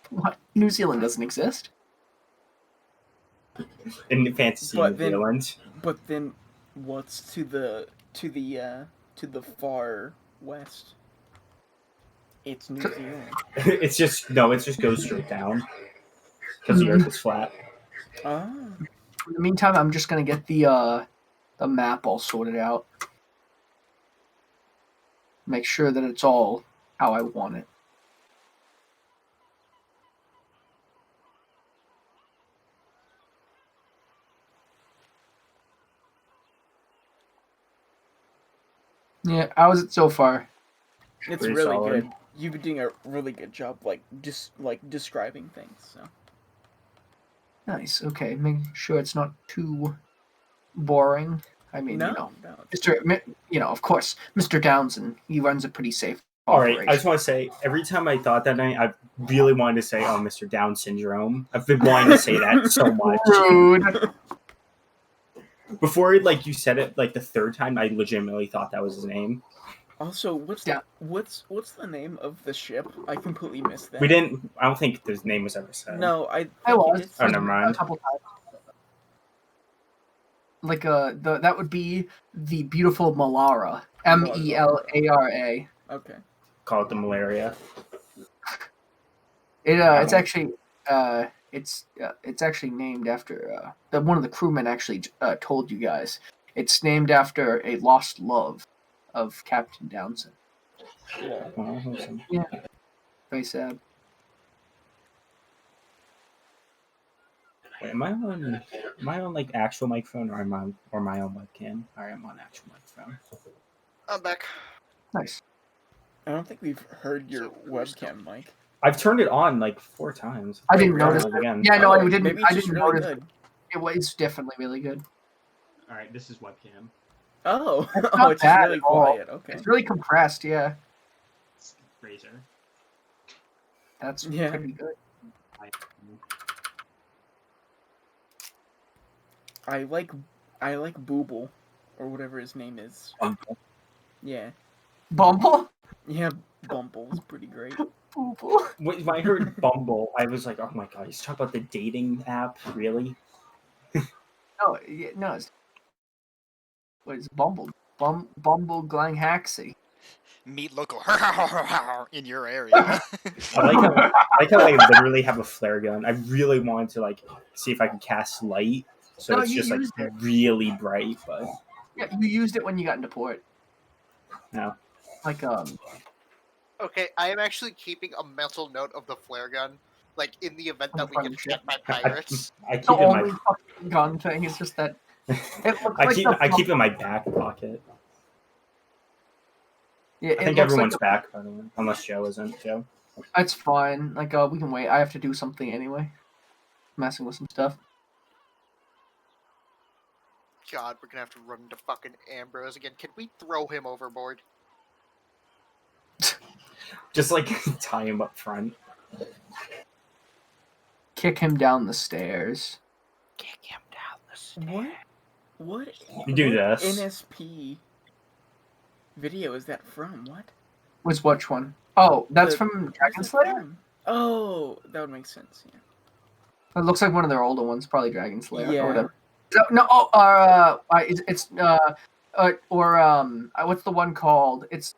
What? New Zealand doesn't exist. In fantasy New Zealand. But then, what's to the far west? It's New Zealand. It just goes straight down because the Earth is flat. Ah. In the meantime, I'm just gonna get the map all sorted out. Make sure that it's all how I want it. Yeah, how is it so far? It's Pretty really solid. good. You've been doing a really good job, describing things. So Nice. Okay, make sure it's not too boring. I mean, no, of course, Mr. Townsend, he runs a pretty safe All operation. right, I just want to say, every time I thought that night, I really wanted to say, "Oh, Mr. Down syndrome." I've been wanting to say that so much. Rude. Before, you said it the third time, I legitimately thought that was his name. Also, what's the name of the ship? I completely missed that. We didn't. I don't think his name was ever said. No, I was. Oh, never mind. A couple times. That would be the beautiful Melara. Melara. Okay. Call it the malaria. It's actually it's actually named after one of the crewmen actually told you guys. It's named after a lost love of Captain Townsend. Yeah. Very sad. Wait, am I on actual microphone or my own webcam? Alright, I'm on actual microphone. I'm back. Nice. I don't think we've heard your webcam, Mike. I've turned it on 4 times. I didn't notice it. Again. Yeah, no, I didn't. Maybe I it's didn't really notice good. it. was definitely really good. All right, this is webcam. Oh, It's just really quiet. Okay. It's really compressed. Yeah. Razor. That's Yeah. pretty good. I like Booble, or whatever his name is. Bumble. Yeah. Bumble? Yeah, Bumble's pretty great. Bumble. When I heard Bumble, I was like, "Oh my god, he's talking about the dating app, really?" No, it's what is Bumble? Bumble Glanghaxy. Meet local in your area. I like how I literally have a flare gun. I really wanted to see if I could cast light, so No, it's you just used it. really bright. But Yeah, you used it when you got into port. no, Okay, I am actually keeping a mental note of the flare gun, in the event that we get attacked by I pirates. keep the it in only my fucking gun thing is just that. It looks I keep it in my back pocket. Yeah, I think everyone's back, by the way, unless Joe isn't. Joe. It's fine. We can wait. I have to do something anyway. Messing with some stuff. God, we're gonna have to run into fucking Ambrose again. Can we throw him overboard? Just tie him up front. Kick him down the stairs. Kick him down the stairs. What? You do what this. NSP video is that from? What? Which one? Oh, that's from Dragon Slayer? Oh, that would make sense, yeah. It looks like one of their older ones, probably Dragon Slayer Yeah. or whatever. What's the one called? It's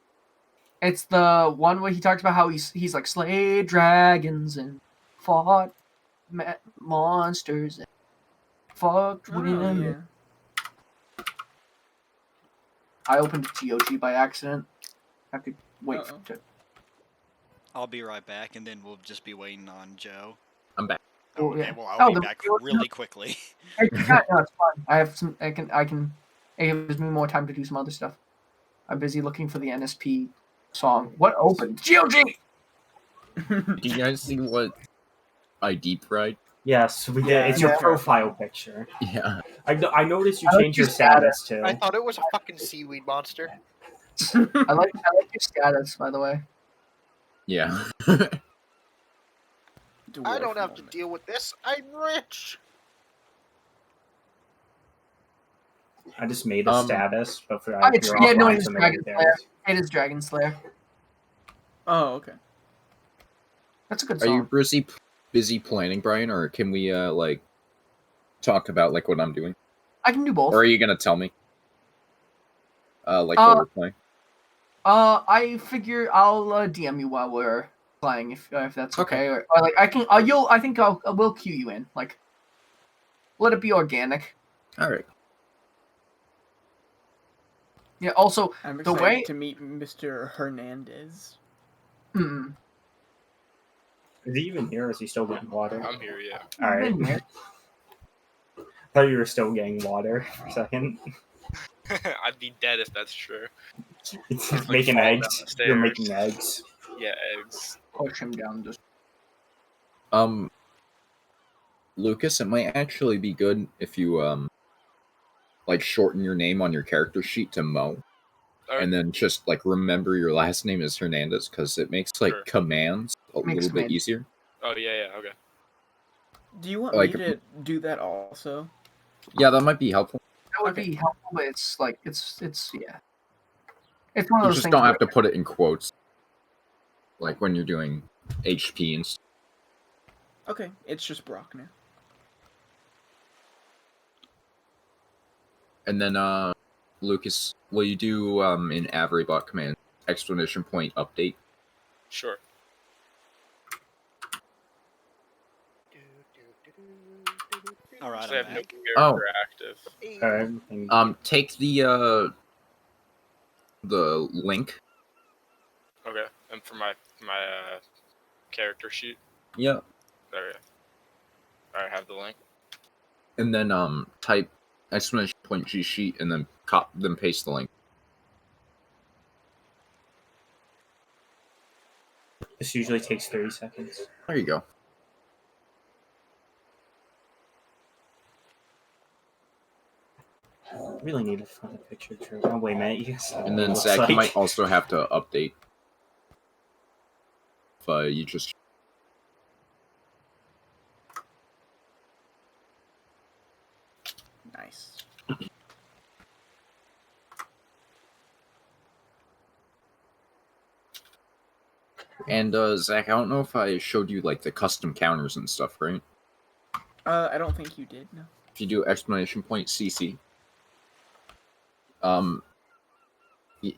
the one where he talks about how he's slayed dragons and fought monsters and fucked women. Yeah. I opened GOG by accident. I have to wait to. I'll be right back, and then we'll just be waiting on Joe. I'm back. Oh, okay, yeah. well, I'll be back no, really quickly. No, it's fine. I have some. I can. It gives me more time to do some other stuff. I'm busy looking for the NSP song. What opened? GOG. Do you guys see what I deep fried? Yes, we did. It's your profile picture. Yeah. I noticed you changed your status too. I thought it was a fucking seaweed monster. I like your status, by the way. Yeah. I don't have to deal with this. I'm rich. I just made a status, but for It is Dragon Slayer. It is Dragon Slayer. Oh, okay. That's a good Are you song. busy planning, Brian, or can we like talk about like what I'm doing? I can do both. Or are you gonna tell me? Like what we're playing? I figure I'll DM you while we're playing if that's okay. Or like I can. I think I will cue you in. Like, let it be organic. All right. Yeah. Also, I'm the excited way. to meet Mr. Hernandez. Mm, Is he even here? Or is he still getting water? I'm here, yeah. All right. been here. I thought you were still getting water for a second. I'd be dead if that's true. It's Like making falling down eggs. the You're stairs. making eggs. Yeah, eggs. Push him down. Just. Lucas, it might actually be good if you like shorten your name on your character sheet to Mo, Alright. and then just like remember your last name is Hernandez because it makes like Sure. commands a Makes little bit command. easier. Oh yeah, okay. Do you want Like- me to do that also? Yeah, that might be helpful. That would Okay. be helpful, but it's like it's yeah. It's one of You those just things. don't have where- to put it in quotes, like when you're doing HP and stuff. Okay, it's just Brock now. And then Lucas, will you do in AveryBot command exclamation point update? Sure. All right, So I I'm have no back. character active. All right. Take the link. Okay. And for my character sheet. Yeah. There we go. Alright, have the link. And then type exclamation point G sheet and then paste the link. This usually takes 30 seconds. There you go. I really need to find a picture. Oh wait a minute, you guys. And then Zach, you might also have to update. If you just Nice. and Zach, I don't know if I showed you like the custom counters and stuff, right? I don't think you did, no. If you do exclamation point CC,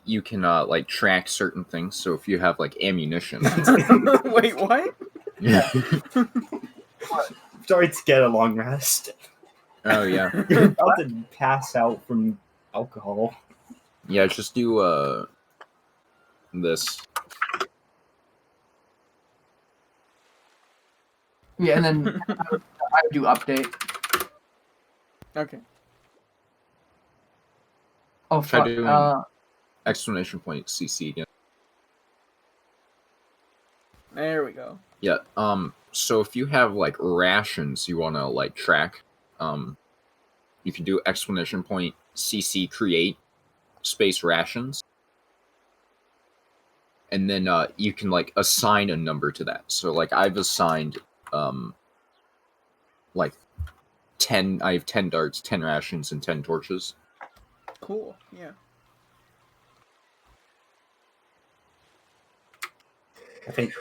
you can like track certain things. So if you have like ammunition, Wait, what? Sorry to get a long rest. Oh yeah, You're about to pass out from alcohol. yeah. Just do this. Yeah, and then I would do update. Okay. Oh Try fuck. doing- Exclamation point CC again. There we go. Yeah. So if you have like rations you want to like track, you can do exclamation point CC create space rations, and then you can like assign a number to that. So like I've assigned like 10. I have 10 darts, 10 rations, and 10 torches. Cool, yeah. I think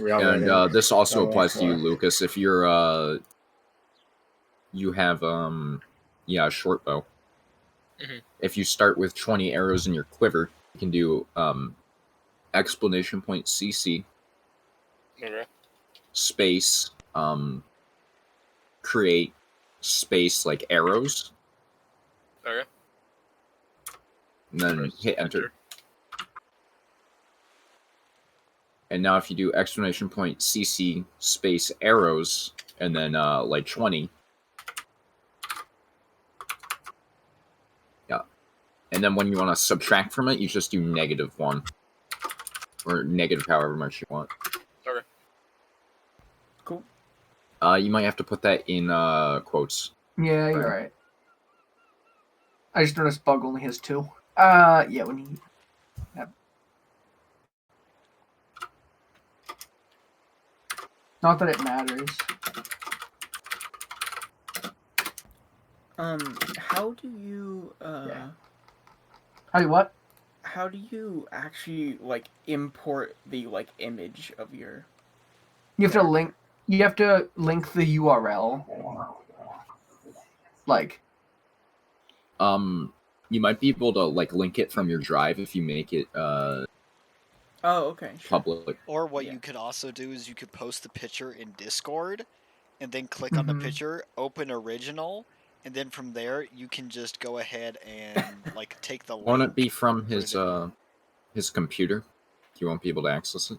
we all And this also Oh, applies to you, wow. Lucas. If you're you have a short bow. Mhm. If you start with 20 arrows in your quiver, you can do exclamation point CC Okay. space create space like arrows, Okay. and then hit enter. And now if you do exclamation point CC space arrows and then like 20. Yeah. And then when you want to subtract from it, you just do -1. Or negative however much you want. Okay. Cool. You might have to put that in quotes. Yeah, you're right. I just noticed Bug only has 2. Yeah, when he. Yeah. Not that it matters. How do you Yeah. How do what? how do you actually like import the like image of your You have to link. You have to link the URL. Like, You might be able to like link it from your drive if you make it Oh, okay. Sure. public. Or what Yeah. you could also do is you could post the picture in Discord, and then click on the Mhm. picture, open original, and then from there you can just go ahead and like take the link. Won't it be from put it in- his computer? You won't be able to access it.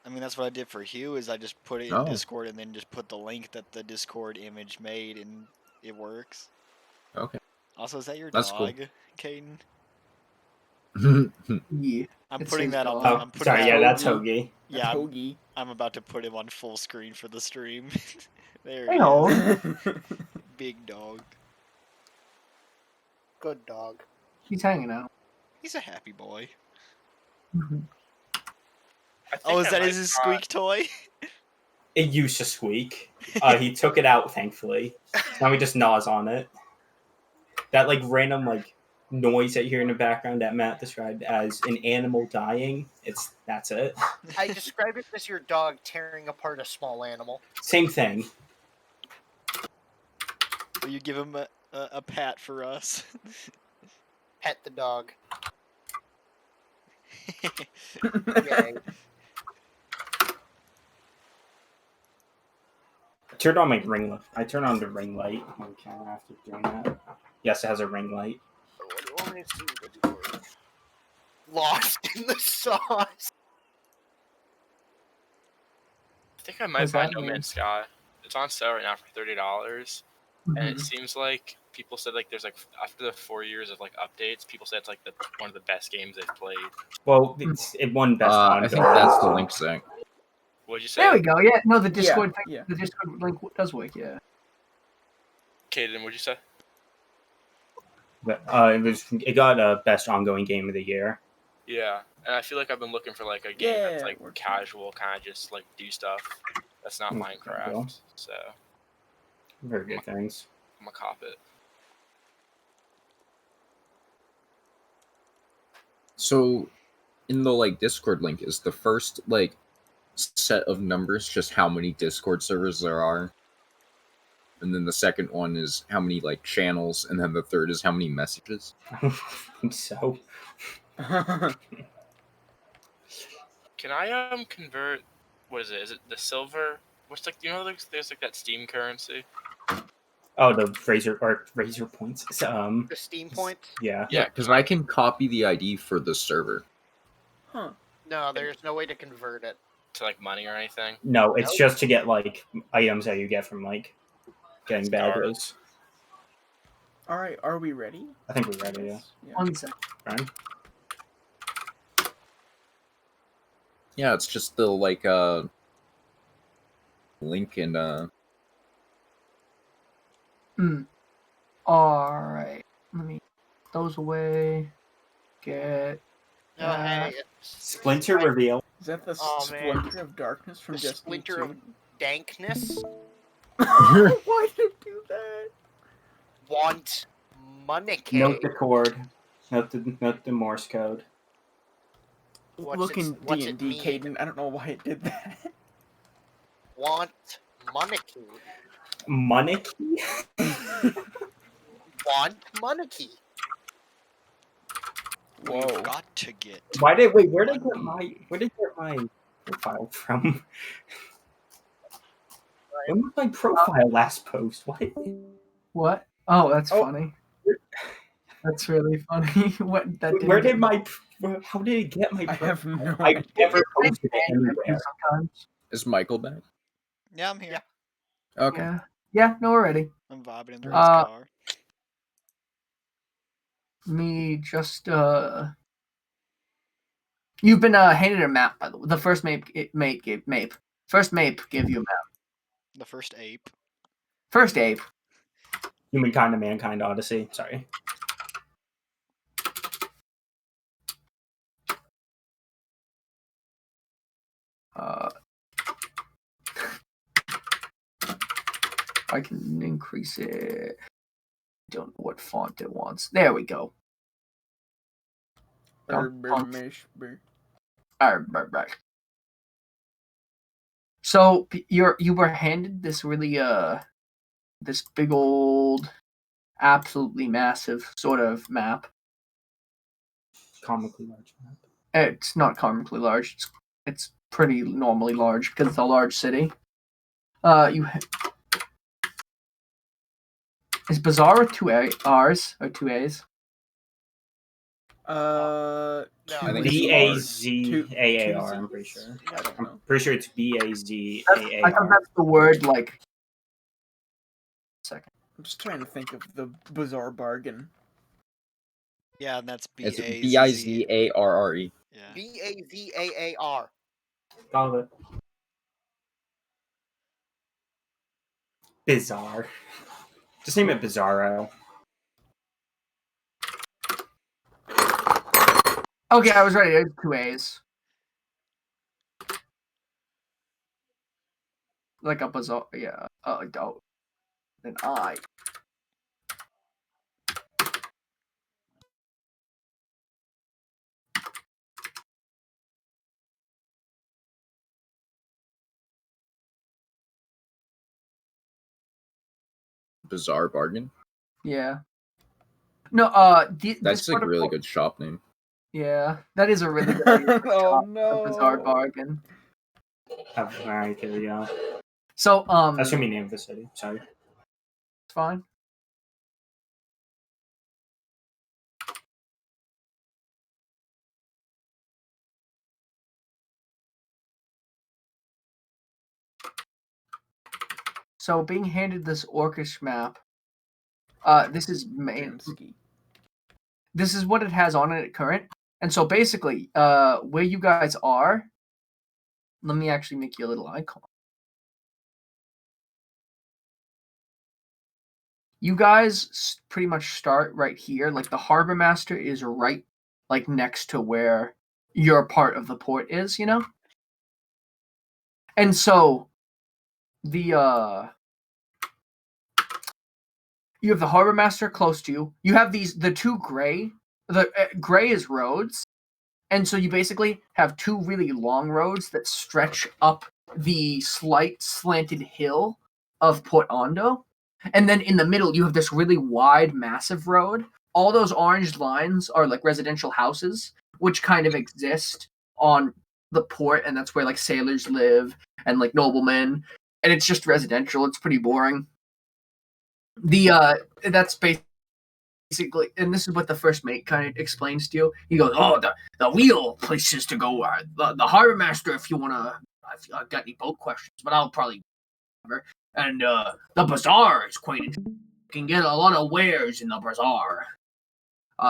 I mean, that's what I did for Hugh. Is I just put it in Oh. Discord and then just put the link that the Discord image made, and it works. Okay. Also, is that your That's cool. dog, Caden? yeah. I'm It's putting his that on. dog. The, Oh, I'm putting sorry. that Yeah, on- that's Hoagie. Hoagie. Yeah, I'm, Hoagie. I'm about to put him on full screen for the stream. There Hey, he ho. is. Big dog. Good dog. He's hanging out. He's a happy boy. Mhm. I think Oh, is I that might his try- squeak toy? It used to squeak. He took it out, thankfully. Now he just gnaws on it. That like random like noise that you hear in the background that Matt described as an animal dying. That's it. I describe it as your dog tearing apart a small animal. Same thing. Will you give him a pat for us? Pet the dog. Yay. I turned on my ring light. I turned on the ring light on camera after doing that. Yes, it has a ring light. What do you want me to do? Lost in the sauce. I think I might What's buy that No mean? Man's Sky. It's on sale right now for $30, and it Mhm. seems like people said like there's like after the 4 years of like updates, people said it's like one of the best games they've played. Well, it won best ongoing. I think that's the link, Zach. What'd you say, There we go. Yeah, no, the Discord thing. yeah. The Discord link does work. Yeah. Caden? What'd you say? But, it got best ongoing game of the year. Yeah, and I feel like I've been looking for like a game Yeah, that's like we're- casual, kind of just like do stuff. That's not Mm, Minecraft, cool. so Very good things. I'm gonna cop it. So, in the like Discord link, is the first like set of numbers just how many Discord servers there are, and then the second one is how many like channels, and then the third is how many messages. So Can I convert? What is it? Is it the silver? What's like there's like that Steam currency? the razor points. The Steam points? Yeah. Yeah, because I can copy the ID for the server. Huh. No, there's no way to convert it. To like money or anything? No, it's just to get like items that you get from like getting badges. All right. Are we ready? I think we're ready. Yeah. Yeah. 1 second. Brian? Yeah, it's just the like link and All right. Let me put those away. Get. No, hey, it's Splinter reveal. Is that the Oh, man. Splinter of Darkness from The Destiny Splinter 2? of dankness. Why did it do that? Want money. Note the chord. Note the Morse code. What's Look in what's D&D, it mean? Caden. I don't know why it did that. Want money. Money. Want money. Whoa. We've got to get. Where did I get my profile from? When was my profile last post? What? What? Oh, that's Oh. funny. That's really funny. What? That Where didn't did get- how did it get my I have no I idea. never posted it anywhere. Sometimes. is Michael back? Yeah, I'm here. Yeah. Okay. Yeah. Yeah. No, we're ready. I'm vibing in the Uh, car. Me just You've been handed a map, by the way. The first First map gave you a map. The first ape. First ape. Humankind to Mankind Odyssey. Sorry. I can increase it. Don't know what font it wants. There we go. Don't- Urban Mishber. Alright. So you were handed this really this big old, absolutely massive sort of map. Comically large map. It's not comically large. It's pretty normally large because it's a large city. Is Bazaar with two R's or two A's? No. I think B A Z Two A A R. I'm Z's? pretty sure. I don't know. I'm pretty sure it's B A Z I A thought A R. that's the word. Like, second. I'm just trying to think of the Bazaar bargain. Yeah, and that's It's B-A-Z-Z. Bizarre. Yeah. Bazaar. Got it. Bizarre. Just name it Bizarro. Okay, I was ready. There's two A's. Like a Bazaar. Yeah. An I. Bizarre bargain. Yeah. No. That's this a part of- really good shop name. Yeah, that is a really good idea for a Oh, shop, no. a Bazaar bargain. Alright, there we go. So That's gonna be the name of the city. Sorry. it's fine. So being handed this Orcish map, this is Jamski. this is what it has on it at current. And so basically, where you guys are, let me actually make you a little icon. You guys pretty much start right here. Like the harbor master is right, like next to where your part of the port is, you know. And so the you have the harbor master close to you. You have the two gray. The gray is roads, and so you basically have two really long roads that stretch up the slight slanted hill of Port Ondo. And then in the middle, you have this really wide, massive road. All those orange lines are like residential houses, which kind of exist on the port, and that's where like sailors live and like noblemen. And it's just residential. It's pretty boring. That's basically, and this is what the first mate kind of explains to you. He goes, "Oh, the wheel places to go are the harbor master if you wanna. If I got any boat questions, but I'll probably cover. And the bazaar is quite interesting. You can get a lot of wares in the bazaar.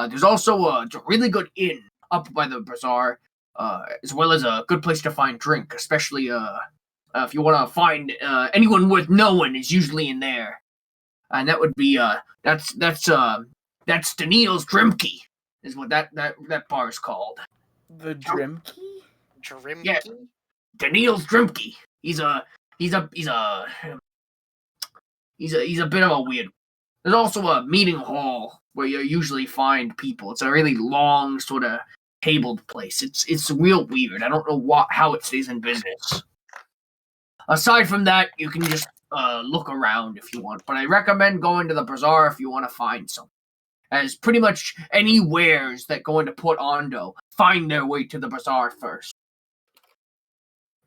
There's also a really good inn up by the bazaar, as well as a good place to find drink, especially if you want to find anyone worth knowing is usually in there. And that would be that's Daniel's Drimkey is what that bar is called. The Drimkey? Drimkey? Yeah. Daniel's Drimkey. He's a bit of a weird. There's also a meeting hall where you usually find people. It's a really long sort of tabled place. It's real weird. I don't know how it stays in business. Aside from that, you can just look around if you want, but I recommend going to the bazaar if you want to find something. As pretty much any wares that go into Port Ondo find their way to the bazaar first.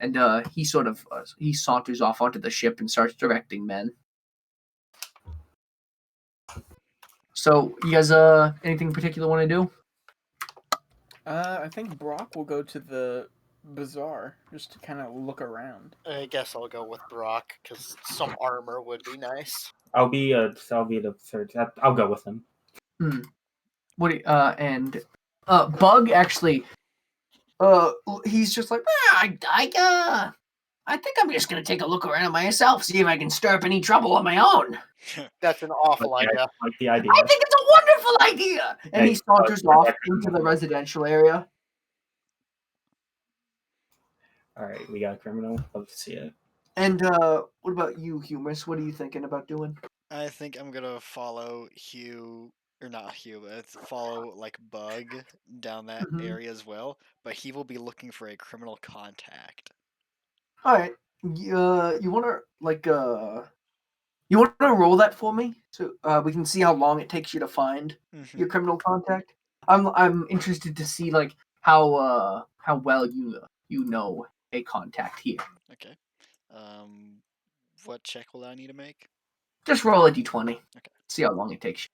And he sort of he saunters off onto the ship and starts directing men. So you guys anything in particular want to do? I think Brock will go to the bazaar just to kind of look around. I guess I'll go with Brock because some armor would be nice. I'll be the third. I'll go with him. What and Bug actually he's just like, I think I'm just gonna take a look around myself, see if I can stir up any trouble on my own. That's an awful idea. Like the idea. I think it's a wonderful idea. And he saunters off into the residential area. All right, we got a criminal. Love to see it. And what about you, Humorous? What are you thinking about doing? I think I'm gonna follow Hugh, or not Hugh, but follow like Bug down that Mhm. area as well. But he will be looking for a criminal contact. All right. You want to you want to roll that for me so we can see how long it takes you to find your criminal contact. I'm interested to see like how well you know a contact here. Okay. What check will I need to make? Just roll a d20. Okay. See how long it takes you.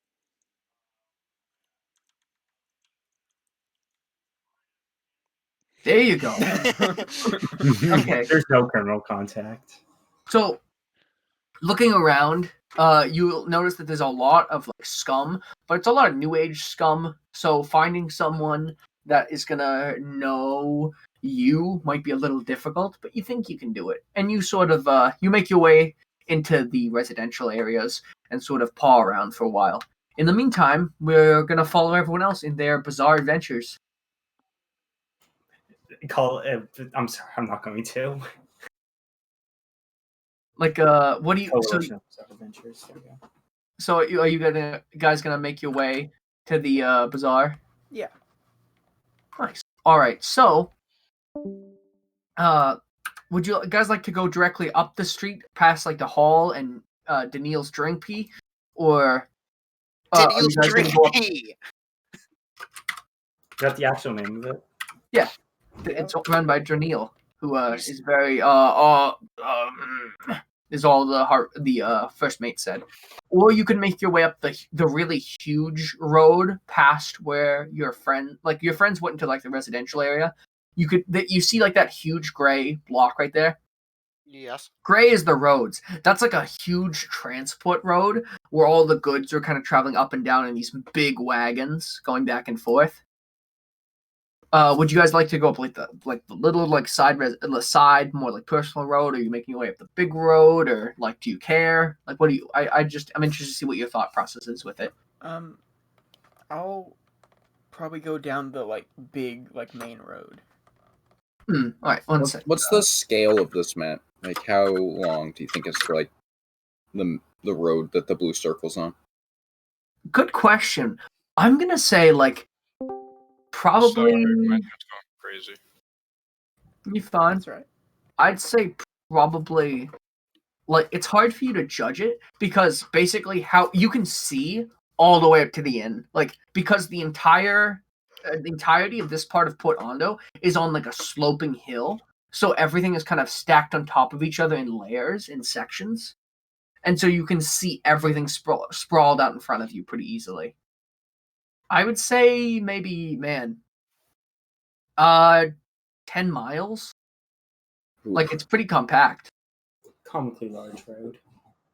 There you go. Okay. There's no criminal contact. So, looking around, you'll notice that there's a lot of like scum, but it's a lot of new age scum. So finding someone that is gonna know you might be a little difficult, but you think you can do it. And you sort of you make your way into the residential areas and sort of paw around for a while. In the meantime, we're gonna follow everyone else in their bizarre adventures. I'm sorry, I'm not going to. Like, what do you? Coalition of Adventures. There we go. So are you guys gonna make your way to the bazaar? Yeah. Nice. All right. So, would you guys like to go directly up the street past like the hall and Daniil's drink pee, or are you Daniel's guys gonna drink go up- pee. Is that the actual name of it? It's run by Daniil, who is very is all the first mate said. Or you could make your way up the really huge road past where your friends went into like the residential area. You see like that huge gray block right there. Yes. Gray is the roads. That's like a huge transport road where all the goods are kind of traveling up and down in these big wagons going back and forth. Would you guys like to go up like the little like side more like personal road? Or are you making your way up the big road, or like do you care? Like what do you? I'm interested to see what your thought process is with it. I'll probably go down the like big like main road. All right, one sec. What's the scale of this map? Like, how long do you think it's like the road that the blue circle's on? Good question. I'm gonna say like probably. Sorry, crazy. You fine? That's right. I'd say probably. Like it's hard for you to judge it because basically how you can see all the way up to the end, like because the entirety of this part of Port Ondo is on like a sloping hill, so everything is kind of stacked on top of each other in layers, in sections, and so you can see everything sprawled out in front of you pretty easily. I would say maybe 10 miles. Like it's pretty compact. Comically large road.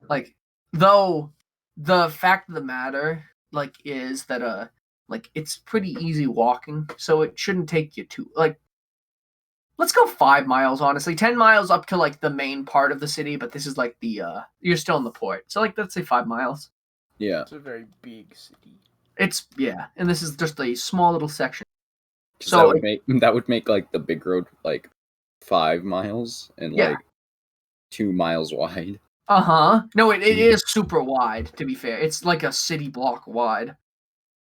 Like, though the fact of the matter, like, is that like it's pretty easy walking, so it shouldn't take you too like. Let's go 5 miles, honestly. 10 miles up to like the main part of the city, but this is like the you're still in the port, so like let's say 5 miles. Yeah. It's a very big city. It's and this is just a small little section. So that would make like the big road like 5 miles and like 2 miles wide. No, it is super wide, to be fair. It's like a city block wide.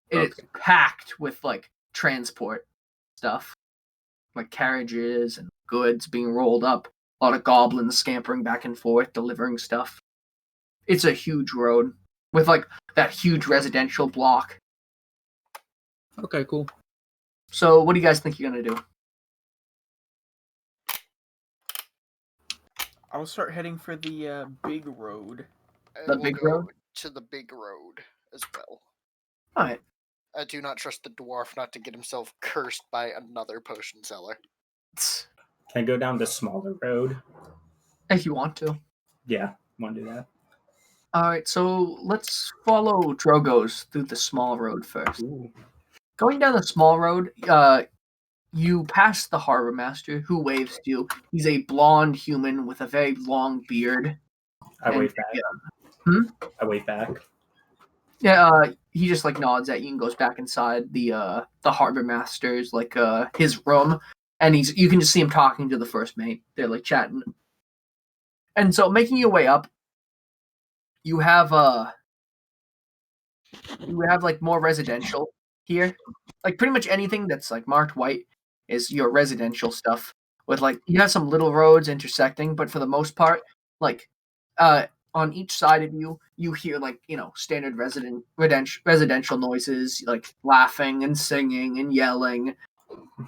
It's packed with like transport stuff. Like carriages and goods being rolled up. A lot of goblins scampering back and forth, delivering stuff. It's a huge road with like that huge residential block. Okay, cool. So what do you guys think you're gonna do? I'll start heading for the big road. The We'll big go road? to the big road as well. Alright. I do not trust the dwarf not to get himself cursed by another potion seller. Can I go down the smaller road? If you want to. Yeah, want to do that. Alright, so let's follow Drogo's through the small road first. Ooh. Going down the small road, you pass the harbor master, who waves to you. He's a blonde human with a very long beard. I wave back. I wave back. Yeah, he just like nods at you and goes back inside the harbor master's like his room, and you can just see him talking to the first mate. They're like chatting, and so making your way up, you have like more residential here. Like pretty much anything that's like marked white is your residential stuff, with like you have some little roads intersecting, but for the most part, like on each side of you, you hear like standard residential noises like laughing and singing and yelling,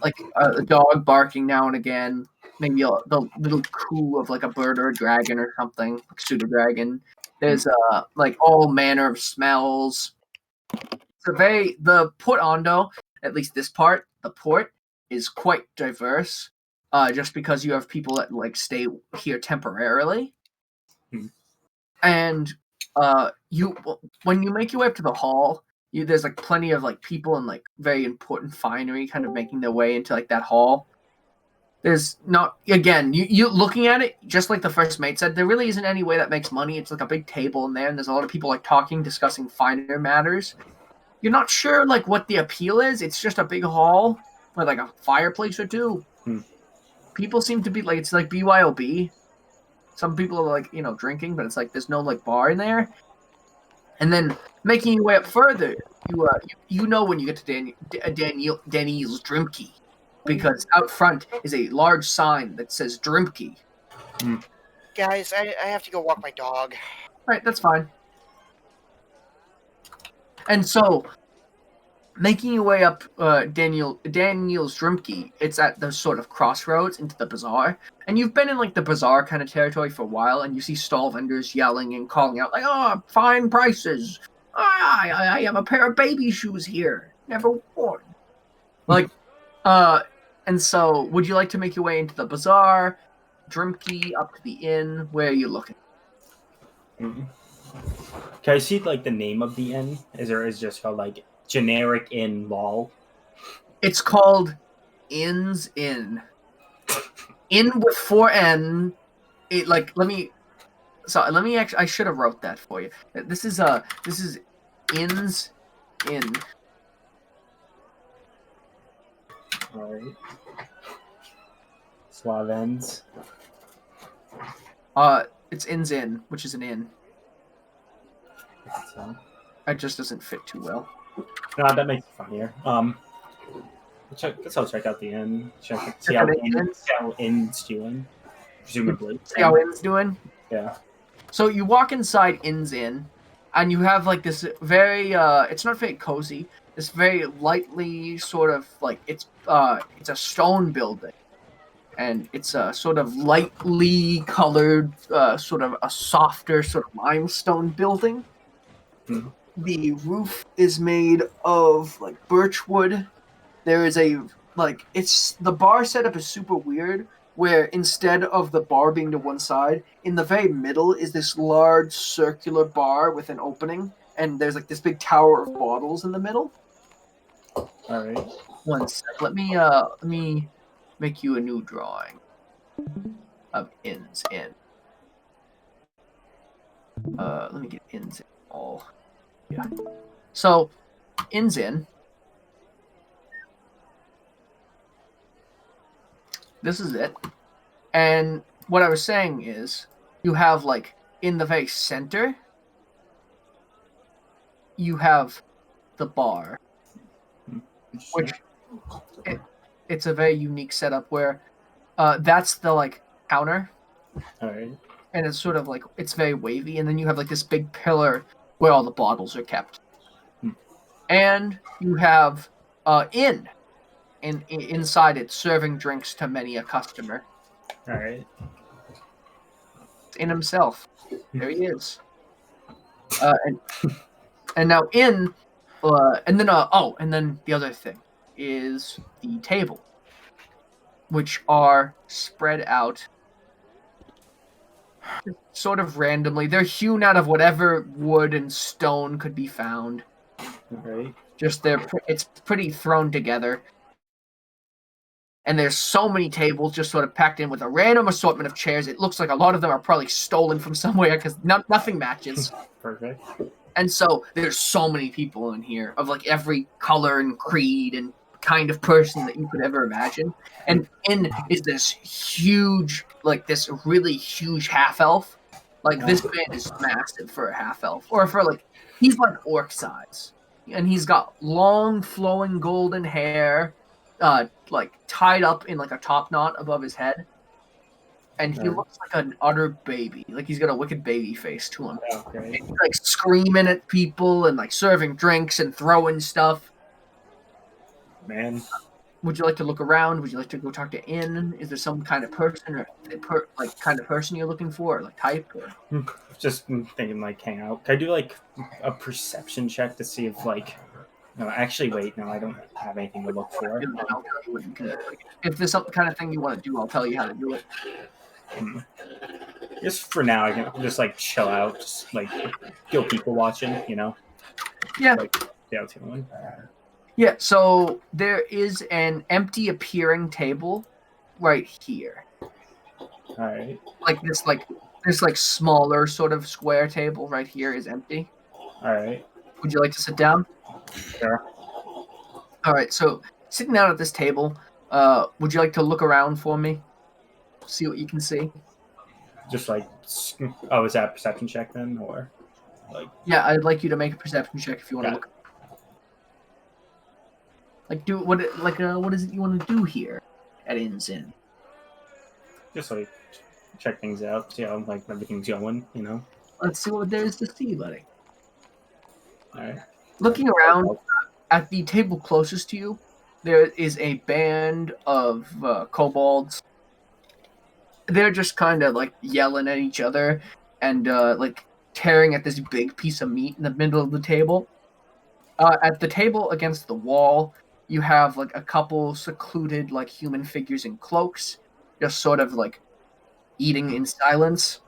like a dog barking now and again, maybe the little coo of like a bird or a dragon or something, like pseudo dragon. There's like all manner of smells. The Port Ondo, at least this part, the port is quite diverse. Just because you have people that like stay here temporarily. And when you make your way up to the hall, there's like plenty of like people and like very important finery kind of making their way into like that hall. There's not again, you looking at it just like the first mate said, there really isn't any way that makes money. It's like a big table in there, and there's a lot of people like talking, discussing finer matters. You're not sure like what the appeal is. It's just a big hall with like a fireplace or two. People seem to be like it's like BYOB. Some people are like drinking, but it's like there's no like bar in there. And then making your way up further, you know when you get to Daniel's Drimkey, because out front is a large sign that says Drimkey. Guys, I have to go walk my dog. Right, that's fine. And so, making your way up Daniel's Drimkey, it's at the sort of crossroads into the bazaar. And you've been in like the bazaar kind of territory for a while, and you see stall vendors yelling and calling out like, "Oh, fine prices! I have a pair of baby shoes here, never worn." Like, and so would you like to make your way into the bazaar, Drimkey, up to the inn? Where are you looking? Can I see like the name of the inn? Is just called like generic inn lol? It's called Inn's Inn. Inn with 4 N. Let me actually. I should have wrote that for you. This is Inn's Inn. Alright. Slavens. It's Inn's Inn, which is an inn. So. It just doesn't fit too well. No, that makes it funnier. Guess I'll check out the inn. See how Inn's doing. Presumably. See how Inn's doing? Yeah. So you walk inside Inn's Inn, and you have like this very it's not very cozy. This very lightly sort of like it's a stone building, and it's a sort of lightly colored sort of a softer sort of limestone building. The roof is made of like birch wood. There is the bar setup is super weird, where instead of the bar being to one side, in the very middle is this large circular bar with an opening, and there's like this big tower of bottles in the middle. Alright. One sec. Let me make you a new drawing of Inn's Inn. Let me get Inn's Inn all. Yeah. So, Inn's Inn. This is it. And what I was saying is, you have like in the very center, you have the bar, which it's a very unique setup where that's the like counter. All right. And it's sort of like it's very wavy, and then you have like this big pillar where all the bottles are kept. And you have inside it serving drinks to many a customer. All right. In himself. There he is. And now and then the other thing is the table, which are spread out sort of randomly. They're hewn out of whatever wood and stone could be found. Right. Just it's pretty thrown together. And there's so many tables just sort of packed in with a random assortment of chairs. It looks like a lot of them are probably stolen from somewhere because nothing matches. Perfect. And so there's so many people in here of like every color and creed and kind of person that you could ever imagine. And in is this huge, like this really huge half-elf. Like this man is massive for a half-elf. Or for like, he's like orc size. And he's got long flowing golden hair, like tied up in like a top knot above his head, and he looks like an utter baby. Like he's got a wicked baby face to him. Okay. He's like screaming at people and like serving drinks and throwing stuff. Man. Would you like to look around? Would you like to go talk to Inn? Is there some kind of person or like kind of person you're looking for, or like type? Or... Just thinking like hang out. Can I do like a perception check to see if like no, actually wait, no, I don't have anything to look for. I'll tell you what you can do. If there's some kind of thing you want to do, I'll tell you how to do it. Just for now, I can just like chill out, just like go people watching, you know? Yeah. Like one. Yeah, so there is an empty appearing table right here. Alright. Like this smaller sort of square table right here is empty. Alright. Would you like to sit down? Sure. Alright, so sitting down at this table, would you like to look around for me? See what you can see? Just like, oh, is that a perception check then, or like? Yeah, I'd like you to make a perception check if you want to look. Like, what is it you want to do here at Inn's Inn? Just like check things out, see how like everything's going, you know. Let's see what there is to see, buddy. All right. Looking around at the table closest to you, there is a band of kobolds. They're just kind of like yelling at each other and like tearing at this big piece of meat in the middle of the table. At the table against the wall, you have like a couple secluded like human figures in cloaks, just sort of like eating in silence.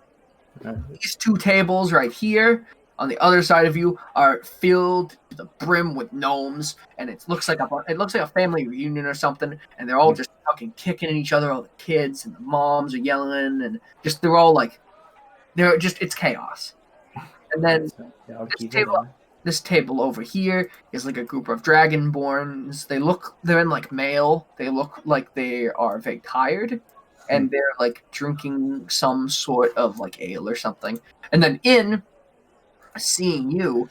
These two tables right here on the other side of you are filled to the brim with gnomes, and it looks like a family reunion or something, and they're all just fucking kicking at each other. All the kids and the moms are yelling, and just it's chaos. And then this table over here is like a group of dragonborns. They're in like mail. They look like they are very tired, and they're like drinking some sort of like ale or something. And then seeing you,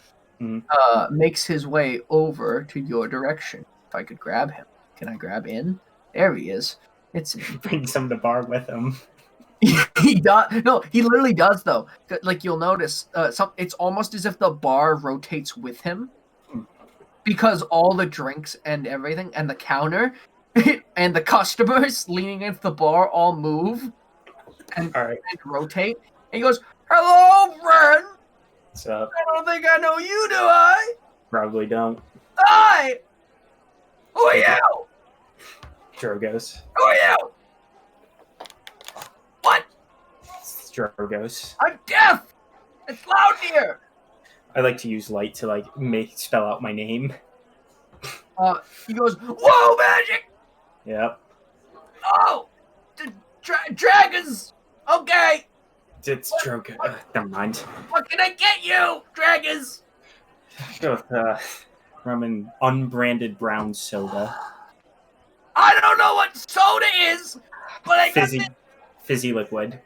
makes his way over to your direction. If I could grab him. Can I grab In? There he is. It's In. Brings him to the bar with him. He does. No, he literally does though. Like you'll notice, it's almost as if the bar rotates with him, because all the drinks and everything, and the counter, and the customers leaning against the bar all move and rotate. And he goes, "Hello, friend. What's up? I don't think I know you, do I? Probably don't." Hi. Who are you? Drogos. Who are you? What? It's Drogos. I'm deaf. It's loud here. I like to use light to like spell out my name. He goes, "Whoa, magic!" Yep. Oh, dragons. Okay. It's Drogo. Never mind. What can I get you, dragons? Go with rum and unbranded brown soda. I don't know what soda is, but I got fizzy liquid.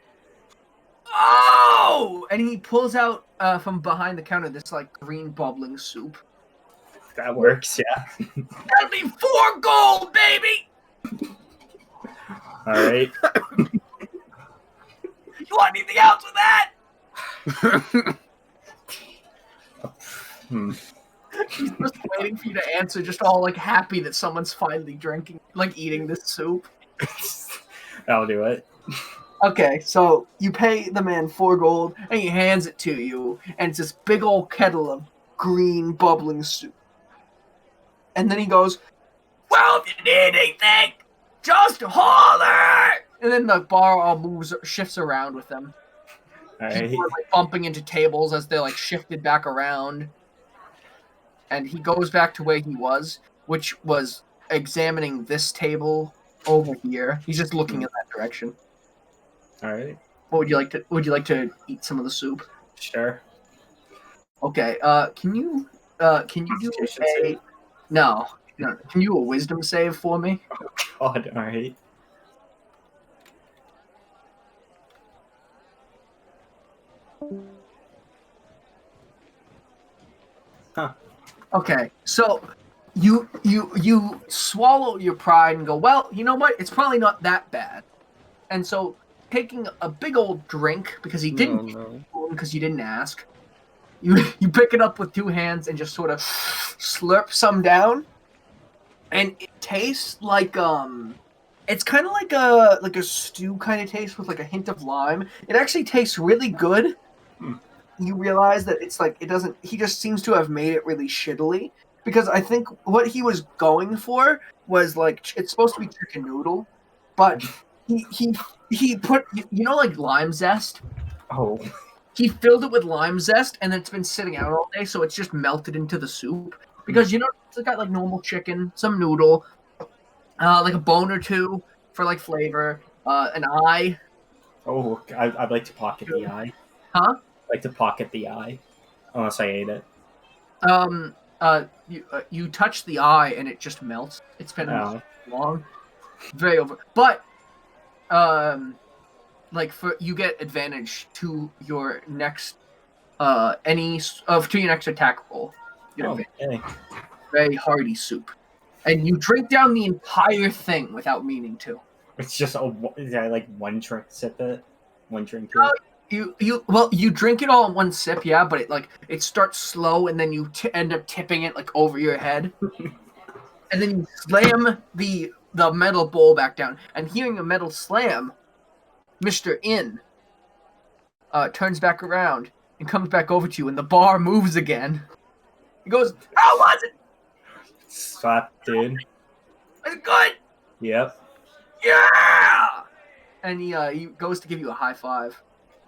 Oh! And he pulls out from behind the counter this like green bubbling soup. That works, yeah. That'll be 4 gold, baby. All right. You want anything else with that? He's just waiting for you to answer, just all like happy that someone's finally eating this soup. I'll do it. Okay, so you pay the man 4 gold, and he hands it to you, and it's this big old kettle of green bubbling soup. And then he goes, "Well, if you need anything, just holler!" And then the bar all shifts around with them. People are like bumping into tables as they're like shifted back around. And he goes back to where he was, which was examining this table over here. He's just looking in that direction. All right. Would you like to eat some of the soup? Sure. Okay. Can you do a no? Can you do a wisdom save for me? Oh God. All right. Huh. Okay. So you swallow your pride and go, well, you know what? It's probably not that bad. And so, taking a big old drink because he didn't, because you didn't ask, you pick it up with 2 hands and just sort of slurp some down, and it tastes like it's kind of like a stew kind of taste with like a hint of lime. It actually tastes really good. You realize that it's like it doesn't. He just seems to have made it really shittily because I think what he was going for was like it's supposed to be chicken noodle, but he put like lime zest. Oh, He filled it with lime zest and it's been sitting out all day, so it's just melted into the soup. Because it's got like normal chicken, some noodle, like a bone or 2 for like flavor, an eye. oh, I'd like to pocket the eye. Huh? I'd like to pocket the eye, unless I ate it. You touch the eye and it just melts. It's been Oh. long, very over. But you get advantage to your next to your next attack roll. Oh, okay. Very hearty soup, and you drink down the entire thing without meaning to. It's just is that like one drink sip it, one drink it. You drink it all in one sip, yeah, but it starts slow, and then you end up tipping it like over your head, and then you slam the metal bowl back down. And hearing a metal slam, Mr. In turns back around and comes back over to you, and the bar moves again. He goes, "How was it? Slap, dude. Was it good? Yep. Yeah!" And he goes to give you a high five.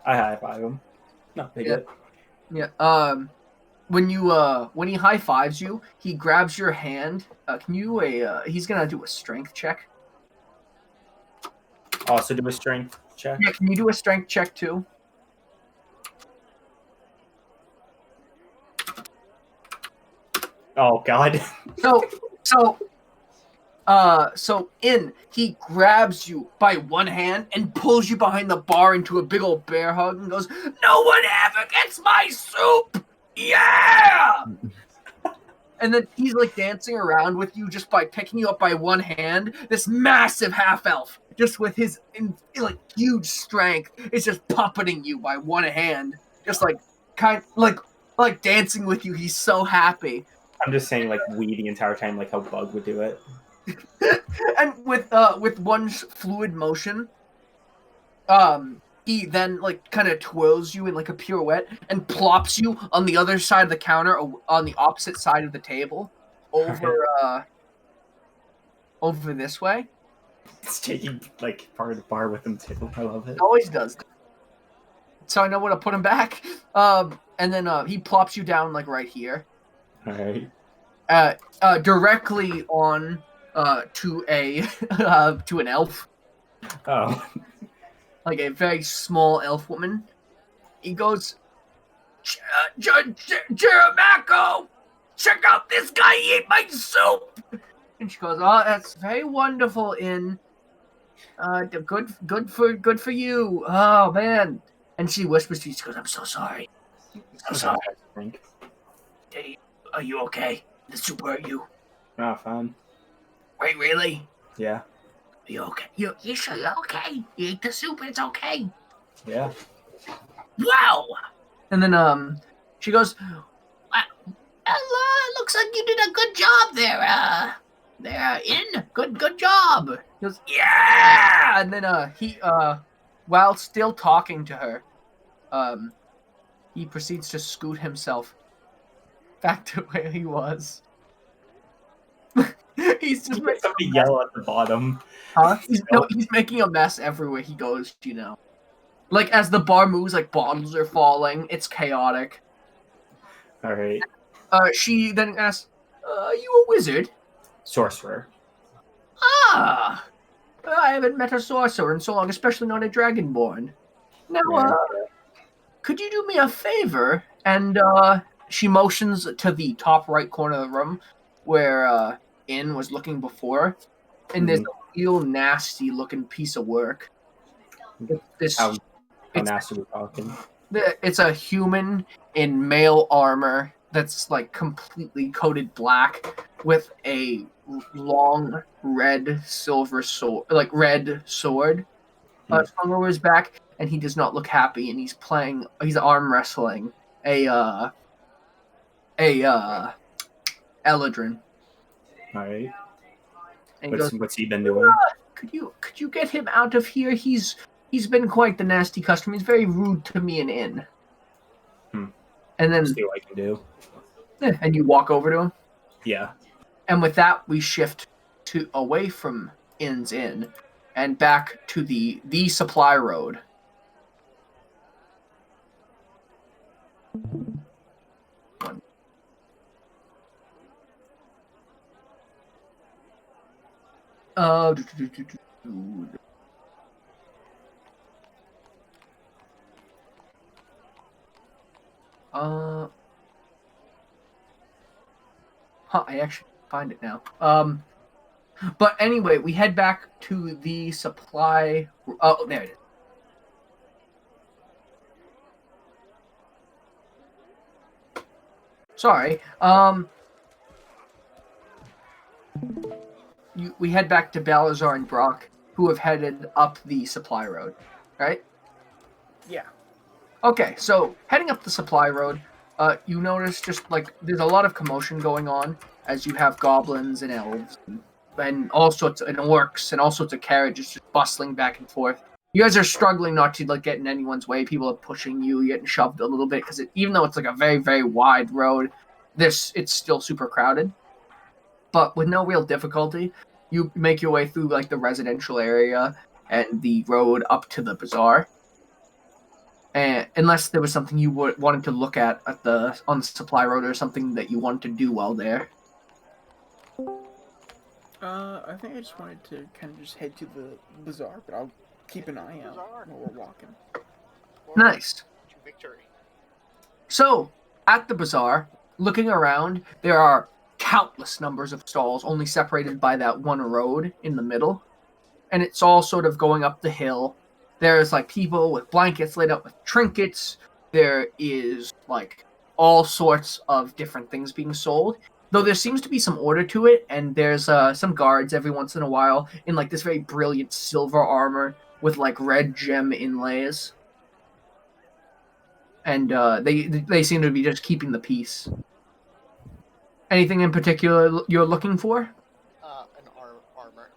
I high five him. Not big. Yeah. When he high fives you, he grabs your hand. Can you he's gonna do a strength check. Also do a strength check. Yeah, can you do a strength check too? Oh God. So he grabs you by one hand and pulls you behind the bar into a big old bear hug and goes, "No one ever gets my soup! Yeah!" And then he's like dancing around with you just by picking you up by one hand. This massive half elf, just with his huge strength, is just puppeting you by one hand, just like dancing with you. He's so happy. I'm just saying like we the entire time, like how Bug would do it. And with one fluid motion, he then like kind of twirls you in like a pirouette and plops you on the other side of the counter, on the opposite side of the table, over this way. It's taking like part of the bar with him too. I love it. He always does. So I know where to put him back. And then he plops you down like right here. All right. Directly on to an elf. Oh. Like a very small elf woman. He goes, "Jeremico, check out this guy, he ate my soup!" And she goes, "Oh, that's very wonderful, good for you. Oh, man." And she whispers to you, she goes, "I'm so sorry. I'm sorry. Hey, are you okay? The soup hurt you?" Oh, fine. "Wait, really? Yeah. Are you okay? You sure you're okay? You ate the soup, it's okay." Yeah. "Wow!" And then she goes, "Looks like you did a good job there, In. Good job." He goes, "Yeah!" And then he while still talking to her, he proceeds to scoot himself back to where he was. He's just making Somebody yell at the bottom. Huh? He's making a mess everywhere he goes, Like, as the bar moves, like, bottles are falling. It's chaotic. All right. She then asks, "Are you a wizard?" Sorcerer. "Ah! I haven't met a sorcerer in so long, especially not a dragonborn. Now, could you do me a favor?" And, she motions to the top right corner of the room, where, In was looking before. And there's a real nasty-looking piece of work. How nasty we're talking? It's a human in male armor, that's like completely coated black with a long red silver sword, like red sword, slung over his back, and he does not look happy. And he's arm wrestling a Eladrin. All right. And he goes, What's he been doing? Could you get him out of here? He's been quite the nasty customer. He's very rude to me and in. And then See what I can do. and you walk over to him. Yeah. And with that, we shift away from Inn's Inn and back to the supply road. I actually find it now. But anyway, we head back to the supply. Oh, there it is. Sorry. We head back to Bazaar and Brock, who have headed up the supply road, right? Yeah. Okay, so heading up the supply road, you notice just like there's a lot of commotion going on as you have goblins and elves and all sorts of orcs and all sorts of carriages just bustling back and forth. You guys are struggling not to like get in anyone's way. People are pushing you, you're getting shoved a little bit because even though it's like a very very wide road, it's still super crowded. But with no real difficulty, you make your way through like the residential area and the road up to the bazaar. And unless there was something you wanted to look at on the supply road or something that you wanted to do while there. I think I just wanted to kind of just head to the bazaar, but I'll keep an eye out while we're walking. Nice. To victory. So, at the bazaar, looking around, there are countless numbers of stalls, only separated by that one road in the middle. And it's all sort of going up the hill. There's like people with blankets laid out with trinkets. There is like all sorts of different things being sold. Though there seems to be some order to it, and there's some guards every once in a while in like this very brilliant silver armor with like red gem inlays. And they seem to be just keeping the peace. Anything in particular you're looking for? An armor.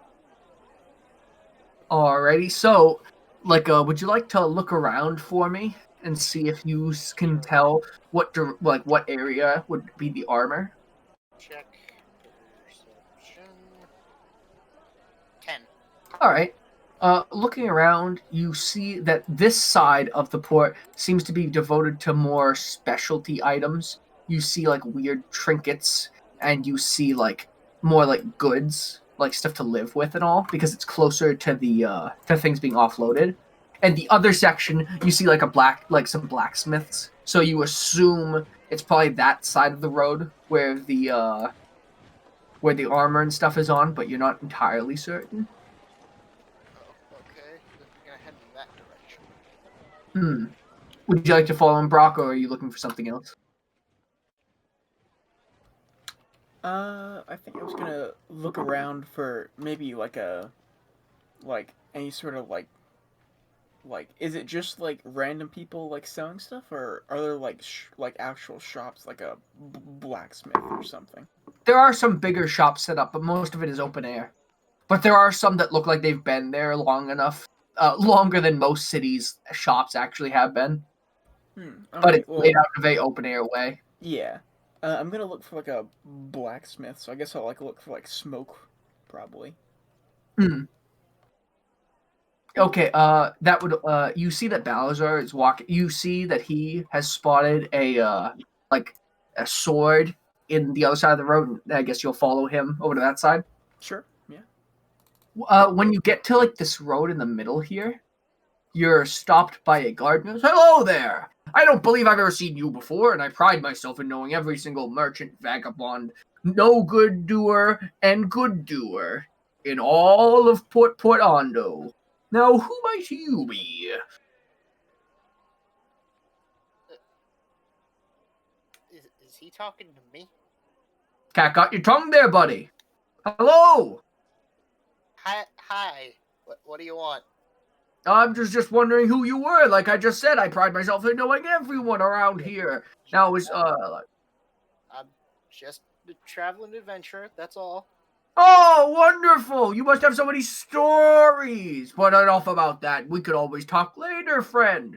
Alrighty, so, like, would you like to look around for me and see if you can tell what area would be the armor? Check perception. 10. Alright. Looking around, you see that this side of the port seems to be devoted to more specialty items. You see, like, weird trinkets, and you see, like, more, like, goods, like, stuff to live with and all, because it's closer to the, to things being offloaded. And the other section, you see, like, some blacksmiths. So you assume it's probably that side of the road where the armor and stuff is on, but you're not entirely certain. Oh, okay. Then we're gonna head in that direction. Would you like to follow in Brock, or are you looking for something else? I think I was gonna look around for maybe like any sort of like, is it just like random people like selling stuff, or are there like actual shops, like a blacksmith or something? There are some bigger shops set up, but most of it is open air. But there are some that look like they've been there long enough, longer than most cities' shops actually have been. But it's laid out in a very open air way. Yeah. I'm gonna look for like a blacksmith, so I guess I'll like look for like smoke, probably. Okay, that would you see that Bazaar is walking. You see that he has spotted a sword in the other side of the road. I guess you'll follow him over to that side. Sure. Yeah. When you get to like this road in the middle here, you're stopped by a guard who goes, "Hello there! I don't believe I've ever seen you before, and I pride myself in knowing every single merchant, vagabond, no good doer, and good doer in all of Port Portondo. Now, who might you be?" Is he talking to me? Cat got your tongue there, buddy. Hello. Hi. What do you want? I'm just wondering who you were. Like I just said, I pride myself in knowing everyone around here. Now is I'm just a traveling adventurer. That's all. Oh, wonderful! You must have so many stories. But enough about that. We could always talk later, friend.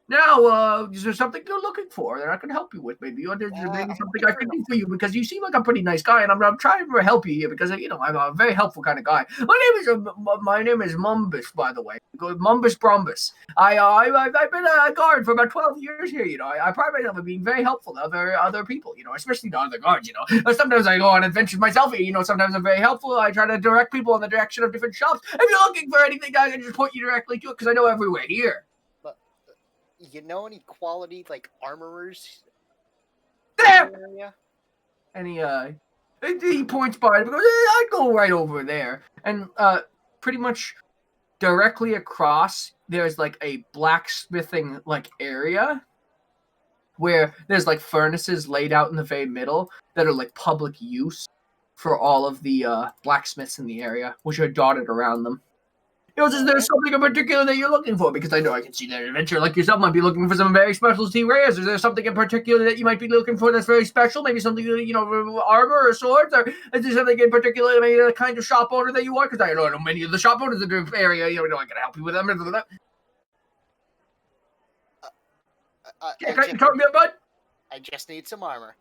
Now, is there something you're looking for that I can help you with? Maybe, or there's maybe something I can do for you because you seem like a pretty nice guy, and I'm trying to help you here because I'm a very helpful kind of guy. My name is Mumbus, by the way. Mumbus Brumbus. I've been a guard for about 12 years here. I pride myself on being very helpful to other people. Especially to other guards. Sometimes I go on adventures myself. Sometimes I'm very helpful. I try to direct people in the direction of different shops. If you're looking for anything, I can just point you directly to it because I know everywhere here. You know any quality armorers? There. In the area? And he points by it and goes, I'd go right over there. And pretty much directly across, there's a blacksmithing area where there's furnaces laid out in the very middle that are public use for all of the blacksmiths in the area, which are dotted around them. Is there something in particular that you're looking for? Because I know I can see that an adventurer like yourself might be looking for some very specialty wares. Is there something in particular that you might be looking for that's very special? Maybe something, armor or swords? Or is there something in particular, maybe the kind of shop owner that you want? Because I know many of the shop owners in the area. I can help you with them. Can you talk to me about? I just need some armor.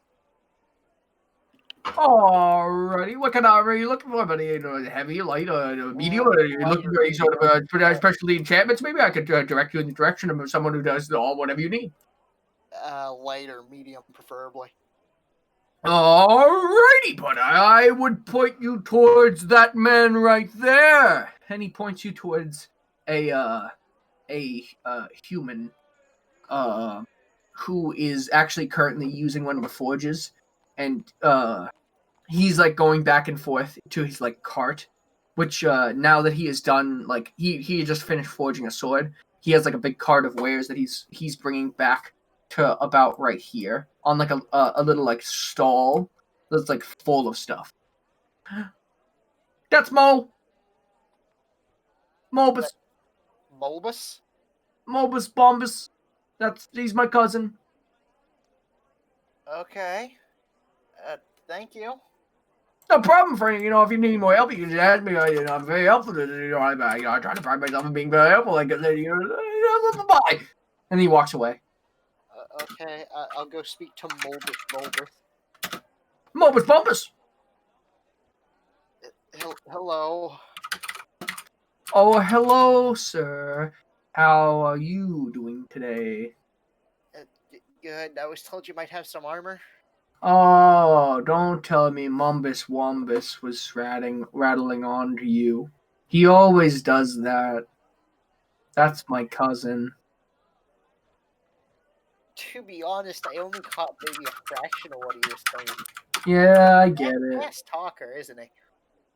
Alrighty, what kind of armor are you looking for, buddy? Heavy, light, medium? Or are you looking for any sort of specialty enchantments? Maybe I could direct you in the direction of someone who does whatever you need. Light or medium, preferably. Alrighty, but I would point you towards that man right there. And he points you towards a human who is actually currently using one of the forges. And he's going back and forth to his cart, which now that he is done, he just finished forging a sword. He has a big cart of wares that he's bringing back to about right here on a little stall that's full of stuff. That's Mobus. Mulbus? Mobus Bombus. He's my cousin. Okay. Thank you. No problem, Frank. If you need more help, you can just ask me. I'm very helpful. I try to pride myself in being very helpful. Bye. And he walks away. Okay, I'll go speak to Mulbus. Mobus Bumpus. Hello. Oh, hello, sir. How are you doing today? Good. I was told you might have some armor. Oh, don't tell me Mumbus Wombus was rattling on to you. He always does that. That's my cousin. To be honest, I only caught maybe a fraction of what he was saying. Yeah, I get it. Fast talker, isn't he?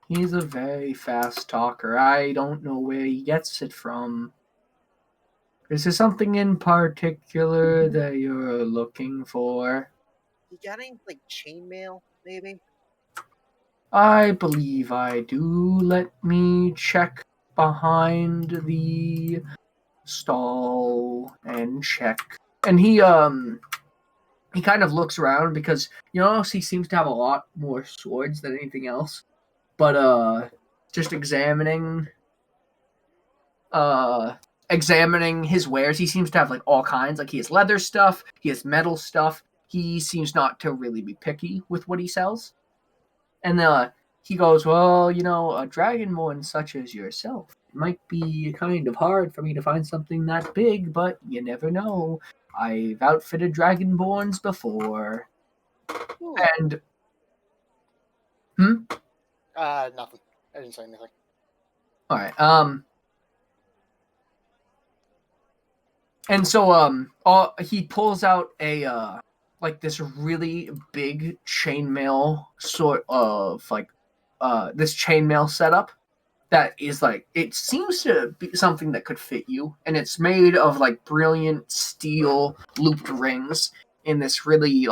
He's a very fast talker. I don't know where he gets it from. Is there something in particular that you're looking for? You got any chainmail, maybe? I believe I do. Let me check behind the stall and check. And he kind of looks around because he seems to have a lot more swords than anything else. But just examining his wares, he seems to have all kinds. He has leather stuff, he has metal stuff. He seems not to really be picky with what he sells. And he goes, well, a dragonborn such as yourself, it might be kind of hard for me to find something that big, but you never know. I've outfitted dragonborns before. Ooh. And nothing. I didn't say anything. All right. And so he pulls out a this really big chainmail sort of this chainmail setup that is it seems to be something that could fit you, and it's made of brilliant steel looped rings in this really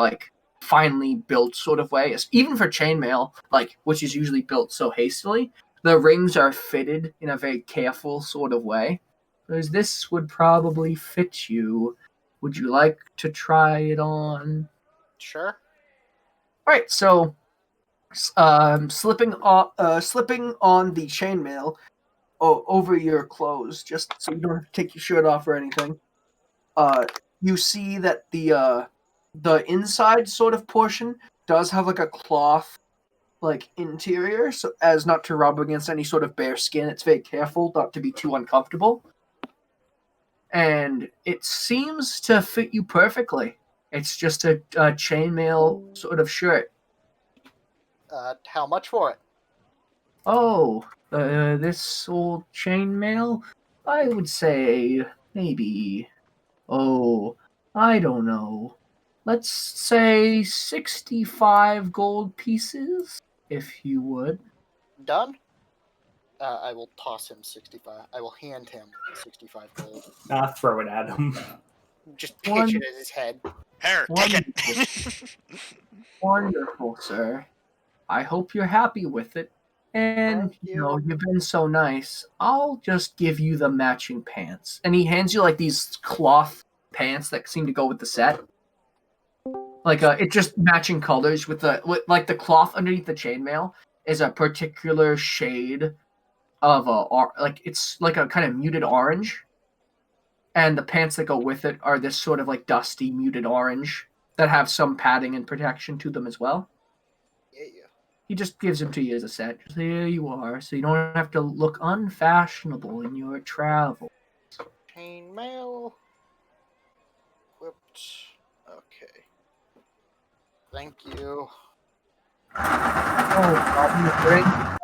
finely built sort of way. Even for chainmail, like which is usually built so hastily, the rings are fitted in a very careful sort of way. Because this would probably fit you. Would you like to try it on? Sure. All right, so slipping on the chainmail over your clothes, just so you don't have to take your shirt off or anything. You see that the inside sort of portion does have like a cloth like interior, so as not to rub against any sort of bare skin. It's very careful not to be too uncomfortable, and it seems to fit you perfectly. It's just a chainmail sort of shirt. How much for it? Oh, this old chainmail? I would say maybe, I don't know. Let's say 65 gold pieces, if you would. Done. I will toss him 65. I will hand him 65 gold. Throw it at him. Just One- pitch it at his head. Here, take it. Wonderful, sir. I hope you're happy with it. And, Thank you know, you. you've been so nice. I'll just give you the matching pants. And he hands you, like, these cloth pants that seem to go with the set. Like, it just matching colors with like, the cloth underneath the chainmail is a particular shade of, like, it's like a kind of muted orange. And the pants that go with it are this sort of, like, dusty, muted orange that have some padding and protection to them as well. Yeah. He just gives them to you as a set. Just, here you are, so you don't have to look unfashionable in your travel. Chainmail. Equipped. Okay. Thank you. Oh,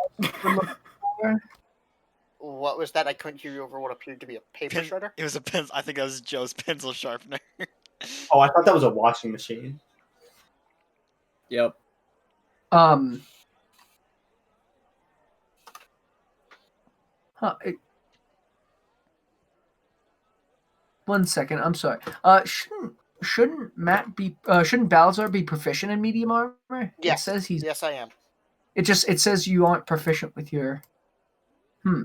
What was that? I couldn't hear you over what appeared to be a paper shredder. It was a pencil. I think that was Joe's pencil sharpener. Oh, I thought that was a washing machine. Yep. One second, I'm sorry. Shouldn't Matt be? Shouldn't Balzar be proficient in medium armor? Yes. It says he's. Yes, I am. It says you aren't proficient with your.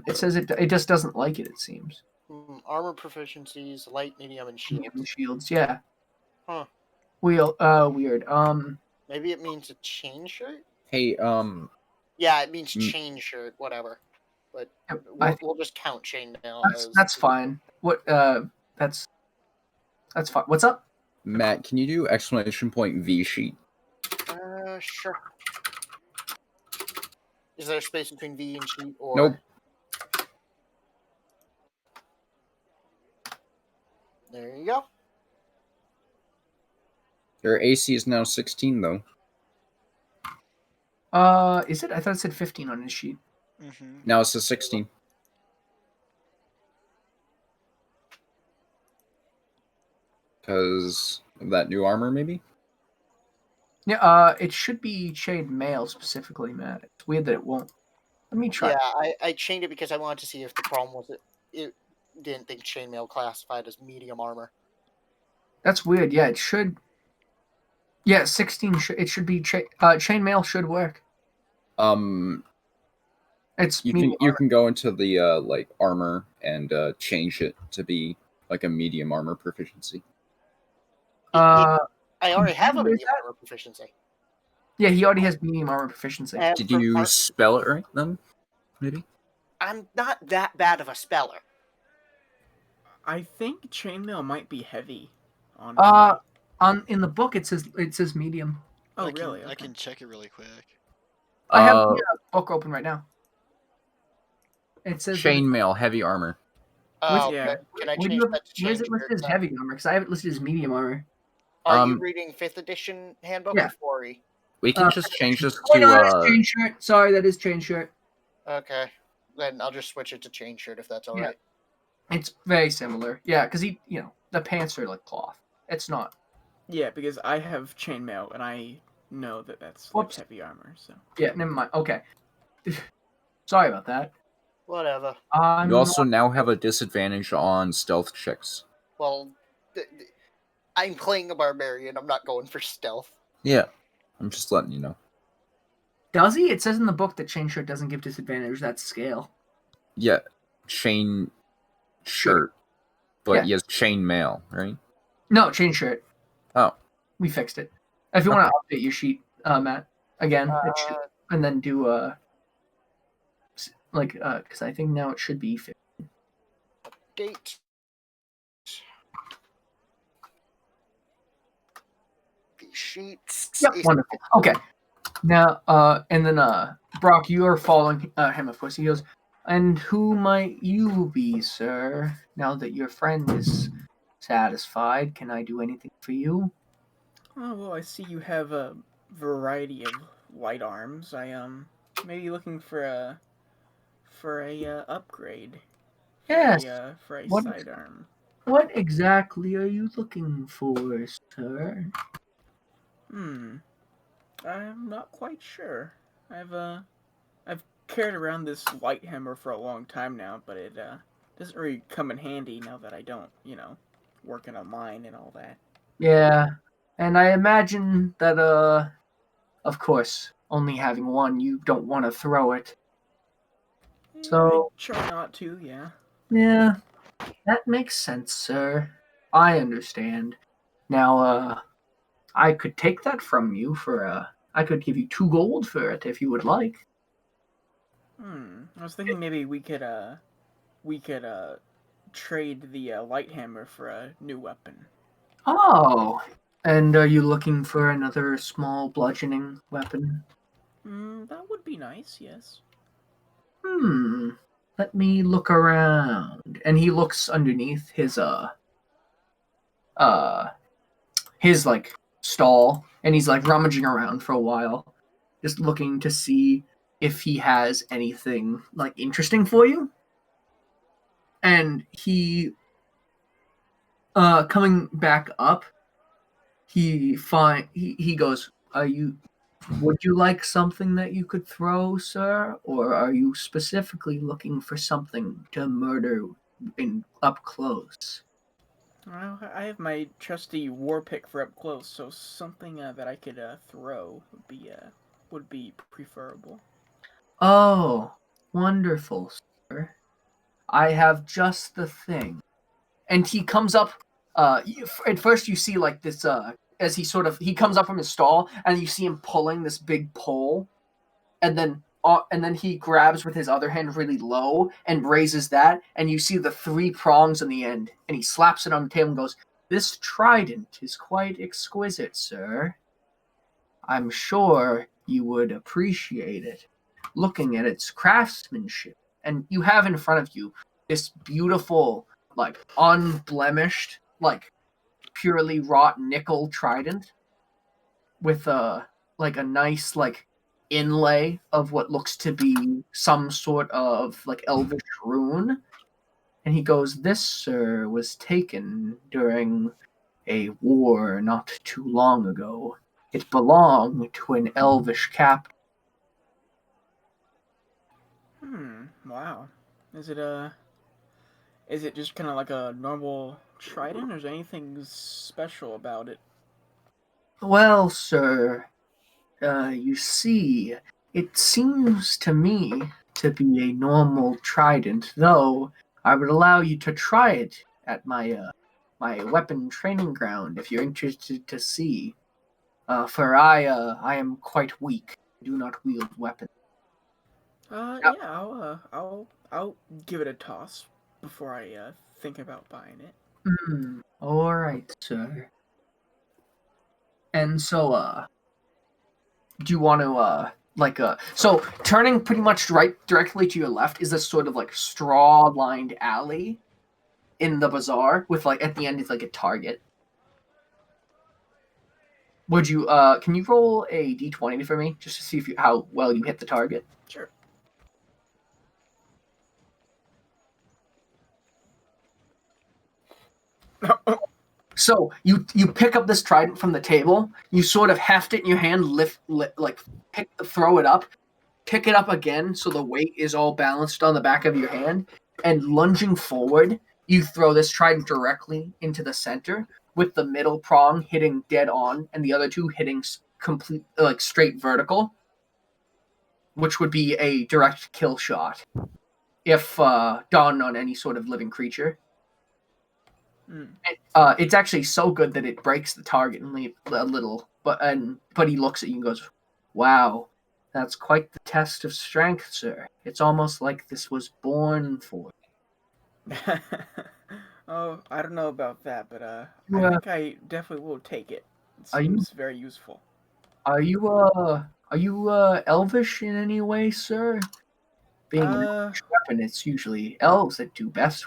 It says it just doesn't like it. It seems. Armor proficiencies: light, medium, and shield. Shields, yeah. Huh. Weird. Maybe it means a chain shirt. Hey, Yeah, it means chain shirt. Whatever. But we'll just count chainmail. That's fine. What? That's fine. What's up? Matt, can you do exclamation point V sheet? Sure. Is there a space between V and sheet? Or... Nope. There you go. Their AC is now 16, though. Is it? I thought it said 15 on his sheet. Mm-hmm. Now it says 16. Because of that new armor, maybe? Yeah, it should be chained mail specifically, Matt. It's weird that it won't. Let me try. Yeah, I chained it because I wanted to see if the problem was it didn't think chainmail classified as medium armor. That's weird. Yeah, it should. Yeah, 16. It should be chainmail should work. It's you can go into the like armor and change it to be like a medium armor proficiency. I already have a medium armor proficiency. Yeah, he already has medium armor proficiency. Did you spell it right then? Maybe. I'm not that bad of a speller. I think chainmail might be heavy. In the book it says medium. Oh, I really? I can check it really quick. I have the book open right now. It says chainmail, heavy armor. Oh, yeah. Can I change that to where is change it listed as heavy armor? Because I have it listed as medium armor. Are you reading 5th edition handbook Yeah. or 4E? We can just change this Oh, no, that to is chain shirt. Sorry, that is chain shirt. Okay. Then I'll just switch it to chain shirt if that's alright. It's very similar. Yeah, because the pants are like cloth. It's not. Yeah, because I have chainmail and I know that that's like heavy armor. So yeah, never mind. Okay. Sorry about that. Whatever. You also now have a disadvantage on stealth checks. Well, I'm playing a barbarian. I'm not going for stealth. Yeah, I'm just letting you know. Does he? It says in the book that chain shirt doesn't give disadvantage. That's scale. Yeah, chain shirt, but Yeah. he has chain mail, right? No, chain shirt. Oh. We fixed it. If you want to update your sheet, Matt, again, it should, and then do because I think now it should be fixed. Date. The sheets. Yep, wonderful. Okay. Now, and then, Brock, you are following him, of course. He goes, and who might you be, sir? Now that your friend is satisfied, can I do anything for you? Oh, well, I see you have a variety of light arms. I maybe looking for a upgrade. Yes. For a What- sidearm. What exactly are you looking for, sir? I'm not quite sure. I've carried around this light hammer for a long time now, but it doesn't really come in handy now that I don't, work in a mine and all that. Yeah, and I imagine that, of course, only having one, you don't want to throw it. So- I try not to, yeah. Yeah, that makes sense, sir. I understand. Now, I could take that from you for, I could give you 2 gold for it if you would like. I was thinking maybe we could trade the light hammer for a new weapon. Oh, and are you looking for another small bludgeoning weapon? That would be nice, yes. Let me look around. And he looks underneath his like stall, and he's like rummaging around for a while, just looking to see if he has anything like interesting for you. And he coming back up, he goes, would you like something that you could throw, sir? Or are you specifically looking for something to murder up close? Well, I have my trusty war pick for up close, so something that I could throw would be preferable. Oh, wonderful, sir. I have just the thing. And he comes up. At first, you see like this. As he comes up from his stall, and you see him pulling this big pole, and then he grabs with his other hand really low and raises that, and you see the 3 prongs in the end, and he slaps it on the table and goes, "This trident is quite exquisite, sir. I'm sure you would appreciate it, looking at its craftsmanship." And you have in front of you this beautiful, like unblemished, like purely wrought nickel trident with a nice like inlay of what looks to be some sort of like elvish rune. And he goes, "This, sir, was taken during a war not too long ago. It belonged to an elvish captain." Wow. Is it just kind of like a normal trident, or is there anything special about it? Well, sir, you see, it seems to me to be a normal trident, though I would allow you to try it at my weapon training ground if you're interested to see. For I am quite weak. I do not wield weapons. Yeah, I'll give it a toss before I think about buying it. All right, sir. And so, do you want to so turning pretty much directly to your left is this sort of like straw lined alley in the bazaar with like at the end is like a target. Would you can you roll a d20 for me just to see how well you hit the target? Sure. So you pick up this trident from the table, you sort of heft it in your hand, throw it up, pick it up again so the weight is all balanced on the back of your hand, and lunging forward, you throw this trident directly into the center, with the middle prong hitting dead on and the other 2 hitting complete like straight vertical, which would be a direct kill shot if done on any sort of living creature. It's actually so good that it breaks the target and a little, but he looks at you and goes, "Wow, that's quite the test of strength, sir. It's almost like this was born for." Oh, I don't know about that, but I Yeah. think I definitely will take it. It Are you- seems very useful. Are you elvish in any way, sir? Being an elvish weapon, it's usually elves that do best.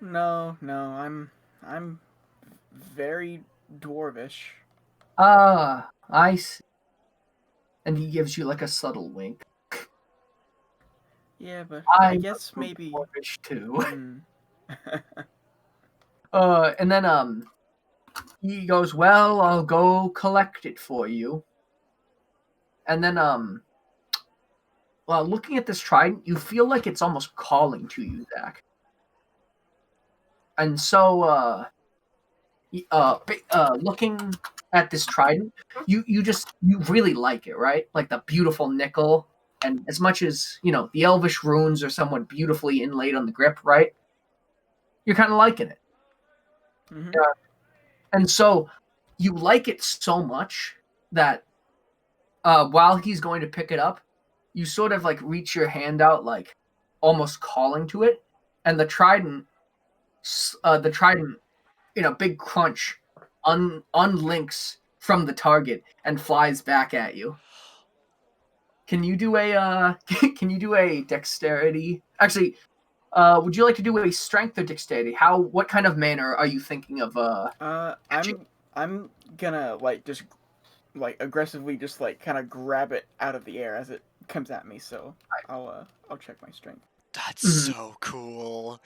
No, I'm very dwarvish. Ah, I see. And he gives you like a subtle wink. Yeah, but I I'm guess maybe. dwarvish too. Hmm. And then he goes, "Well, I'll go collect it for you." And then well, looking at this trident, you feel like it's almost calling to you, Zach. And so looking at this trident, you really like it, right? Like the beautiful nickel, and as much as the elvish runes are somewhat beautifully inlaid on the grip, right? You're kind of liking it. Mhm. And so you like it so much that while he's going to pick it up, you sort of like reach your hand out, like almost calling to it, and the trident in a big crunch unlinks from the target and flies back at you. Can you do a can you do a dexterity? Actually, would you like to do a strength or dexterity? What kind of manner are you thinking of? I'm gonna like just like aggressively just like kind of grab it out of the air as it comes at me. So I'll check my strength. That's so cool.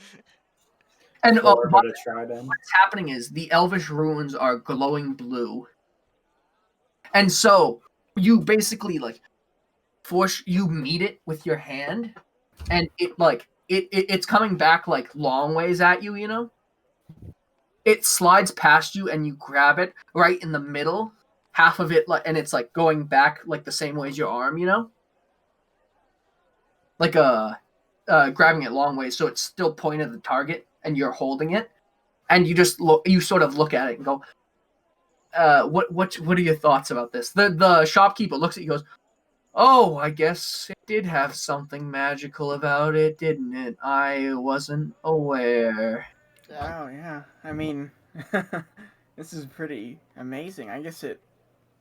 And Or what a trident. what's happening is the elvish runes are glowing blue, and so you basically like you meet it with your hand, and it's coming back like long ways at you. It slides past you, and you grab it right in the middle, half of it, and it's like going back like the same way as your arm. Like grabbing it long ways, so it's still pointed at the target, and you're holding it, and you sort of look at it and go, what are your thoughts about this? The shopkeeper looks at you and goes, "Oh, I guess it did have something magical about it, didn't it? I wasn't aware." Wow, yeah. I mean, this is pretty amazing. I guess it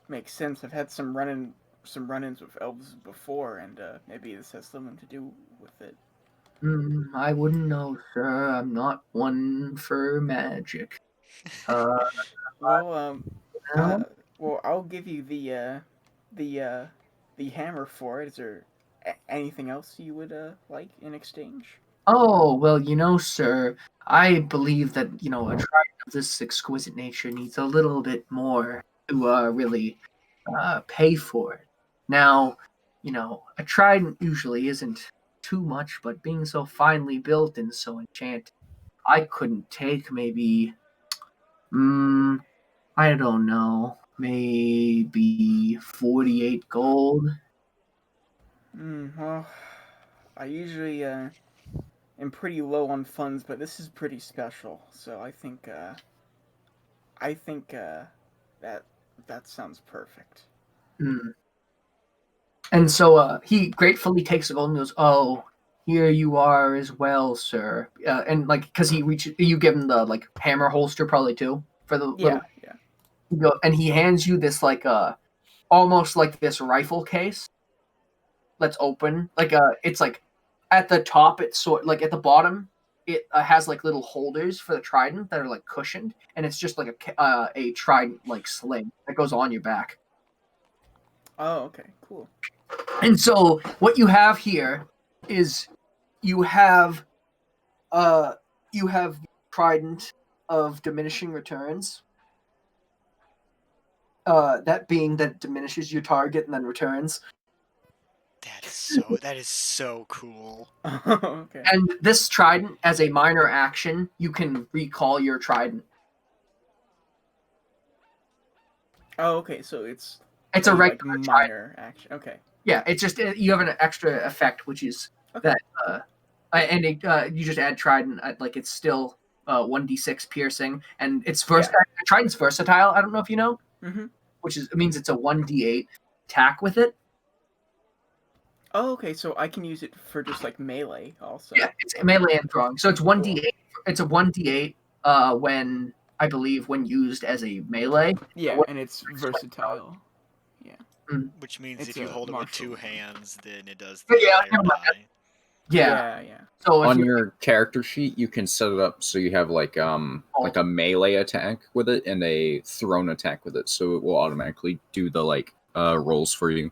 makes sense. I've had some run-ins with elves before, and maybe this has something to do with it. I wouldn't know, sir. I'm not one for magic. Well, No? I'll give you the hammer for it. Is there anything else you would like in exchange? Oh, well, sir, I believe that, a trident of this exquisite nature needs a little bit more to really pay for it. Now, a trident usually isn't too much, but being so finely built and so enchanted, I couldn't take maybe, I don't know, maybe 48 gold. Well, I usually am pretty low on funds, but this is pretty special. So I think that sounds perfect. Mm. And so he gratefully takes the gold and goes, "Oh, here you are as well, sir." And like, because you give him the like hammer holster probably too for the Yeah, little. yeah. And he hands you this like almost like this rifle case that's open. Like it's like at the top, it's sort like at the bottom, it has like little holders for the trident that are like cushioned, and it's just like a trident like sling that goes on your back. Oh, okay, cool. And so what you have here is you have the trident of diminishing returns. That being that diminishes your target and then returns. That is so cool. Okay. And this trident, as a minor action, you can recall your trident. Oh, okay. So it's It's a like regular trident. minor action. Okay. Yeah, it's just you have an extra effect, which is Okay. that you just add trident. Like it's still 1d6 piercing, and it's versatile. Trident's versatile. I don't know if you know, Mm-hmm. which is it means it's a 1d8 attack with it. Oh, okay. So I can use it for just like melee also. Yeah, it's melee and throwing. So it's 1d8. It's a 1d8 when I believe when used as a melee. Yeah, and it's versatile. Which means It's if you a hold it with 2 martial. hands, then it does But the yeah, higher never mind. die. Yeah. So if On you, your character sheet, you can set it up so you have like a melee attack with it and a thrown attack with it, so it will automatically do the rolls for you.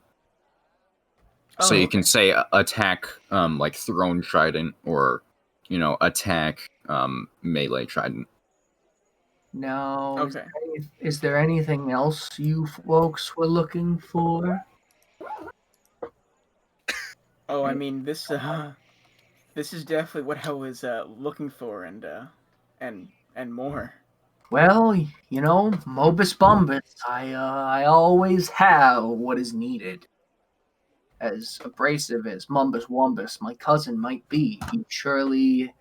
So you can say attack like thrown trident or attack melee trident. now, Okay. is there anything else you folks were looking for? Oh, I mean this is definitely what I was looking for and more. Well, Mobus Bombus, I always have what is needed. As abrasive as Mumbus Wumbus, my cousin, might be, he surely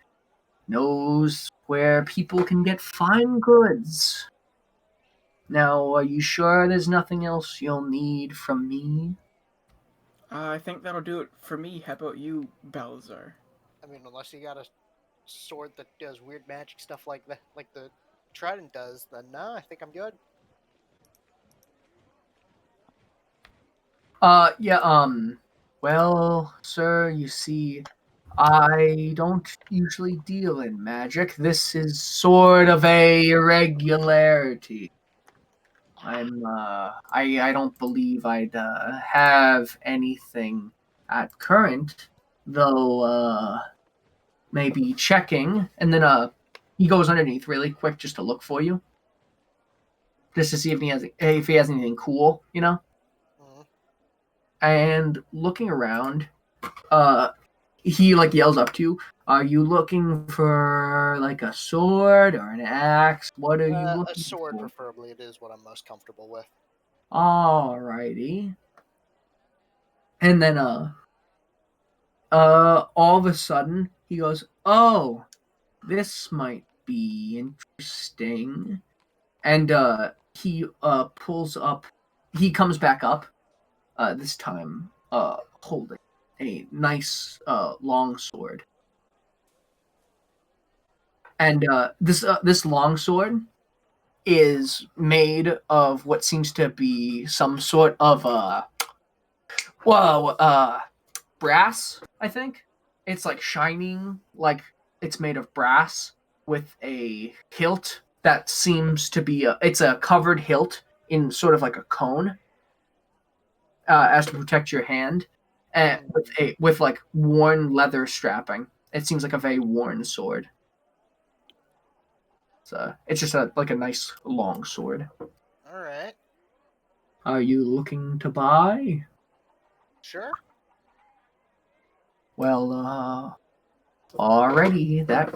knows where people can get fine goods. Now, are you sure there's nothing else you'll need from me? I think that'll do it for me. How about you, Bazaar? I mean, unless you got a sword that does weird magic stuff like that, like the Trident does, then no, I think I'm good. Well, sir, you see, I don't usually deal in magic. This is sort of a irregularity. I don't believe I'd have anything at current, though maybe checking, and then he goes underneath really quick just to look for you, just to see if he has anything cool, Mhm. And looking around, he like yells up to you. Are you looking for like a sword or an axe? What are you A looking sword, for? preferably. It is what I'm most comfortable with. Alrighty. And then all of a sudden he goes, "Oh, this might be interesting." And he pulls up. He comes back up. This time holding a nice long sword. And this long sword is made of what seems to be some sort of brass, I think. It's like shining, like it's made of brass with a hilt that seems to be it's a covered hilt in sort of like a cone, as to protect your hand, and with like worn leather strapping. It seems like a very worn sword. So it's just like a nice long sword. All right, Are you looking to buy? sure. Well, already that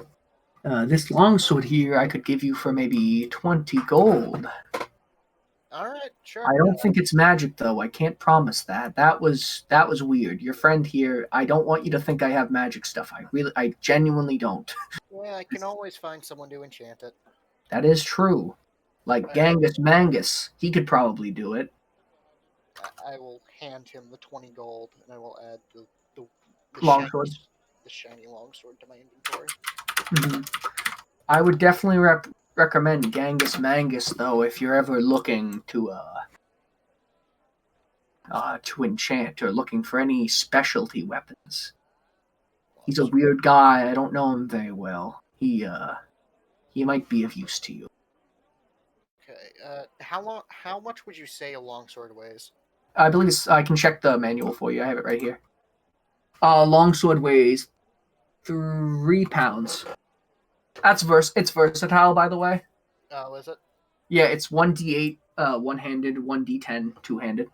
this longsword here I could give you for maybe 20 gold. All right, sure. I don't think it's magic though. I can't promise that. That was weird. Your friend here, I don't want you to think I have magic stuff. I genuinely don't. Yeah, I can always find someone to enchant it. That is true. Like Genghis Mangus, he could probably do it. I will hand him the 20 gold, and I will add the Longsword. the shiny longsword to my inventory. Mm-hmm. I would definitely recommend Genghis Mangus though if you're ever looking to enchant or looking for any specialty weapons. He's a weird guy. I don't know him very well. He might be of use to you. Okay. How much would you say a longsword weighs? I believe I can check the manual for you. I have it right here. Longsword weighs 3 pounds. It's versatile, by the way. Oh, is it? Yeah, it's 1d8 one-handed, 1d10 two-handed.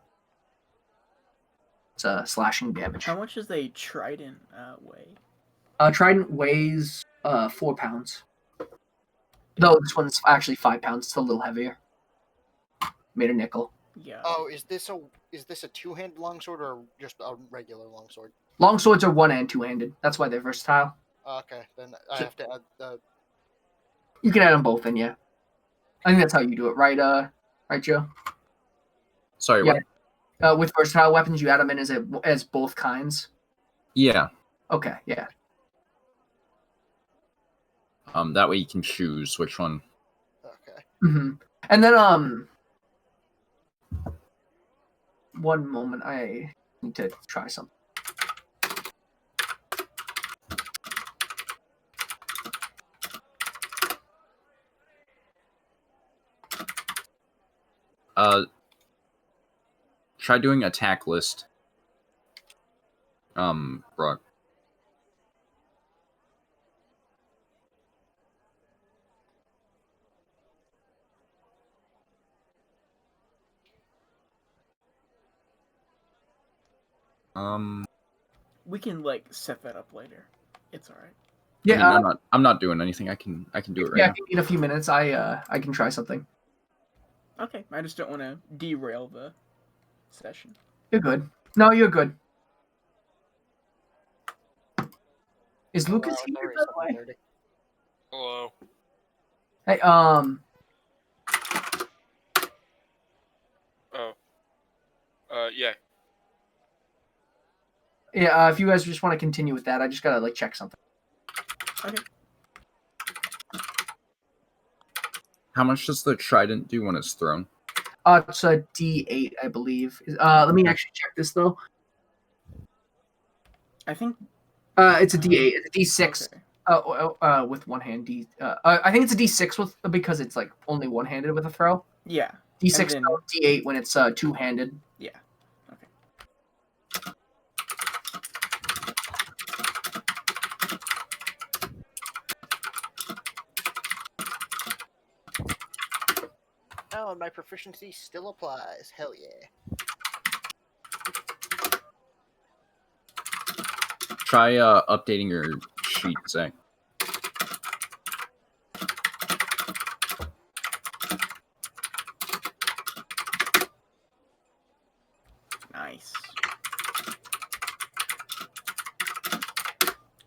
It's slashing damage. How much does a trident weigh? Trident weighs 4 pounds. Though this one's actually 5 pounds. It's a little heavier. made a nickel. Yeah. Oh, is this a two-handed longsword or just a regular longsword? Long swords are one and two-handed. That's why they're versatile. Okay, then I So- have to add the. You can add them both in, yeah. I think that's how you do it, right? Right, Joe? Sorry, Yeah. what? With versatile weapons, you add them in as both kinds. Yeah. Okay, yeah. That way you can choose which one. Okay. Mm-hmm. And then one moment, I need to try something. Try doing attack list. Brock. We can like set that up later. It's all right. Yeah, I mean, I'm not doing anything. I can do it right yeah. now. If you need a few minutes, I can try something. Okay, I just don't want to derail the session. You're good. No, you're good. Is Oh, Lucas wow, it's here, already by the way? 7:30. Hello. Hey, Oh. Yeah. yeah. If you guys just want to continue with that, I just gotta like check something. Okay. How much does the trident do when it's thrown? It's a D8, I believe. Let me actually check this though. I think. It's a D8. It's a D6. Okay. With one hand. I think it's a D6 with because it's like only one-handed with a throw. Yeah. D6 then- throw, D8 when it's two-handed. Yeah. Okay. Oh, and my proficiency still applies. Hell yeah. Try updating your sheet, Zach. Nice.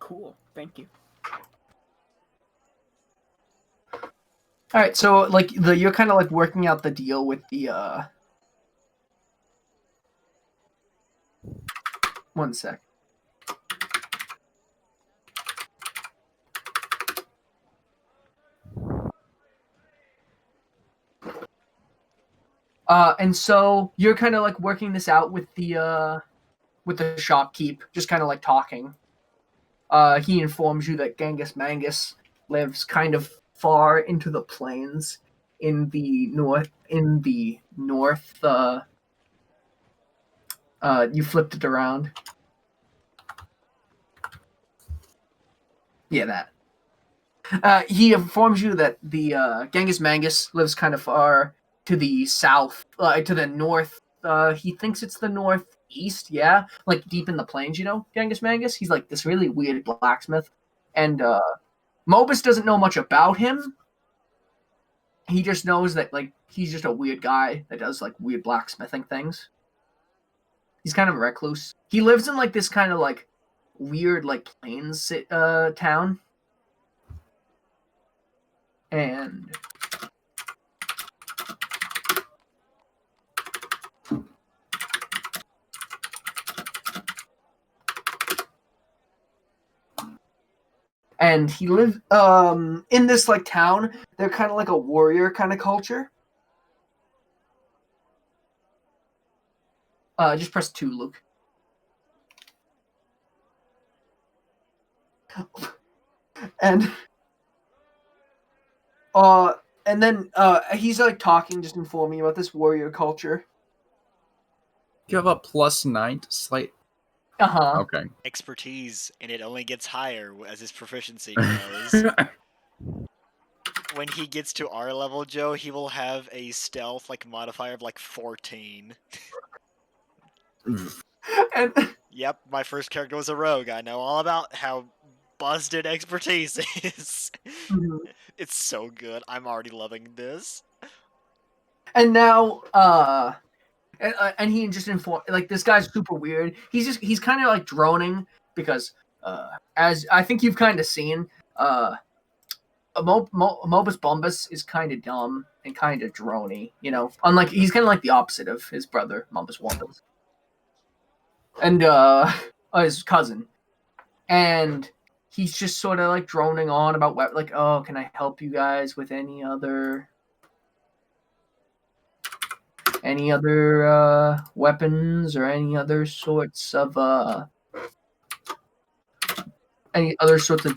Cool. Thank you. All right, so like you're kind of like working out the deal with the One sec. And so you're kind of like working this out with the shopkeep, just kind of like talking. He informs you that Genghis Mangus lives kind of far into the plains in the north. You flipped it around. Yeah, that. He informs you that the Genghis Mangus lives kind of far to the south, to the north. He thinks it's the northeast, yeah, like deep in the plains. You know, Genghis Mangus. He's like this really weird blacksmith, and Mobus doesn't know much about him. He just knows that like he's just a weird guy that does like weird blacksmithing things. He's kind of a recluse. He lives in like this kind of like weird like plains town. And he lives in this like town. They're kind of like a warrior kind of culture. Just press 2, Luke. And then he's like talking, just informing about this warrior culture. You have a +9 to slight. Okay. Expertise, and it only gets higher as his proficiency grows. When he gets to our level, Joe, he will have a stealth like modifier of like 14. And Yep, my first character was a rogue. I know all about how busted expertise is. Mhm. It's so good. I'm already loving this. And now, and he just informed, like, this guy's super weird. He's kind of like droning because, as I think you've kind of seen, Mobus Bombus is kind of dumb and kind of drony, you know. Unlike he's kind of like the opposite of his brother Mobus Wombus, and his cousin, and he's just sort of like droning on about like, oh, can I help you guys with any other weapons or any other sorts of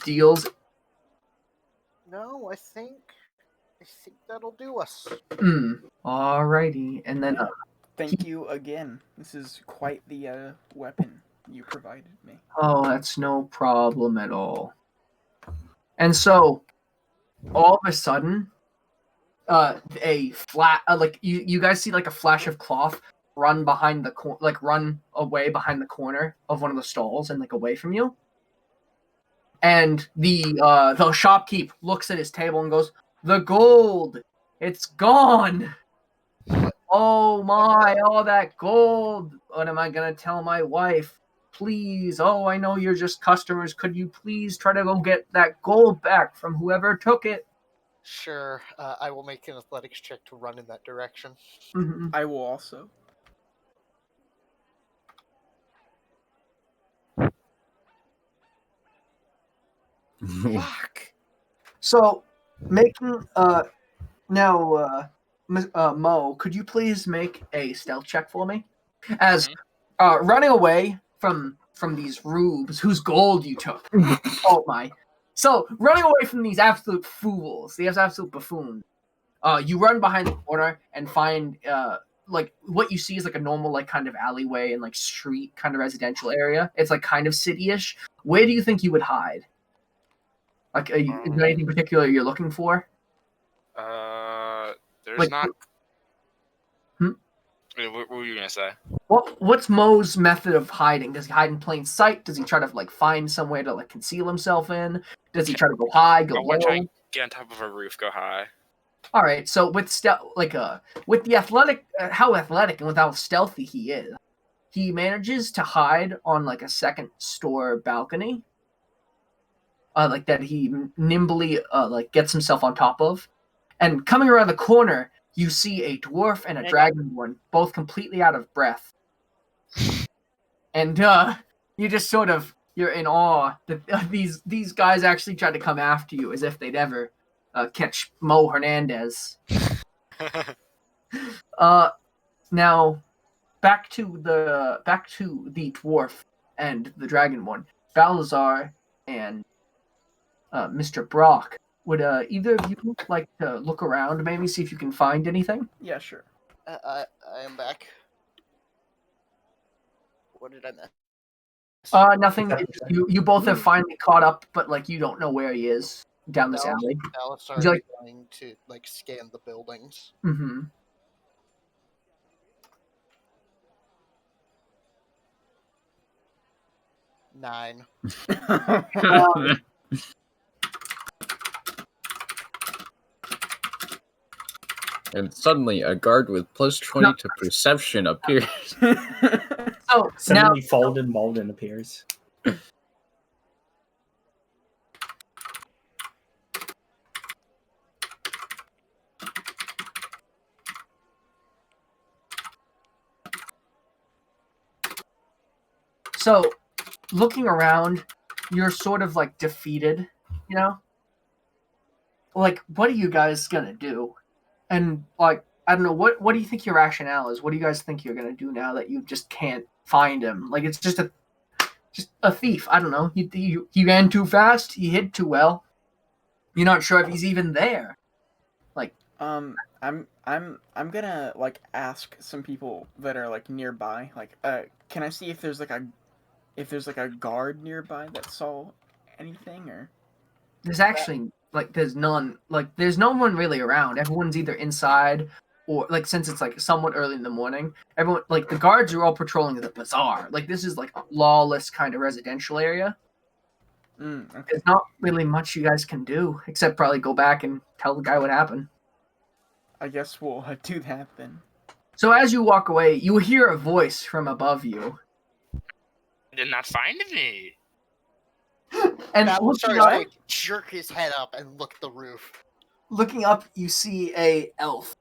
deals? No, I think that'll do us. Alrighty, and then Thank you again. This is quite the weapon you provided me. oh, that's no problem at all. And so, all of a sudden, a flat like you guys see like a flash of cloth run run away behind the corner of one of the stalls and like away from you. And the shopkeep looks at his table and goes, "The gold, it's gone. Oh my, all that gold. What am I gonna tell my wife? Please, oh, I know you're just customers. Could you please try to go get that gold back from whoever took it?" Sure, I will make an athletics check to run in that direction. Mm-hmm. I will also. Fuck. So, making now, Mo, could you please make a stealth check for me? As running away from these rubes whose gold you took. Oh my! So running away from these absolute fools, these absolute buffoons. You run behind the corner and find like what you see is like a normal like kind of alleyway and like street kind of residential area. It's like kind of city-ish. Where do you think you would hide? Like, is there anything particular you're looking for? There's Like, not. Hmm? What were you gonna say? What's Mo's method of hiding? Does he hide in plain sight? Does he try to like find somewhere to like conceal himself in? Does he try to go high, go I want to try low? and get on top of a roof, go high. All right, so with with the athletic, how athletic and with how stealthy he is, he manages to hide on like a second store balcony, like that he nimbly like gets himself on top of, and coming around the corner, you see a dwarf and a dragonborn, both completely out of breath, and you just sort of you're in awe that these guys actually tried to come after you as if they'd ever catch Mo Hernandez. Now back to the dwarf and the dragonborn, Balazar and Mr. Brock. Would either of you like to look around, maybe see if you can find anything? Yeah, sure. I am back. What did I miss? Nothing. You both have finally caught up, but like you don't know where he is down this alley. Balasar Would you is like- going to like scan the buildings. Mm-hmm. 9. And suddenly, a guard with plus 20 to perception appears. So Suddenly, Folden Malden appears. So, looking around, you're sort of like defeated, you know? Like, what are you guys gonna do? And like, I don't know, what do you think your rationale is? What do you guys think you're gonna do now that you just can't find him? Like, it's just a thief. I don't know. He ran too fast. He hid too well. You're not sure if he's even there. Like, I'm gonna like ask some people that are like nearby. Like, can I see if there's like a guard nearby that saw anything or? there's actually there's none. Like, there's no one really around. Everyone's either inside or like since it's like somewhat early in the morning. Everyone like the guards are all patrolling the bazaar. Like, this is like a lawless kind of residential area. Okay. There's not really much you guys can do except probably go back and tell the guy what happened. I guess we'll do that then. So as you walk away, you hear a voice from above you. Did not find me. And Bazaar is going to jerk his head up and look at the roof. looking up, you see a elf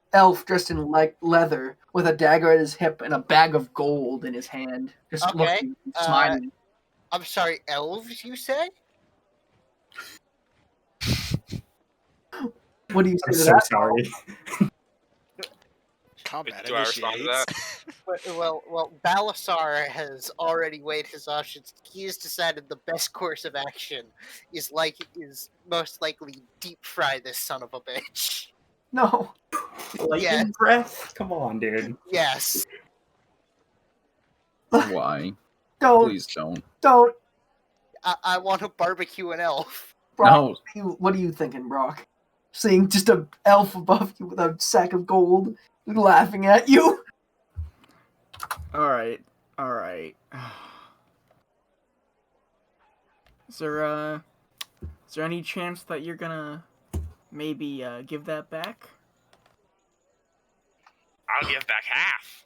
dressed in leather with a dagger at his hip and a bag of gold in his hand, just Okay, looking, smiling. I'm sorry, elves, you say? What do you say I'm to so that? sorry. Combat Do I respond to initiates. Well, Bazaar has already weighed his options. He has decided the best course of action is most likely deep fry this son of a bitch. No. Lightning Yes. breath? Come on, dude. Yes. Why? Don't. Please don't. Don't. I want to barbecue an elf. Brock, No. what are you thinking, Brock? Seeing just a elf above you with a sack of gold laughing at you? Alright. Is there any chance that you're gonna maybe give that back? I'll give back half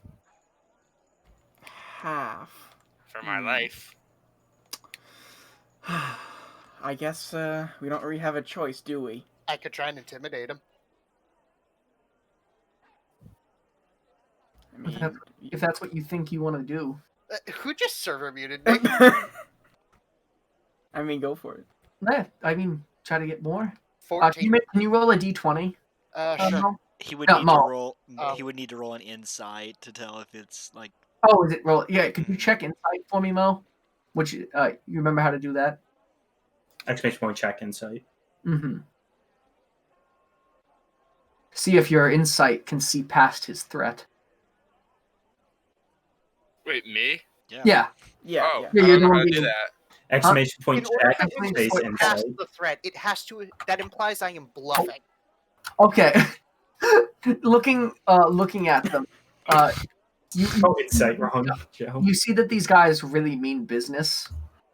Half. for my life. I guess we don't really have a choice, do we? I could try and intimidate him. I mean, If that's what you think you want to do. Who just server muted me? I mean, go for it. Yeah, I mean, try to get more. 14. Can you roll a d20? Sure. Mo? He would No, need Mo. to roll. Oh. He would need to roll an insight to tell if it's like. Oh, is it roll? Yeah, could you check insight for me, Mo? Which you remember how to do that? Exclamation point check insight. Mm-hmm. See if your insight can see past his threat. Wait, me? Yeah. Yeah. Oh, Yeah. Yeah, I you're don't know the how one to do being- that. Exclamation point In order check, for him space to put past insight. the threat, that implies I am bluffing. Okay. looking at them, you Oh, insight wrong, Joe. you see that these guys really mean business,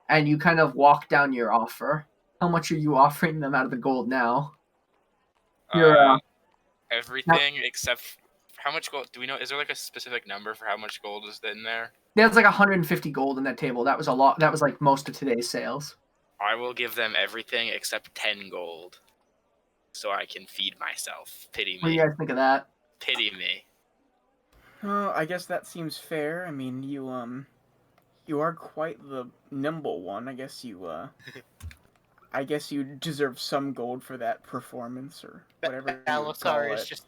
and you kind of walk down your offer. How much are you offering them out of the gold now? You're Everything except how much gold? Do we know? Is there like a specific number for how much gold is in there? there's like 150 gold in that table. That was a lot. That was like most of today's sales. I will give them everything except 10 gold, so I can feed myself. Pity What do me. you guys think of that? Pity me. Oh, I guess that seems fair. I mean, you are quite the nimble one. I guess you deserve some gold for that performance or whatever you would call Bazaar is it.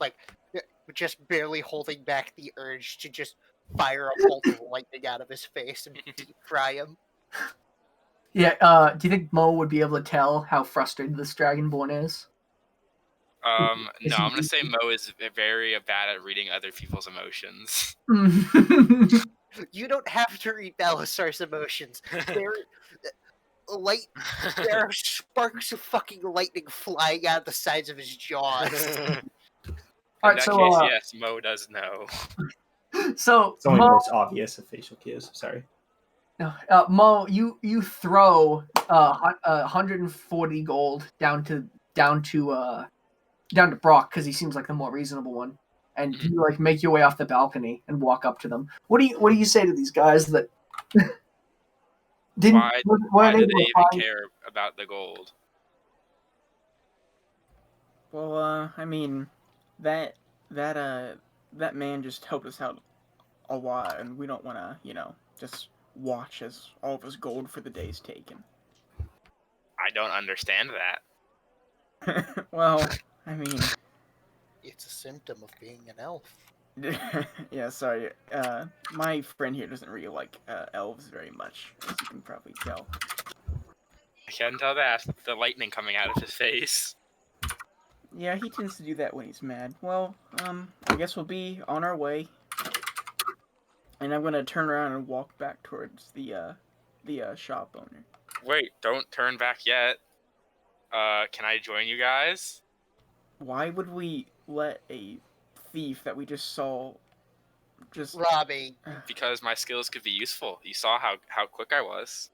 just barely holding back the urge to just fire a bolt of lightning out of his face and deep fry him. Yeah. Do you think Mo would be able to tell how frustrated this Dragonborn is? No, I'm gonna say Mo is very bad at reading other people's emotions. You don't have to read Bazaar's emotions. There are sparks of fucking lightning flying out the sides of his jaws. All In right, that so case, yes, Mo does know. so It's only the Mo, most obvious of facial cues. Sorry. Mo, you throw 140 gold down to Brock because he seems like the more reasonable one, and you like make your way off the balcony and walk up to them. What do you say to these guys that didn't? Why weren't do able they to even find- care about the gold? Well, I mean, that man just helped us out a lot, and we don't want to, just watch as all of his gold for the day's taken. I don't understand that. Well, I mean, It's a symptom of being an elf. yeah, sorry. My friend here doesn't really like elves very much, as you can probably tell. I can tell that. The lightning coming out of his face. Yeah, he tends to do that when he's mad. Well, I guess we'll be on our way. And I'm gonna turn around and walk back towards the shop owner. Wait, don't turn back yet. Can I join you guys? Why would we let a thief that we just saw just... Robbie. Because my skills could be useful. You saw how quick I was.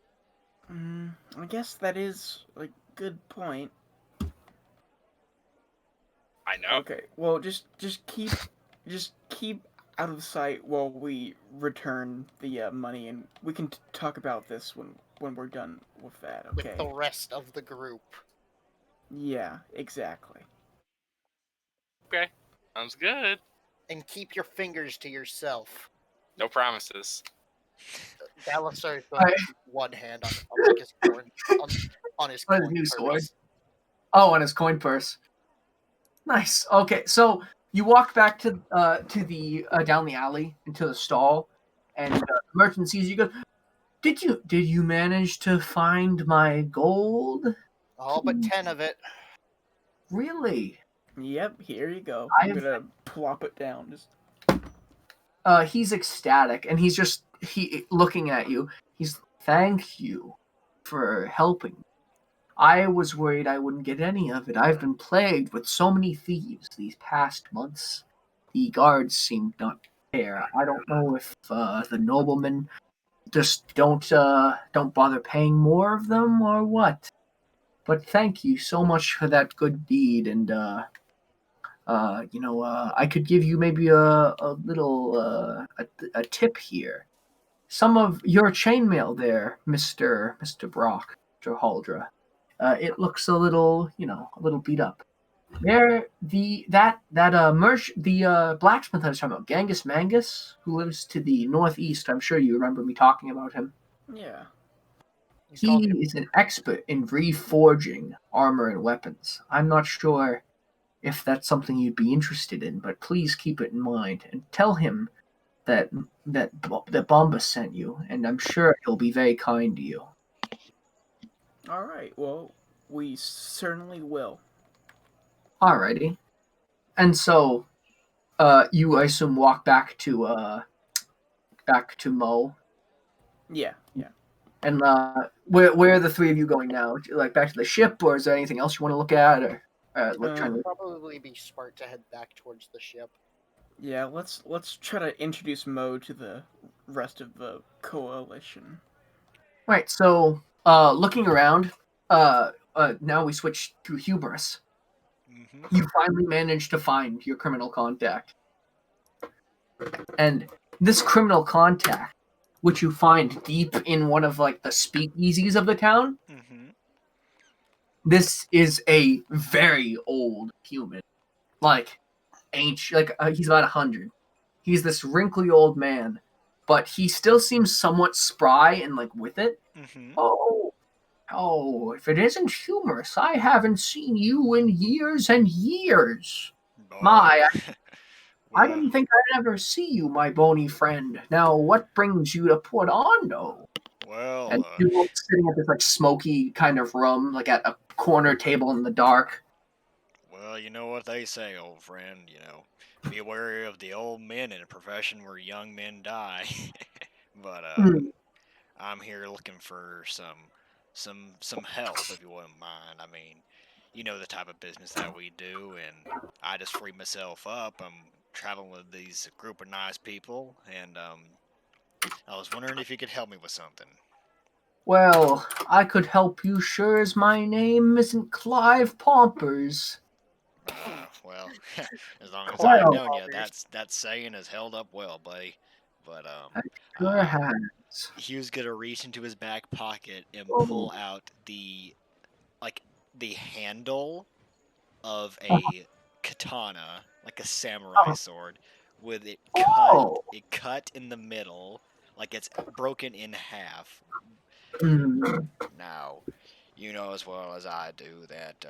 I guess that is a good point. I know. Okay. Well, just keep out of sight while we return the money, and we can talk about this when we're done with that. With Okay. the rest of the group. Yeah. Exactly. Okay. Sounds good. And keep your fingers to yourself. No promises. Balasar is going to keep one hand on like his coin on his On his coin new purse. sword. Oh, on his coin purse. Nice. Okay, so you walk back to the down the alley into the stall, and the merchant sees you. Goes, did you manage to find my gold? All but 10 of it. Really? Yep. Here you go. I I'm have- gonna plop it down. Just. He's ecstatic, and he's just looking at you. He's thank you for helping. I was worried I wouldn't get any of it. I've been plagued with so many thieves these past months. The guards seem not fair. I don't know if the noblemen just don't bother paying more of them or what. But thank you so much for that good deed, and I could give you maybe a little a tip here. Some of your chainmail there, Mister Brock, Mr. Haldra. It looks a little beat up. There, the blacksmith I was talking about, Genghis Mangus, who lives to the northeast. I'm sure you remember me talking about him. Yeah. He is an expert in reforging armor and weapons. I'm not sure if that's something you'd be interested in, but please keep it in mind and tell him that Bomba sent you, and I'm sure he'll be very kind to you. All right. Well, we certainly will. Alrighty. And so, you I assume walk back to Mo. Yeah. Yeah. And where are the three of you going now? Like back to the ship, or is there anything else you want to look at, or trying to? Probably be smart to head back towards the ship. Yeah. Let's try to introduce Mo to the rest of the coalition. Right. So, looking around, now we switch to humorous. Mm-hmm. You finally managed to find your criminal contact, and this criminal contact, which you find deep in one of like the speakeasies of the town. Mm-hmm. This is a very old human, like ancient. Like he's about 100. He's this wrinkly old man, but he still seems somewhat spry and like with it. Mm-hmm. Oh! If it isn't humorous, I haven't seen you in years and years. My, I didn't think I'd ever see you, my bony friend. Now, what brings you to Port Ondo? Well, And you're sitting at this like smoky kind of room, like at a corner table in the dark. well, you know what they say, old friend. You know, be wary of the old men in a profession where young men die. But I'm here looking for some help, if you wouldn't mind. I mean, you know the type of business that we do, and I just free myself up. I'm traveling with these group of nice people, and I was wondering if you could help me with something. Well, I could help you sure as my name isn't Clive Pompers. Well, as long as Clive I've known you, Pompers. that saying has held up well, buddy. But Sure has. he was gonna reach into his back pocket and Oh. pull out the handle of a katana, like a samurai sword, with it cut in the middle, like it's broken in half. Mm. Now, you know as well as I do that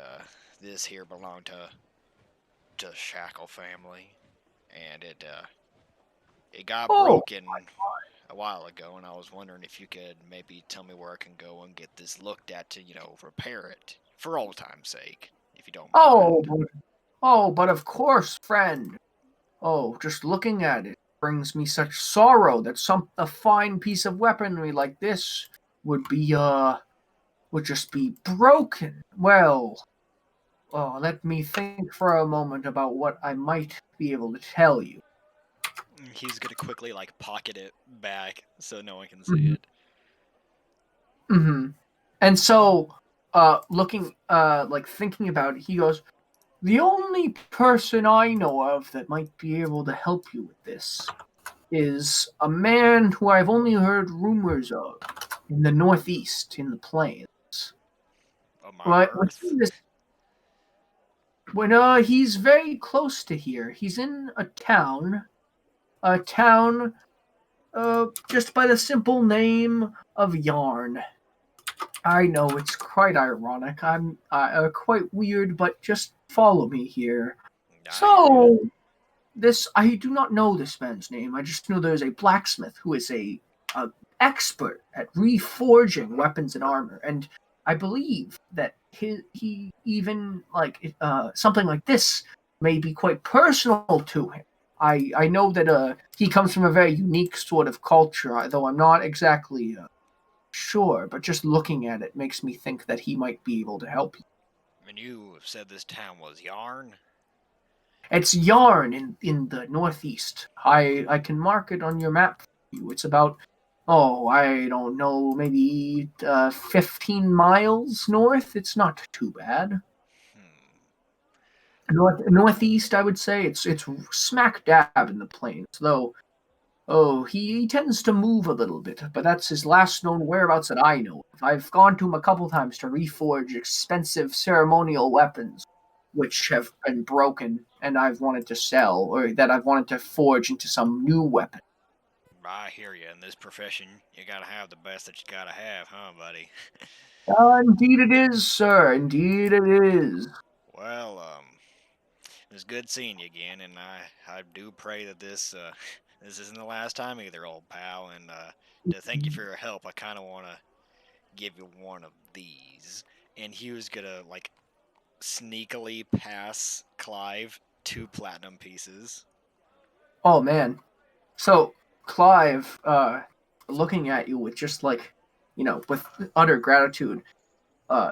this here belonged to Shackle family, and it got broken a while ago, and I was wondering if you could maybe tell me where I can go and get this looked at to repair it for old time's sake, if you don't mind. But of course, friend. Oh, just looking at it brings me such sorrow that a fine piece of weaponry like this would just be broken. Well, let me think for a moment about what I might be able to tell you. He's gonna quickly pocket it back so no one can see it. Mm-hmm. And so, thinking about it, he goes, The only person I know of that might be able to help you with this is a man who I've only heard rumors of in the Northeast, in the plains. On my Well, Earth. he's very close to here. He's in a town just by the simple name of Yarn. I know it's quite ironic. I'm quite weird, but just follow me here. So, I do not know this man's name. I just know there's a blacksmith who is a expert at reforging weapons and armor, and I believe that he even something like this may be quite personal to him. I know that he comes from a very unique sort of culture, though I'm not exactly sure. But just looking at it makes me think that he might be able to help you. And you said this town was Yarn? It's Yarn in the Northeast. I can mark it on your map for you. It's about, I don't know, maybe 15 miles north. It's not too bad. Northeast, I would say. It's smack dab in the plains, though. Oh, he tends to move a little bit, but that's his last known whereabouts that I know of. I've gone to him a couple times to reforge expensive ceremonial weapons, which have been broken, and I've wanted to sell, or that I've wanted to forge into some new weapon. I hear you. In this profession, you gotta have the best that you gotta have, huh, buddy? Indeed it is, sir. Indeed it is. Well, it was good seeing you again, and I do pray that this isn't the last time either, old pal. And to thank you for your help, I kind of want to give you one of these. And he was gonna sneakily pass Clive 2 platinum pieces. Oh man. So Clive, looking at you with just with utter gratitude,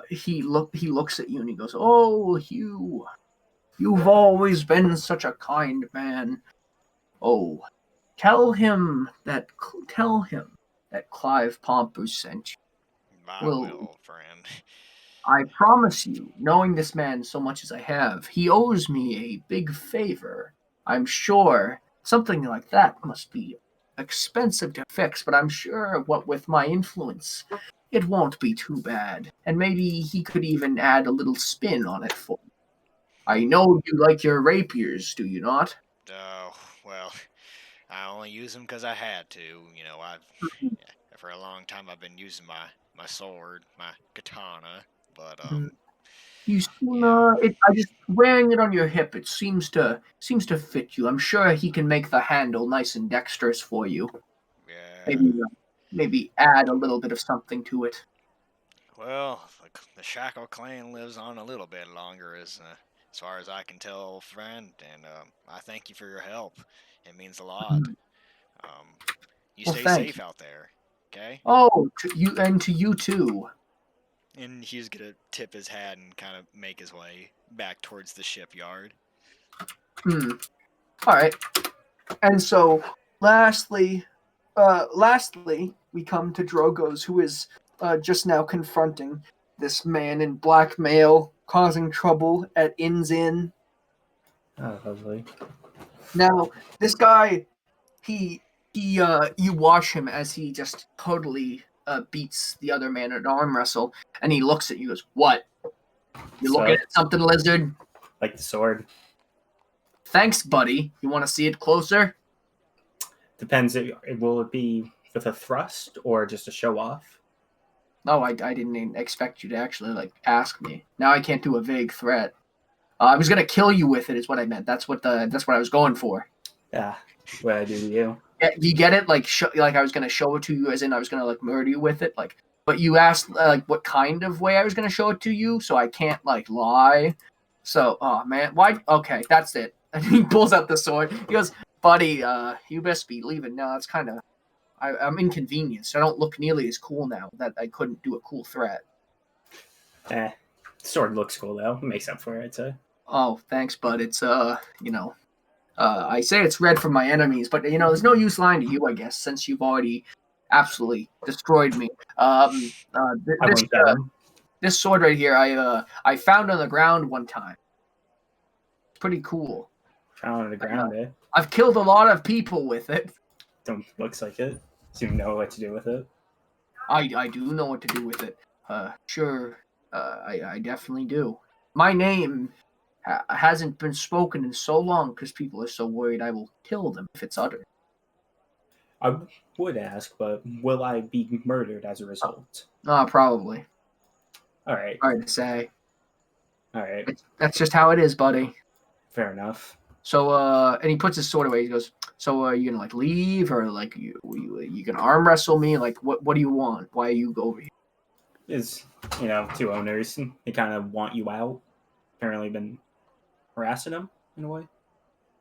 he looks at you and he goes, "Oh, Hugh, you've always been such a kind man. Oh, tell him that Clive Pompous sent you. I Well, will, friend. I promise you, knowing this man so much as I have, he owes me a big favor. I'm sure something like that must be expensive to fix, but I'm sure what with my influence, it won't be too bad. And maybe he could even add a little spin on it for me. I know you like your rapiers, do you not?" Oh, well, I only use them because I had to. You know, for a long time I've been using my sword, my katana, but You seem yeah, I just wearing it on your hip. It seems to fit you. I'm sure he can make the handle nice and dexterous for you. yeah. Maybe add a little bit of something to it. Well, the Shackle clan lives on a little bit longer, as far as I can tell, friend. And I thank you for your help. It means a lot. Um, you Well, stay thank safe you. out there, okay? Oh, to you too. And he's gonna tip his hat and kind of make his way back towards the shipyard. All right. And so, lastly, we come to Drogo's, who is just now confronting this man in black mail, causing trouble at Inn's Inn. Oh, lovely. Now, this guy, you watch him as he just totally beats the other man at arm wrestle, and he looks at you and goes, "What? You looking at something, lizard?" Like the sword. "Thanks, buddy. You want to see it closer?" Depends. Will it be with a thrust or just a show off? No, I didn't even expect you to actually ask me. Now I can't do a vague threat. I was gonna kill you with it, is what I meant. That's what I was going for. Yeah. What I do to you. You get it? Like I was gonna show it to you, as in I was gonna murder you with it. But you asked what kind of way I was gonna show it to you, so I can't lie. So, oh man, why? Okay, that's it. And he pulls out the sword. He goes, "Buddy, you best be leaving now. That's kind of I'm inconvenienced. I don't look nearly as cool now that I couldn't do a cool threat." Sword looks cool though. It makes up for it, I'd say. "Oh, thanks, bud. It's I say it's red for my enemies, but there's no use lying to you, I guess, since you've already absolutely destroyed me. I won't get him. This sword right here, I found on the ground one time. pretty cool. Found on the ground, eh? I've killed a lot of people with it. Looks like it. So you know what to do with it. I do know what to do with it. Sure. I definitely do. My name hasn't been spoken in so long because people are so worried I will kill them if it's uttered. I would ask, but will I be murdered as a result? Probably. All right. Hard to say. All right. That's just how it is, buddy. Fair enough. So, and he puts his sword away. He goes, "So, are you gonna like leave, or like you gonna arm wrestle me? Like, what do you want? Why are you over here?" Is two owners. They kind of want you out. Apparently, been harassing him in a way.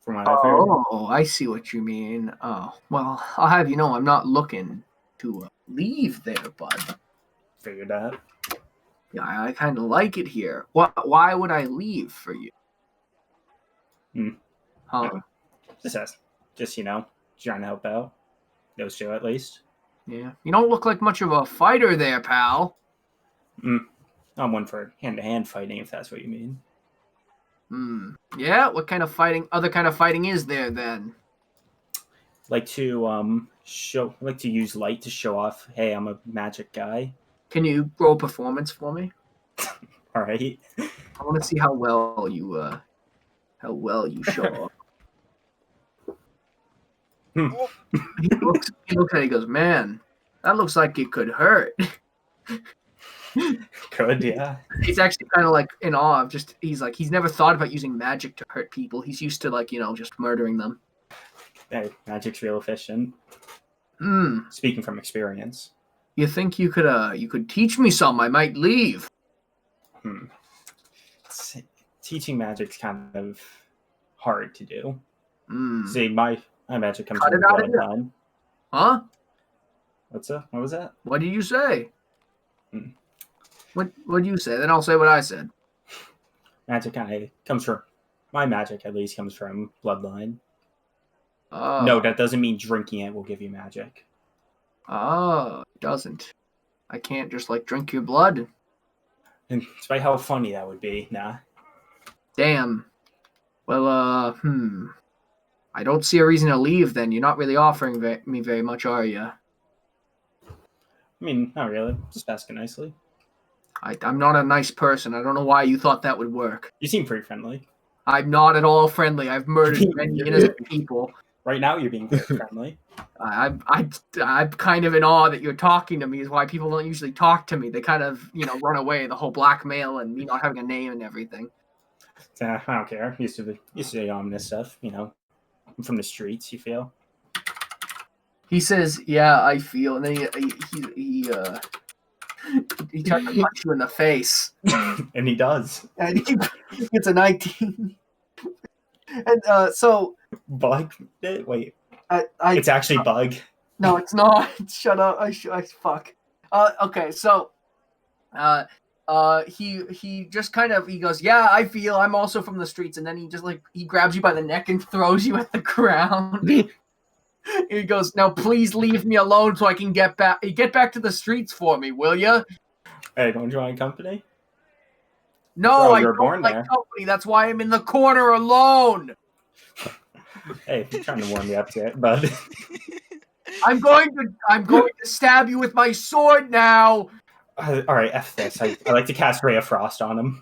From what I've heard. Oh, I see what you mean. Oh, well, I'll have you know, I'm not looking to leave there, bud. Figured that. Yeah, I kind of like it here. Why would I leave for you? Huh? Just trying to help out. Those two at least. Yeah. You don't look like much of a fighter there, pal. I'm one for hand-to-hand fighting, if that's what you mean. Yeah. What kind of fighting? Other kind of fighting is there then? Like to use light to show off. Hey, I'm a magic guy. Can you roll performance for me? All right. I want to see how well you show off. He looks at it. He goes, "Man, that looks like it could hurt." Could, yeah. He's actually kind of like in awe of just. He's never thought about using magic to hurt people. He's used to just murdering them. Hey, magic's real efficient. Speaking from experience. You think you could teach me some? I might leave. Teaching magic's kind of hard to do. See, my magic comes Cut from it out of here. bloodline. Huh? What was that? What did you say? What did you say? Then I'll say what I said. Magic kind of comes from my magic. At least comes from bloodline. Oh. No, that doesn't mean drinking it will give you magic. Oh, it doesn't. I can't just drink your blood. And despite how funny that would be, nah. Damn. Well, I don't see a reason to leave then. You're not really offering me very much, are you? I mean, not really. Just asking nicely. I'm not a nice person. I don't know why you thought that would work. You seem pretty friendly. I'm not at all friendly. I've murdered many innocent people. Right now, you're being very friendly. I'm kind of in awe that you're talking to me. Is why people don't usually talk to me. They kind of run away. The whole blackmail and me not having a name and everything. I don't care. Used to the ominous stuff. I'm from the streets. You feel? He says, "Yeah, I feel," and then he tries to punch you in the face, and he does. and he gets a 19. And so Bug? Wait. It's actually Bug. No, it's not. Shut up. I fuck. Okay, so he just kind of, he goes, "Yeah, I feel I'm also from the streets," and then he just he grabs you by the neck and throws you at the ground. He goes, "Now please leave me alone so I can get back to the streets for me, will you?" Hey, don't join company? No, I you're don't born like there. company. That's why I'm in the corner alone. Hey, I'm trying to warm you up to it, bud. I'm going to stab you with my sword now. All right, F this. I like to cast Ray of Frost on him.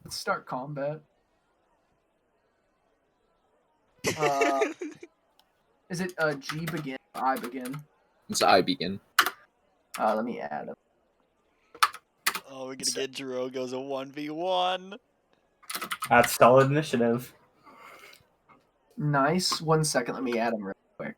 Let's start combat. Is it G begin? I begin. It's I begin. Let me add them. Oh, we're gonna get Drogo's a 1v1. That's solid initiative. Nice. 1 second. Let me add them real quick.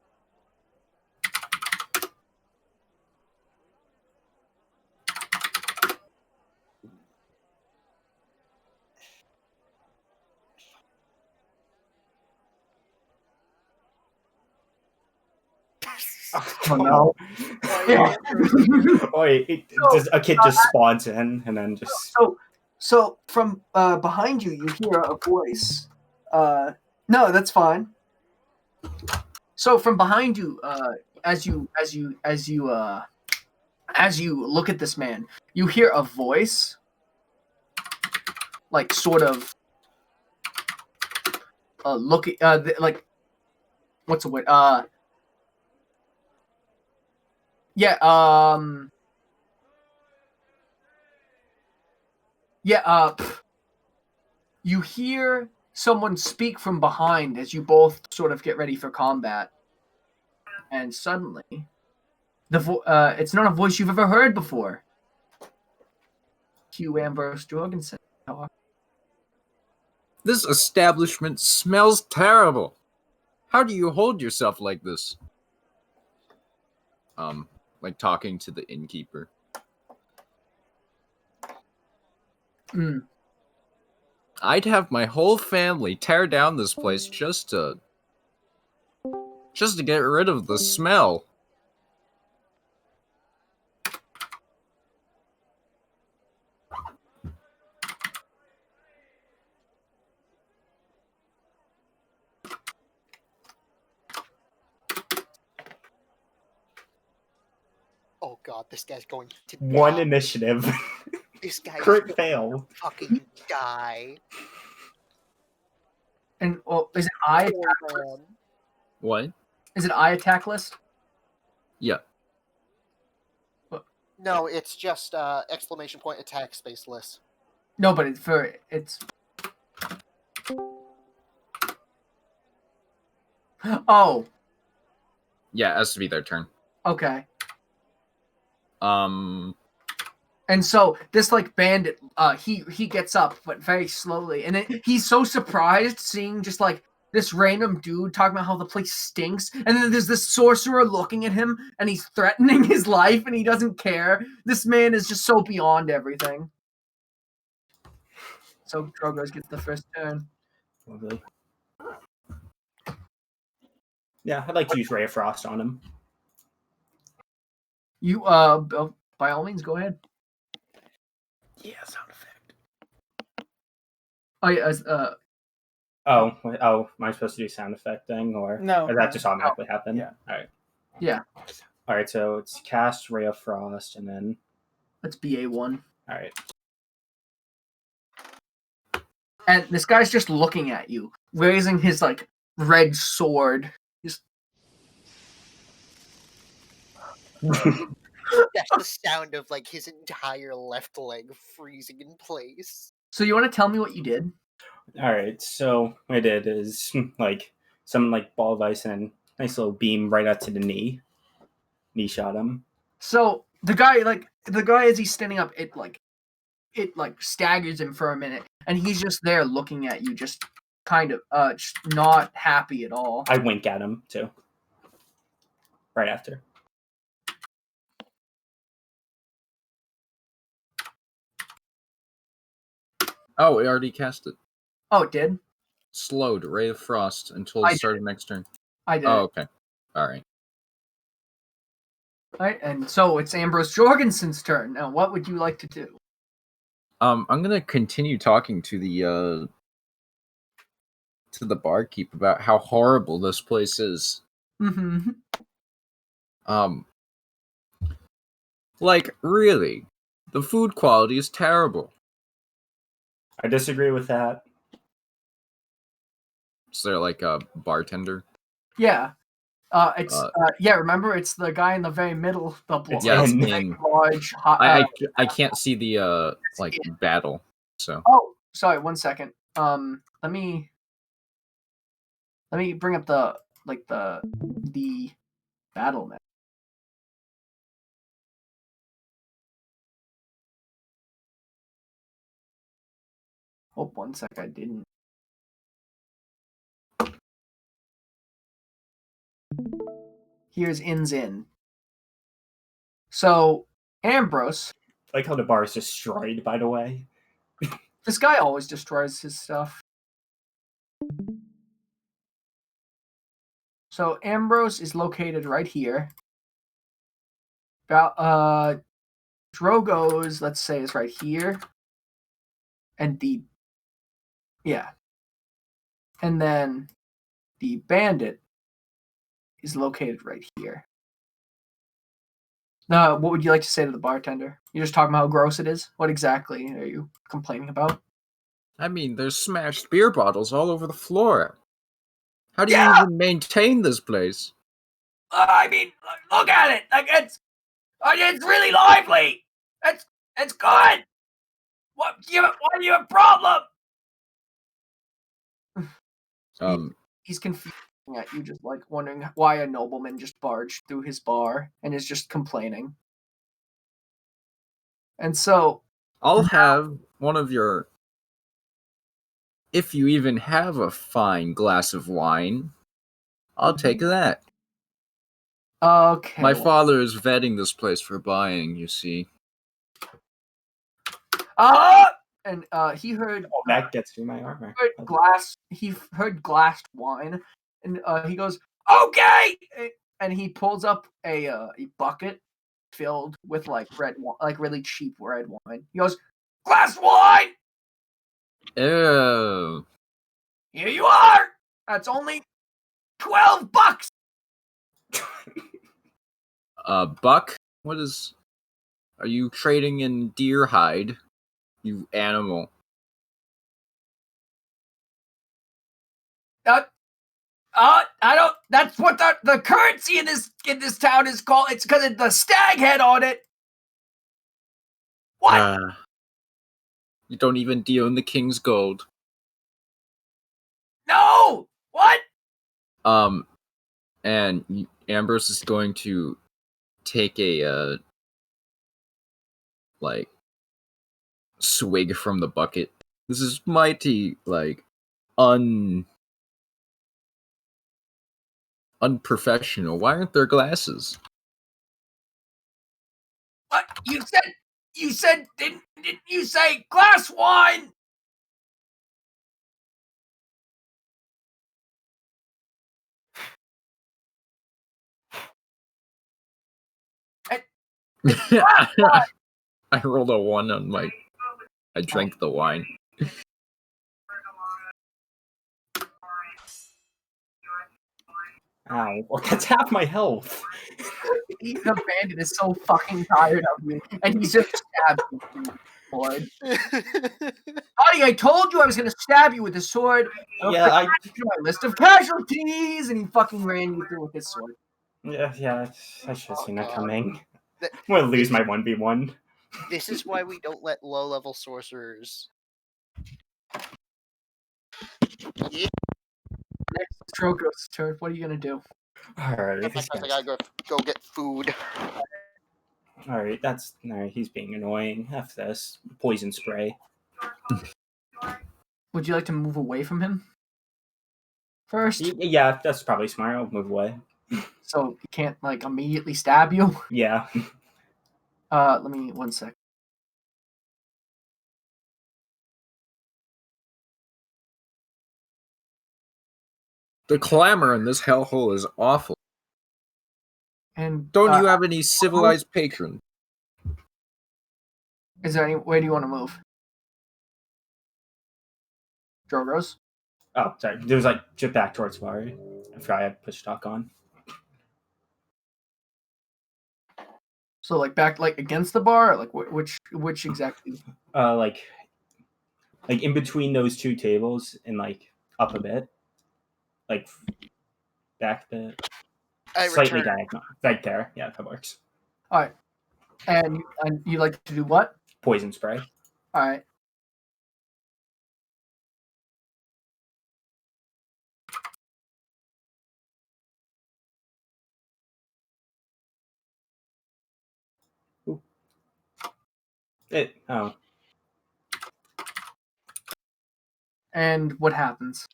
Oh no! Wait, a kid just spawns in and then just. So from behind you, you hear a voice. No, that's fine. So from behind you, as you look at this man, you hear a voice, sort of looking like what's the word? Yeah, you hear someone speak from behind as you both sort of get ready for combat. And suddenly, it's not a voice you've ever heard before. Hugh Ambrose Jorgensen. This establishment smells terrible. How do you hold yourself like this? Like talking to the innkeeper. I'd have my whole family tear down this place just to get rid of the smell. Oh god, this guy's going to One die. initiative. This guy's Crit going fail. to fucking die. And is it I? Poor man. What? Is it I attack list? Yeah. No, it's just exclamation point attack space list. No, but it's. Oh, Yeah, it has to be their turn. okay. And so this like bandit, he gets up, but very slowly, and he's so surprised seeing just like this random dude talking about how the place stinks, and then there's this sorcerer looking at him, and he's threatening his life, and he doesn't care. This man is just so beyond everything. So Drogos gets the first turn. Lovely. Yeah, I'd like to use Ray of Frost on him. You by all means, go ahead. Yeah, sound effect. Oh yeah, am I supposed to do sound effect thing, or No, does that just automatically happen? Yeah. All right. Yeah. All right. So it's cast Ray of Frost, and then That's BA1. all right. And this guy's just looking at you, raising his like red sword. Just That's the sound of like his entire left leg freezing in place. So you want to tell me what you did? All right. So what I did is like some like ball of ice and a nice little beam right up to the knee. Knee shot him. So the guy as he's standing up, it staggers him for a minute, and he's just there looking at you, just kind of just not happy at all. I wink at him too. Right after. oh, it already cast it. Oh, it did? Slowed Ray of Frost until the start of next turn. I did. Oh, okay. All right. All right, and so it's Ambrose Jorgensen's turn. Now, what would you like to do? I'm gonna continue talking to the barkeep about how horrible this place is. Mm-hmm. Like really, the food quality is terrible. I disagree with that. Is there like a bartender? Yeah. Remember, it's the guy in the very middle. Yeah, it's large. I can't see the battle. So. Oh, sorry. 1 second. Let me bring up the battle map. Oh, 1 sec. I didn't. Here's In's Inn. So, Ambrose. I like how the bar is destroyed, by the way. This guy always destroys his stuff. So, Ambrose is located right here. Drogo's, let's say, is right here. And and then the bandit is located right here. What would you like to say to the bartender? You're just talking about how gross it is? What exactly are you complaining about? I mean, there's smashed beer bottles all over the floor. How do you Yeah. even maintain this place? I mean, look at it. Like it's really lively. It's good. Why do you have a problem? He's confused at you, just like wondering why a nobleman just barged through his bar and is just complaining. And so I'll have one of your. If you even have a fine glass of wine, I'll take that. okay. My father is vetting this place for buying, you see. And he heard That gets through my armor. He heard glassed wine, and he goes, "Okay!" And he pulls up a bucket filled with like red wine, like really cheap red wine. He goes, "Glass wine! Oh. Here you are! That's only $12." Buck? What is... Are you trading in deer hide? You animal. I don't. That's what the currency in this town is called. It's because of the stag head on it. What? You don't even deal in the king's gold. No. What? And Ambrose is going to take a like swig from the bucket. This is mighty like unprofessional. Why aren't there glasses? What you said? Didn't you say glass wine? I rolled a 1 on my. I drank the wine. Ow! Well, that's half my health. The bandit is so fucking tired of you, and he's just stabbed you with the sword. Buddy, I told you I was gonna stab you with the sword. Yeah, my list of casualties, and he fucking ran you through with his sword. Yeah. I should have seen that God. coming. I'm gonna lose my 1v1. This is why we don't let low-level sorcerers. Yeah. Next, Drogo's turn. What are you gonna do? Alright, I gotta go get food. Alright, he's being annoying. F this. Poison spray. Would you like to move away from him first, Yeah, that's probably smart. I'll move away. so he can't like immediately stab you? Yeah. Let me 1 sec. The clamor in this hellhole is awful. And Don't you have any civilized patron? Is there any way do you want to move? Drogo's? Oh, sorry. There was like just back towards bar. I forgot I had push talk on. So like back like against the bar, or like which exactly? Like in between those two tables and like up a bit, like back a bit, slightly diagonal, right there. Yeah, that works. All right, and you like to do what? Poison spray. All right. And what happens?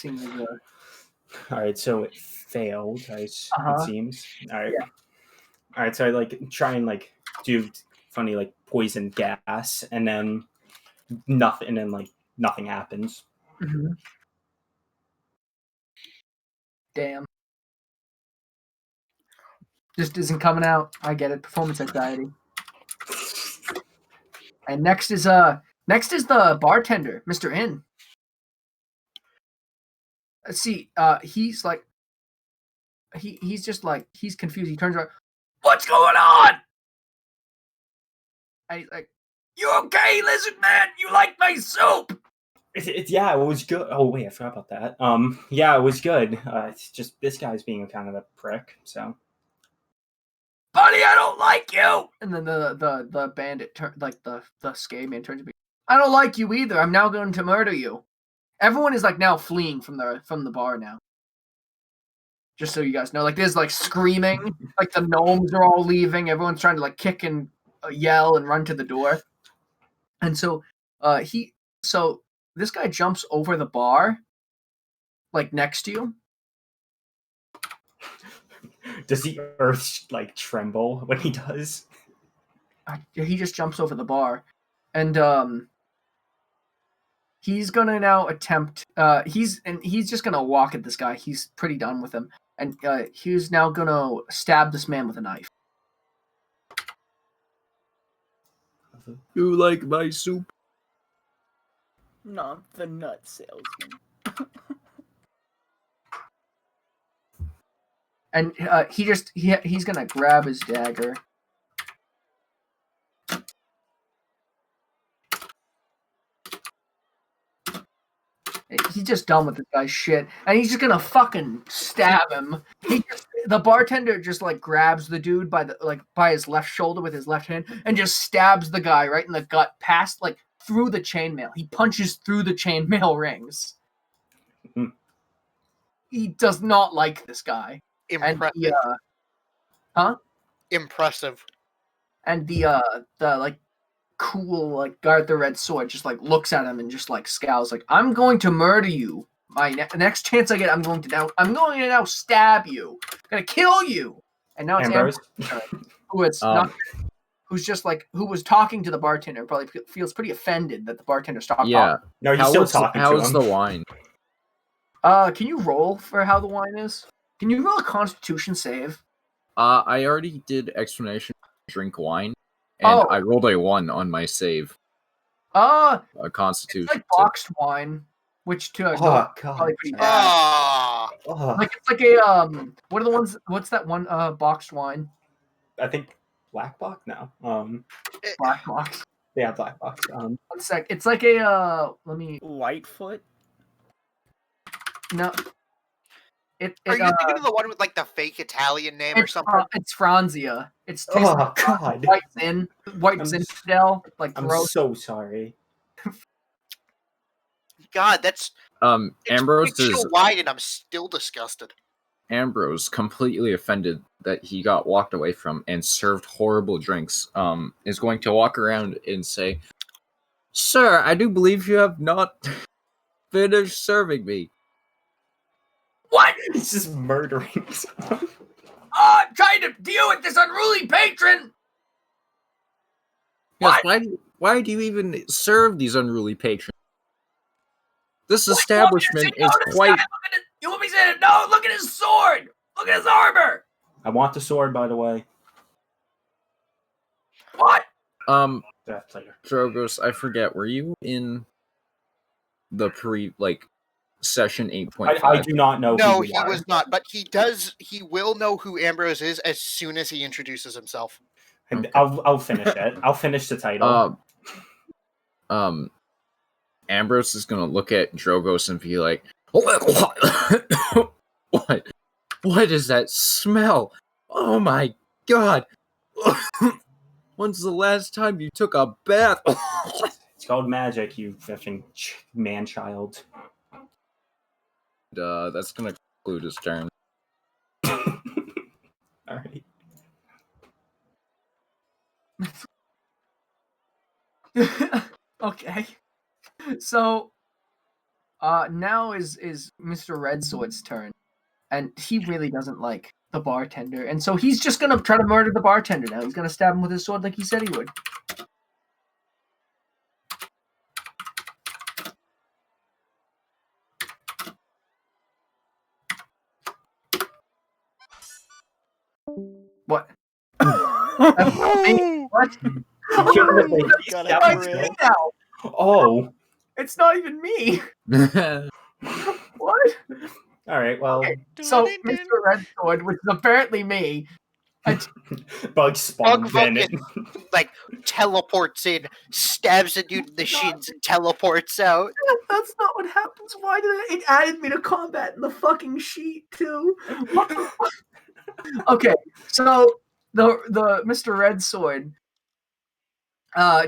All right, so it failed. It seems. All right. Yeah. All right, so I like try and like do funny like poison gas, and then nothing, and then like nothing happens. Mm-hmm. Damn. Just isn't coming out. I get it. Performance anxiety. And next is the bartender, Mr. In. Let's see. He's like he's just like he's confused. He turns around. What's going on? And he's like, "You okay, lizard man? You like my soup?" Yeah, it was good. Oh wait, I forgot about that. Yeah, it was good. It's just this guy's being kind of a prick. So, buddy, I don't like you. And then the bandit like the skate man turns to me. I don't like you either. I'm now going to murder you. Everyone is like now fleeing from the bar now. Just so you guys know, like there's like screaming, like the gnomes are all leaving. Everyone's trying to like kick and yell and run to the door. And so this guy jumps over the bar, like next to you. does the earth like tremble when he does? He just jumps over the bar, and he's gonna now attempt. He's just gonna walk at this guy. He's pretty done with him, and he's now gonna stab this man with a knife. You like my soup? Not the nut salesman. And he's gonna grab his dagger. He's just done with this guy's shit, and he's just gonna fucking stab him. The bartender just like grabs the dude by his left shoulder with his left hand, and just stabs the guy right in the gut, past like through the chainmail. He punches through the chainmail rings. He does not like this guy. Impressive. And Impressive. And the like cool like guard the red sword just like looks at him and just like scowls like, I'm going to murder you. Next chance I get, I'm going to now stab you. I'm gonna kill you. And now it's Ambrose, who's just like who was talking to the bartender, probably feels pretty offended that the bartender stopped Yeah. talking. no, he's still talking to him. How's the wine? Can you roll for how the wine is? Can you roll a Constitution save? I already did explanation drink wine, and I rolled a 1 on my save. A Constitution. It's like boxed wine, which to probably pretty bad. Like it's like a what are the ones? What's that one boxed wine? I think Black Box. No. Black box. Yeah, Black Box. 1 sec. It's like a let me. Lightfoot. No. Are you thinking of the one with like the fake Italian name or something? It's Franzia. It's God. White Zinfandel. Like I'm gross. so sorry. God, that's Ambrose is wine, and I'm still disgusted. Ambrose, completely offended that he got walked away from and served horrible drinks, is going to walk around and say, "Sir, I do believe you have not finished serving me." What? He's just murdering someone. I'm trying to deal with this unruly patron. Yes, why do you even serve these unruly patrons? This establishment is quite... You want me to say no? Look at his sword! Look at his armor! I want the sword, by the way. What? That's later. Drogos, I forget, were you in the session 8.5? I do not know. No, who he are. was not, but he will know who Ambrose is as soon as he introduces himself. And I'll finish it. I'll finish the title. Ambrose is gonna look at Drogos and be like, what is that smell? Oh my god! When's the last time you took a bath? It's called magic, you effing man-child. That's gonna conclude his turn. Alright. Okay. So now is Mr. Red Sword's turn. And he really doesn't like the bartender. And so he's just gonna try to murder the bartender now. He's gonna stab him with his sword like he said he would. What? That's not me. What? Got it, Now. Oh. It's not even me. What? Alright, well. Okay, so Mr. Red Sword, which is apparently me, Bug spawn Bug Venom. like teleports in, stabs a dude in the shins, and teleports out. That's not what happens. Why did it added me to combat in the fucking sheet too? What the fuck? Okay, so the Mr. Red Sword,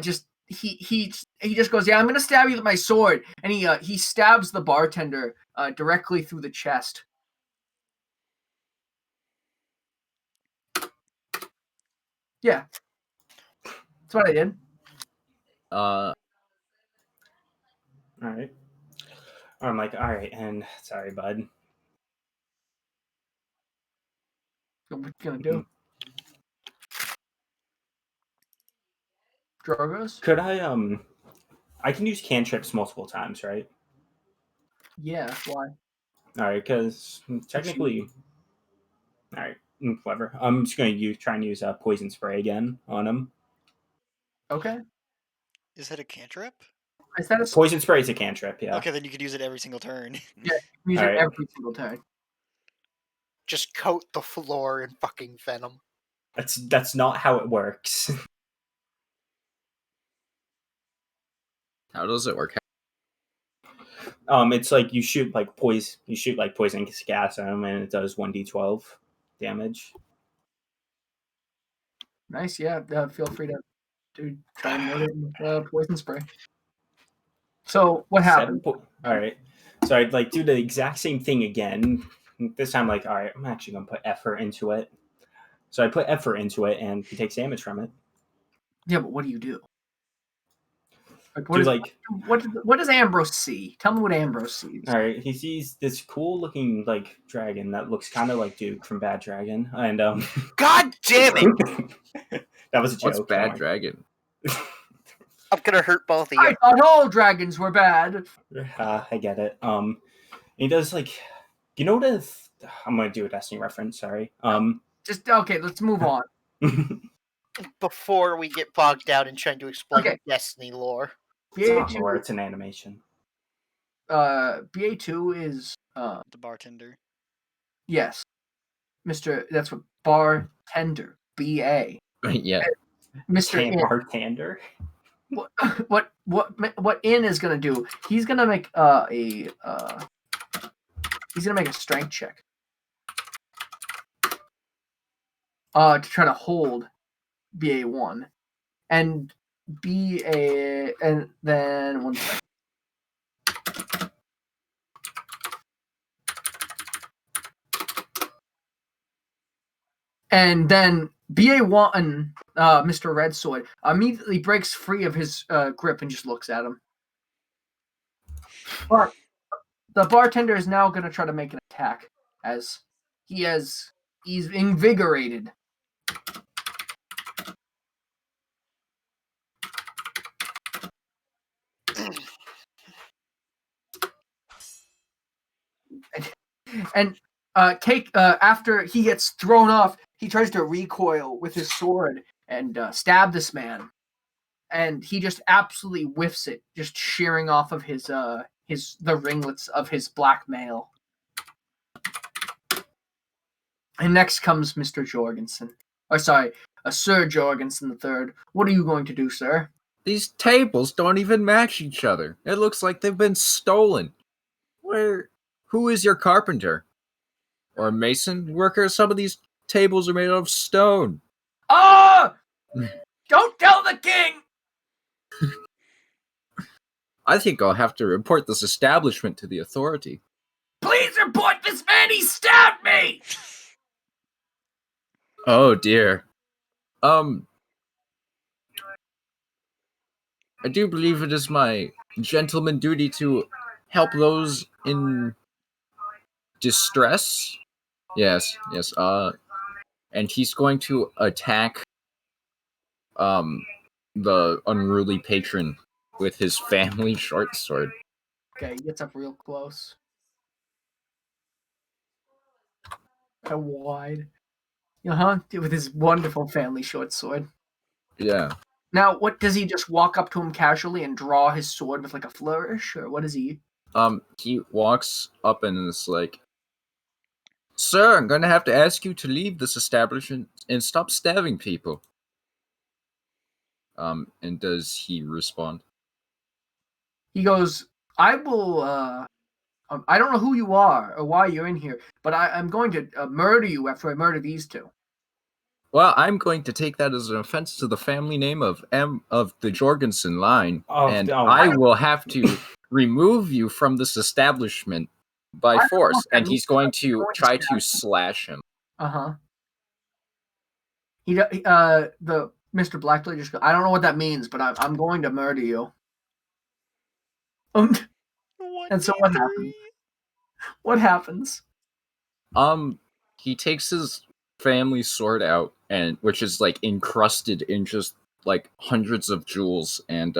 just he just goes, yeah, I'm gonna stab you with my sword, and he stabs the bartender directly through the chest. Yeah, that's what I did. Uh, All right. I'm like, all right, and sorry, bud. What you gonna do? Drogos? Could I can use cantrips multiple times, right? Yeah. Why? All right, because technically, all right, whatever. I'm just going to try and use poison spray again on him. Okay. Is that a cantrip? Is that a Poison spray is a cantrip, yeah. Okay, then you could use it every single turn. Yeah, use it Alright. every single turn. Just coat the floor in fucking venom. That's not how it works. how does it work? It's like you shoot like poison gas at him, and it does 1d12 damage. Nice. Yeah. Feel free to try and murder him with poison spray. So what happened? All right, so I'd like do the exact same thing again. This time, like, all right, I'm actually gonna put effort into it. So I put effort into it, and he takes damage from it. Yeah, but what do you do? Like, what does Ambrose see? Tell me what Ambrose sees. All right, he sees this cool looking like dragon that looks kind of like Duke from Bad Dragon, and God damn it! that was a joke. What's Bad Dragon? I'm gonna hurt both of I you. thought all dragons were bad. I get it. He does like, you know what? I'm gonna do a Destiny reference. Sorry. Just okay. Let's move on. Before we get bogged down in trying to explain Okay. Destiny lore. It's not BA2. lore, it's an animation. BA2 is The bartender. yes, Mr. That's what bartender. BA. yeah. Mr. In. Bartender. What In is gonna do? He's gonna make he's gonna make a strength check. To try to hold BA1 and and then one second. And then BA1, Mr. Red Sword, immediately breaks free of his grip and just looks at him. But the bartender is now going to try to make an attack as he's invigorated. And after he gets thrown off, he tries to recoil with his sword and stab this man, and he just absolutely whiffs it, just shearing off of the ringlets of his black mail. And next comes Mr. Jorgensen. Sir Jorgensen III. What are you going to do, sir? These tables don't even match each other. It looks like they've been stolen. Who is your carpenter? Or mason worker? Some of these tables are made out of stone. Ah! Don't tell the king! I think I'll have to report this establishment to the authority. Please report this man! He stabbed me! Oh dear. I do believe it is my gentleman duty to help those in distress. Yes. And he's going to attack the unruly patron with his family short sword. Okay, he gets up real close. How wide? With his wonderful family short sword. Yeah. Now, what does he just walk up to him casually and draw his sword with like a flourish, or what is he? He walks up and is like, Sir, I'm gonna have to ask you to leave this establishment and stop stabbing people. And does he respond? He goes, I will, I don't know who you are or why you're in here, but I'm going to murder you after I murder these two. Well, I'm going to take that as an offense to the family name of the Jorgensen line, and I will have to remove you from this establishment by force. And he's going to try to slash him. The Mr. Blackblade just goes, I don't know what that means, but I'm going to murder you. And so what happens? What happens? He takes his family sword out, and which is like encrusted in just like hundreds of jewels, and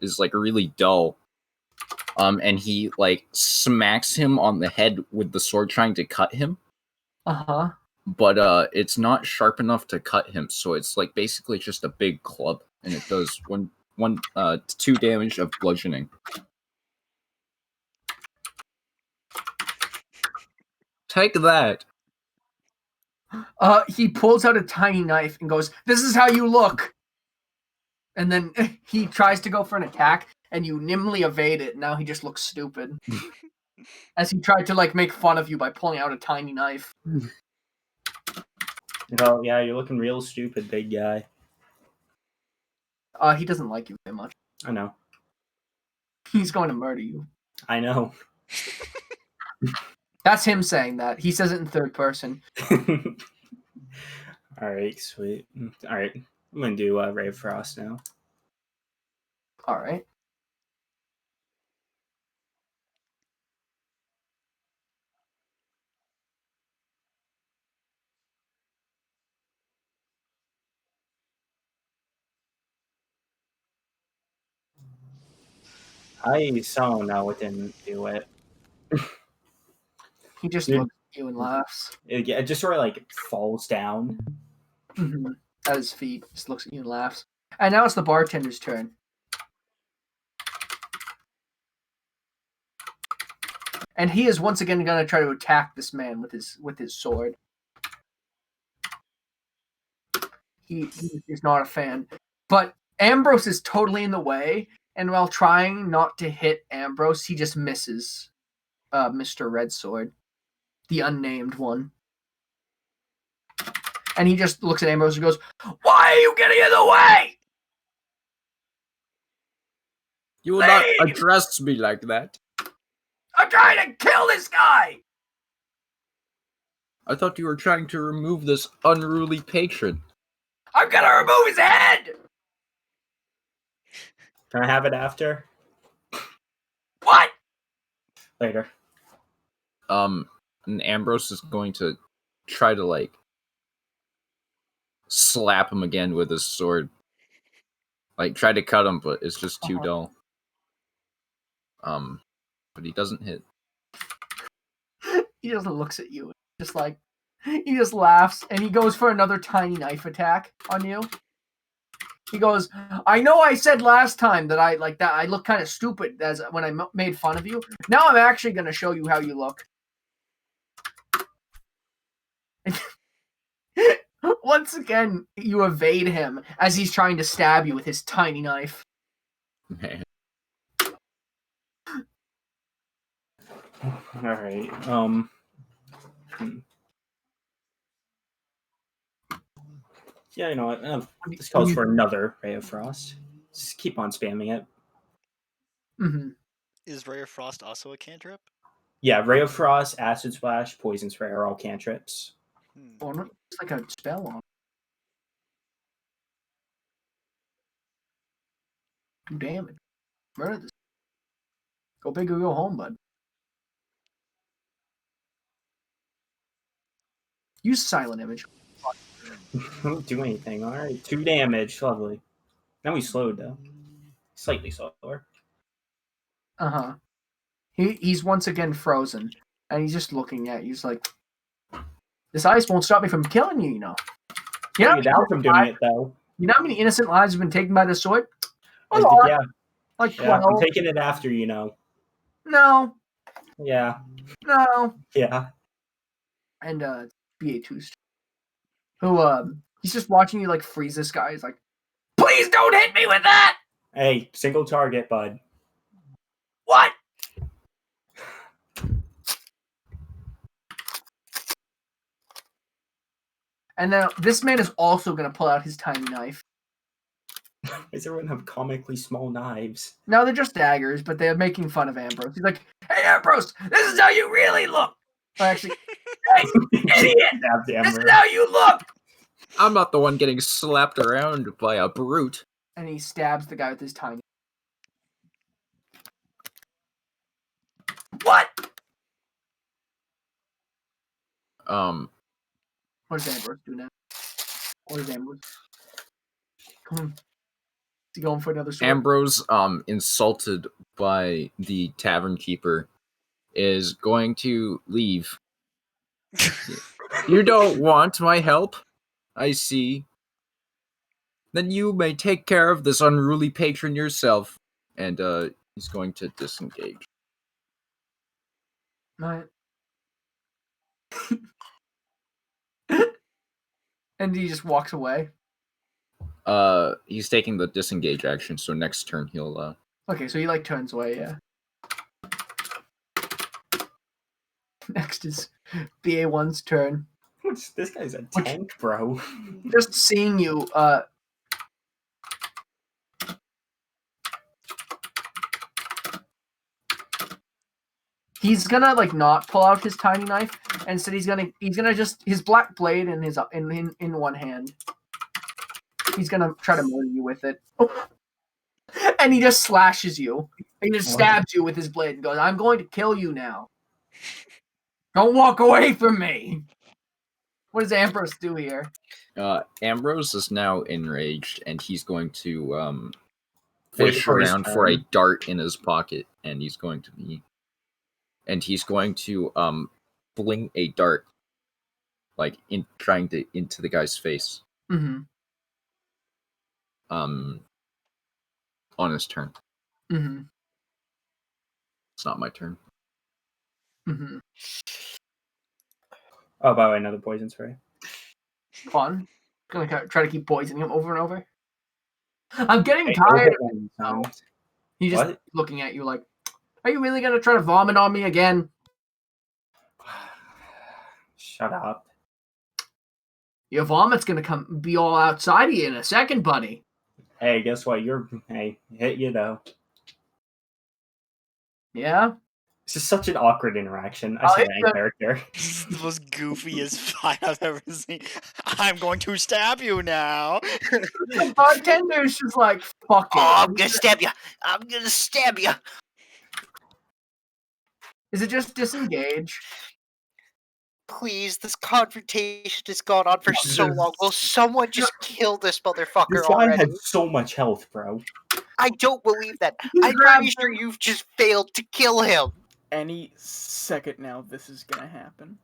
is like really dull. And he like smacks him on the head with the sword, trying to cut him. But it's not sharp enough to cut him, so it's like basically just a big club, and it does 2 damage of bludgeoning. Take that. He pulls out a tiny knife and goes, "This is how you look." And then he tries to go for an attack, and you nimbly evade it. Now he just looks stupid. As he tried to like make fun of you by pulling out a tiny knife. Oh yeah, you're looking real stupid, big guy. He doesn't like you very much. I know. He's going to murder you. I know. That's him saying that. He says it in third person. Alright, sweet. Alright, I'm gonna do Ray of Frost now. Alright. I saw no, it didn't do it. He just looks at you and laughs. It just sort of like falls down. At his feet. Just looks at you and laughs. And now it's the bartender's turn. And he is once again going to try to attack this man with his sword. He is not a fan. But Ambrose is totally in the way, and while trying not to hit Ambrose, he just misses Mr. Red Sword, the unnamed one. And he just looks at Ambrose and goes, "Why are you getting in the way? You will not address me like that. I'm trying to kill this guy!" I thought you were trying to remove this unruly patron. I'm gonna remove his head! Can I have it after? What? Later. And Ambrose is going to try to like slap him again with his sword. Like try to cut him, but it's just too dull. But he doesn't hit. He just looks at you, just like he just laughs, and he goes for another tiny knife attack on you. He goes, "I know I said last time that I look kind of stupid as when I made fun of you. Now I'm actually going to show you how you look." Once again, you evade him as he's trying to stab you with his tiny knife. Man. Alright, Yeah, you know what? This calls for another Ray of Frost. Just keep on spamming it. Is Ray of Frost also a cantrip? Yeah, Ray of Frost, Acid Splash, Poison Spray are all cantrips. It's like a spell on. Do damage. Murder this. Go big or go home, bud. Use silent image. Don't do anything. Alright, 2 damage. Lovely. Now he's slowed, though. Slightly slower. He's once again frozen. And he's just looking at you. He's like, "This ice won't stop me from killing you, you know." You know Without him doing it, though. You know how many innocent lives have been taken by this sword? Yeah. Like Yeah, 12. I'm taking it after, you know. No. Yeah. No. Yeah. And BA2's who he's just watching you like freeze this guy. He's like, please don't hit me with that! Hey, single target, bud. What? And then this man is also gonna pull out his tiny knife. Does everyone have comically small knives? No, they're just daggers, but they're making fun of Ambrose. He's like, hey Ambrose, this is how you really look! Or actually, hey, idiot! Stabbed This is Amber. how you look! I'm not the one getting slapped around by a brute. And he stabs the guy with his tiny. What? What does Ambrose do now? What is Ambrose? Come on. Is he going for another sword? Ambrose, insulted by the tavern keeper, is going to leave. You don't want my help? I see. Then you may take care of this unruly patron yourself. And, he's going to disengage. Right. And he just walks away. He's taking the disengage action, so next turn he'll, Okay, so he like turns away, yeah. Next is BA1's turn. This guy's a tank, bro. Just seeing you, he's gonna like not pull out his tiny knife. Instead, he's gonna just his black blade in his in one hand. He's gonna try to murder you with it. Oh. And he just slashes you. He just stabs you with his blade and goes, I'm going to kill you now. Don't walk away from me. What does Ambrose do here? Ambrose is now enraged, and he's going to, Wait fish for his around for a turn. dart in his pocket, and he's going to fling a dart, like, into the guy's face, Mm-hmm. on his turn. Mm-hmm. It's not my turn. Mm-hmm. Oh, by the way, another poison spray. Fun. Gonna try to keep poisoning him over and over. I'm getting Hey, tired of don't it. hit now. one time. He's just What? looking at you like, are you really gonna try to vomit on me again? Shut up. Your vomit's gonna be all outside of you in a second, buddy. Hey, guess what? Hit you though. Yeah? This is such an awkward interaction. I I'll say hit that you. character. This is the most goofiest fight I've ever seen. I'm going to stab you now. The bartender's just like, fuck it. Oh, I'm gonna stab you. I'm gonna stab you. Is it just disengage? Please, this confrontation has gone on for so long. Will someone just kill this motherfucker This guy already? has so much health, bro. I don't believe that. He I'm grabs pretty sure you've just failed to kill him. Any second now, this is gonna happen.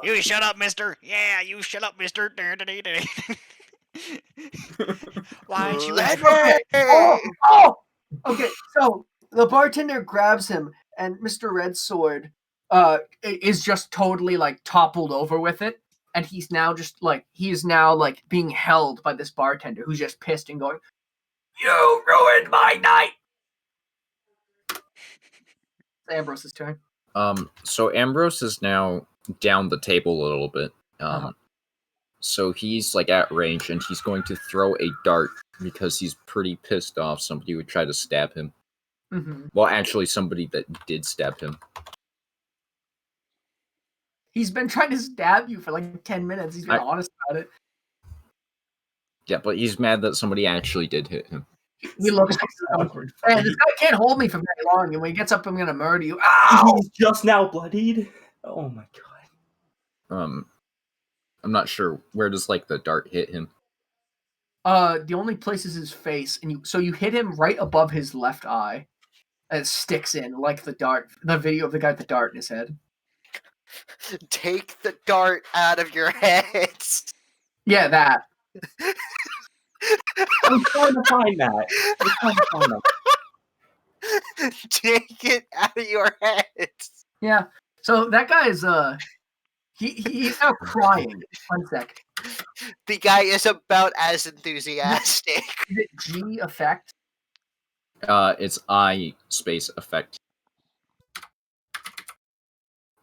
You shut up, mister. Yeah, you shut up, mister. Why don't you Let Okay. me- Oh! Okay, so the bartender grabs him, and Mr. Red Sword is just totally like toppled over with it, and he's now being held by this bartender who's just pissed and going, "You ruined my night." It's Ambrose's turn. So Ambrose is now down the table a little bit. Uh-huh. So he's like at range, and he's going to throw a dart because he's pretty pissed off somebody would try to stab him. Mm-hmm. Well, actually, somebody that did stab him. He's been trying to stab you for like 10 minutes. He's been honest about it. Yeah, but he's mad that somebody actually did hit him. He looks like, Awkward. man, this guy can't hold me for very long, and when he gets up, I'm gonna murder you. Ow! He's just now bloodied. Oh my god. I'm not sure where does like the dart hit him. The only place is his face, and you hit him right above his left eye. And it sticks in like the dart. The video of the guy with the dart in his head. Take the dart out of your heads. Yeah, that. I'm trying to find that. Take it out of your heads. Yeah. So that guy is he's now crying. 1 sec. The guy is about as enthusiastic. Is it G effect? It's I space effect.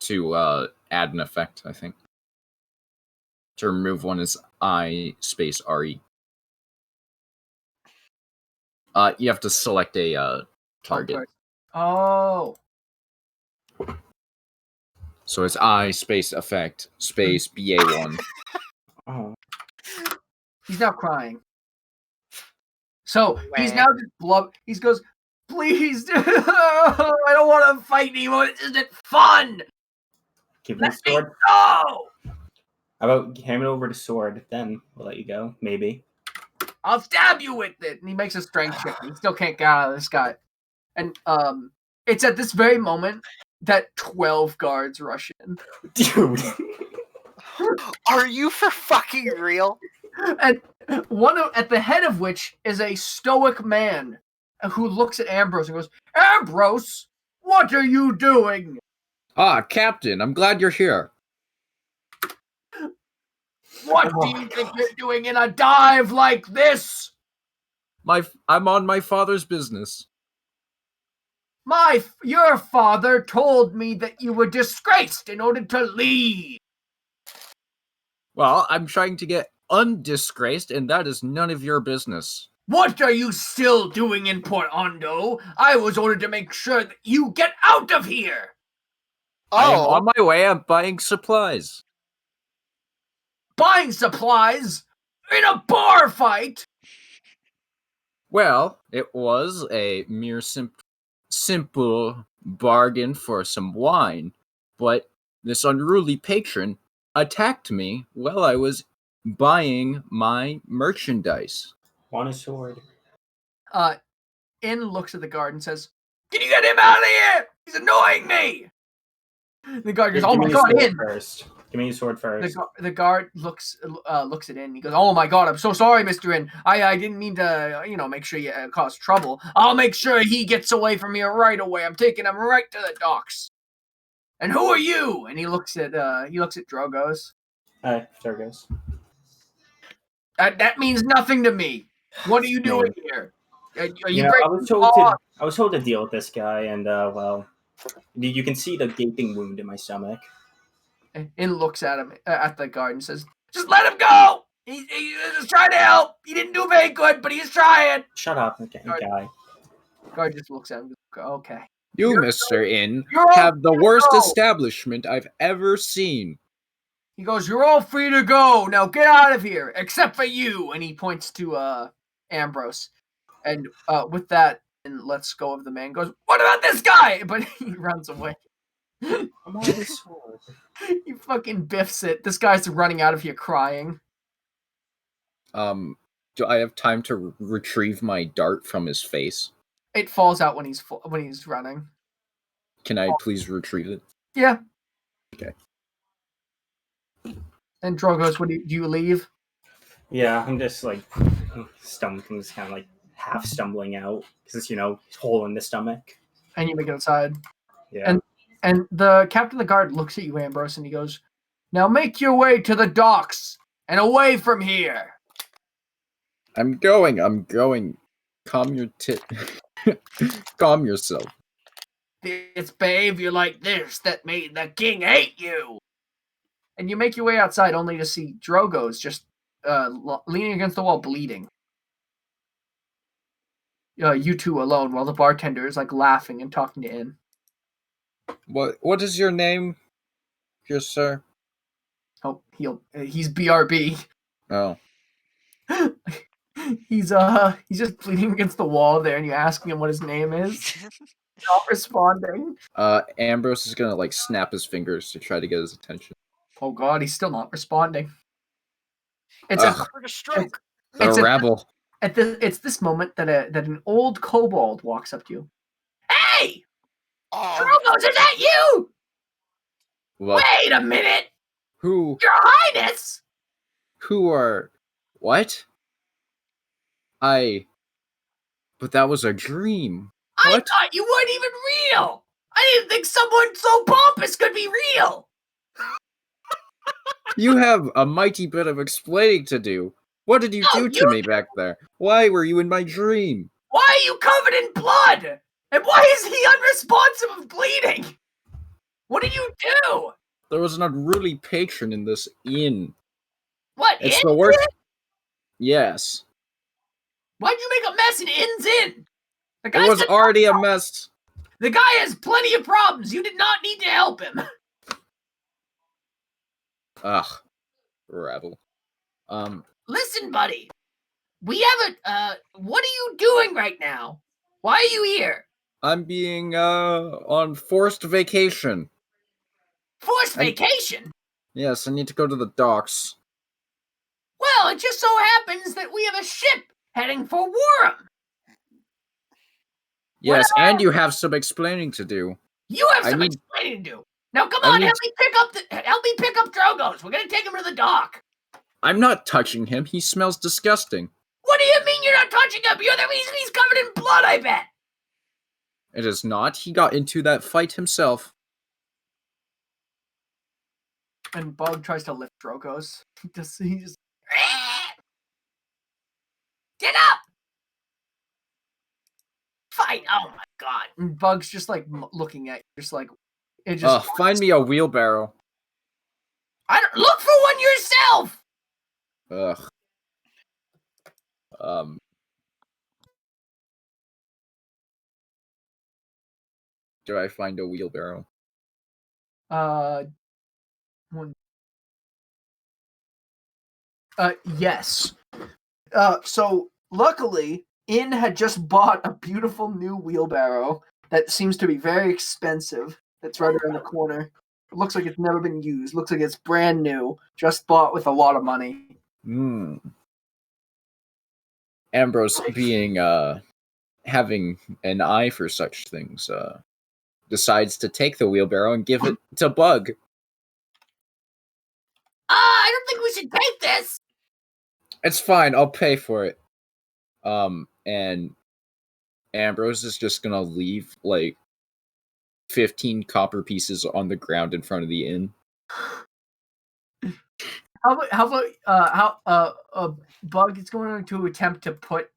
To add an effect, I think. To remove one is I space RE. You have to select a target. Oh. So it's I space effect space BA1. Oh. He's now crying. So he's now just he goes, please, I don't want to fight anymore. This isn't fun. Give me Let the me sword. go. How about hand it over to sword? Then we'll let you go. Maybe. I'll stab you with it. And he makes a strength check. He still can't get out of this guy. And it's at this very moment that 12 guards rush in. Dude. Are you for fucking real? And at the head of which is a stoic man who looks at Ambrose and goes, Ambrose, what are you doing? Ah, Captain, I'm glad you're here. What do you think you're doing in a dive like this? I'm on my father's business. Your father told me that you were disgraced in order to leave. Well, I'm trying to get undisgraced, and that is none of your business. What are you still doing in Port Hondo? I was ordered to make sure that you get out of here. I am on my way. I'm buying supplies. Buying supplies in a bar fight? Well, it was a mere simple bargain for some wine, but this unruly patron attacked me while I was buying my merchandise. Want a sword? In looks at the guard and says, can you get him out of here? He's annoying me. The guard goes, oh my god, in. First. Give me your sword first. The guard looks at In. He goes, oh my god, I'm so sorry, Mr. In. I didn't mean to, make sure you cause trouble. I'll make sure he gets away from here right away. I'm taking him right to the docks. And who are you? And he looks at Drogos. Hi, Drogos. That means nothing to me. What are you doing here? Are you I was told to deal with this guy, and well, you can see the gaping wound in my stomach. In looks at him at the guard and says, just let him go. He's just trying to help. He didn't do very good, but he's trying. Shut up, guy. Guard just looks at him and goes, okay. You, Mr. In, have the worst establishment I've ever seen. He goes, you're all free to go. Now get out of here, except for you. And he points to Ambrose. And with that, and lets go of the man, goes, what about this guy? But he runs away. I'm on the sword. He fucking biffs it. This guy's running out of here crying. Do I have time to retrieve my dart from his face? It falls out when he's running. Can I please retrieve it? Yeah. Okay. And Drogos, do you leave? Yeah, I'm just like stumbling, just kind of like half stumbling out because it's hole in the stomach. And you make it outside. Yeah. And the captain of the guard looks at you, Ambrose, and he goes, now make your way to the docks and away from here. I'm going. Calm yourself. It's behavior like this that made the king hate you. And you make your way outside only to see Drogos just leaning against the wall, bleeding. You two alone, while the bartender is like laughing and talking to In. What is your name, dear sir? Oh, he's BRB. Oh. He's just bleeding against the wall there, and you're asking him what his name is. Not responding. Ambrose is gonna snap his fingers to try to get his attention. Oh god, he's still not responding. It's Ugh. For the stroke. The rabble. It's this moment that an old kobold walks up to you. Hey! Drogos, is that you? What? Wait a minute! Who? Your Highness! Who are... What? But that was a dream. I What? thought you weren't even real! I didn't think someone so pompous could be real. You have a mighty bit of explaining to do. What did you do to me back there? Why were you in my dream? Why are you covered in blood? And why is he unresponsive of bleeding? What did you do? There was an unruly patron in this inn. What, It's Inn's the worst. Inn? Yes. Why'd you make a mess in Inn's Inn? The It guy was said already a mess. the guy has plenty of problems. You did not need to help him. Ugh. Rebel. Listen, buddy. We have what are you doing right now? Why are you here? I'm being, on forced vacation. Forced vacation? Yes, I need to go to the docks. Well, it just so happens that we have a ship heading for Wram. Yes, and you have some explaining to do. You have some explaining to do. Now, come on, help me pick up Drogos. We're gonna take him to the dock. I'm not touching him. He smells disgusting. What do you mean you're not touching him? You're the reason he's covered in blood, I bet. It is not. He got into that fight himself. And Bug tries to lift Drogos. He just get up. Fight! Oh my god! And Bug's just like looking at you, just like it just. Find me a wheelbarrow. I don't look for one yourself. Ugh. Do I find a wheelbarrow? Yes. So luckily, Inn had just bought a beautiful new wheelbarrow that seems to be very expensive. That's right around the corner. It looks like it's never been used. Looks like it's brand new, just bought with a lot of money. Ambrose, being having an eye for such things, decides to take the wheelbarrow and give it to Bug. I don't think we should take this. It's fine, I'll pay for it. And Ambrose is just gonna leave like 15 copper pieces on the ground in front of the inn. How Bug is going to attempt to put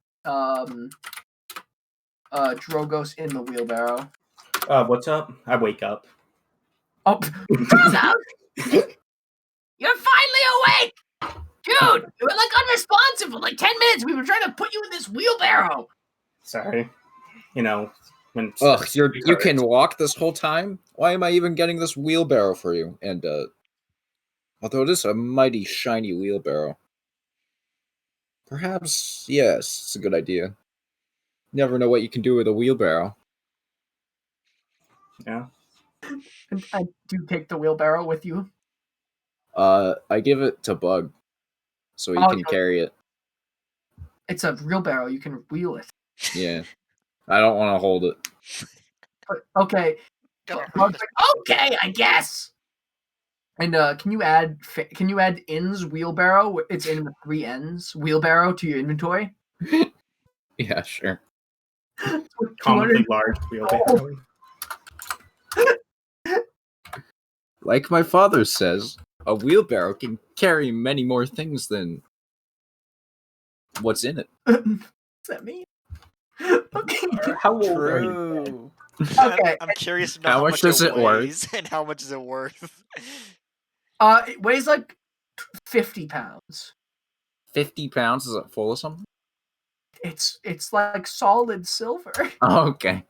Drogos in the wheelbarrow. What's up? I wake up. Oh, turns out you're finally awake, dude. You were like unresponsive for like 10 minutes. We were trying to put you in this wheelbarrow. Sorry, when. Ugh, you can walk this whole time? Why am I even getting this wheelbarrow for you? And although it is a mighty shiny wheelbarrow, perhaps yes, it's a good idea. Never know what you can do with a wheelbarrow. Yeah. And I do take the wheelbarrow with you. I give it to Bug, so he can carry it. It's a wheelbarrow. You can wheel it. Yeah, I don't want to hold it. But, okay. Bug's like, okay, I guess. And can you add Inn's wheelbarrow? It's in the 3 ends wheelbarrow to your inventory. Yeah, sure. Comically large wheelbarrow. Like my father says, a wheelbarrow can carry many more things than what's in it. What's that mean? Okay. How old are you? True. Okay. I'm curious to know How how much much does it worth? weighs and how much is it worth. It weighs like 50 pounds. 50 pounds? Is it full of something? It's like solid silver. Oh, okay.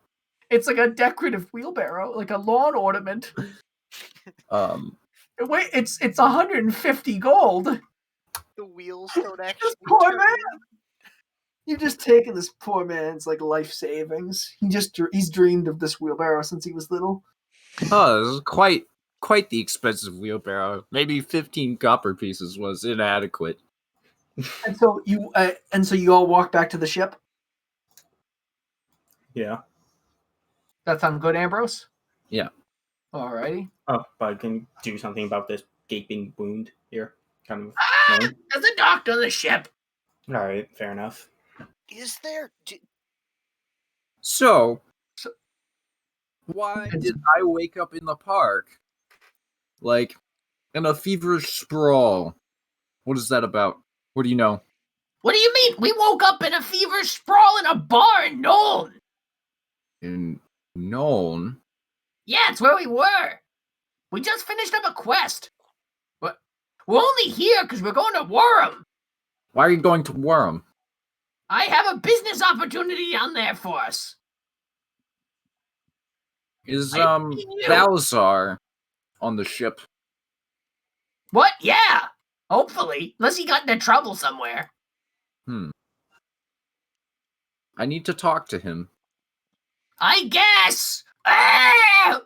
It's like a decorative wheelbarrow, like a lawn ornament. It's 150 gold. The wheels don't actually Poor turn. man. You've just taken this poor man's like life savings. He's dreamed of this wheelbarrow since he was little. Oh, this is quite the expensive wheelbarrow. Maybe 15 copper pieces was inadequate. And so you all walk back to the ship. Yeah. That sound good, Ambrose? Yeah. Alrighty. Oh, but I can do something about this gaping wound here. Kind of. There's a doctor on the ship. All right, fair enough. Is there? So, Why did I wake up in the park? Like, in a feverish sprawl. What is that about? What do you know? What do you mean? We woke up in a feverish sprawl in a bar in Nuln. In Nuln? Yeah, it's where we were. We just finished up a quest. But we're only here because we're going to Wram. Why are you going to Wram? I have a business opportunity down there for us. Is you. Bazaar on the ship? What? Yeah. Hopefully. Unless he got into trouble somewhere. I need to talk to him. I guess. Ah!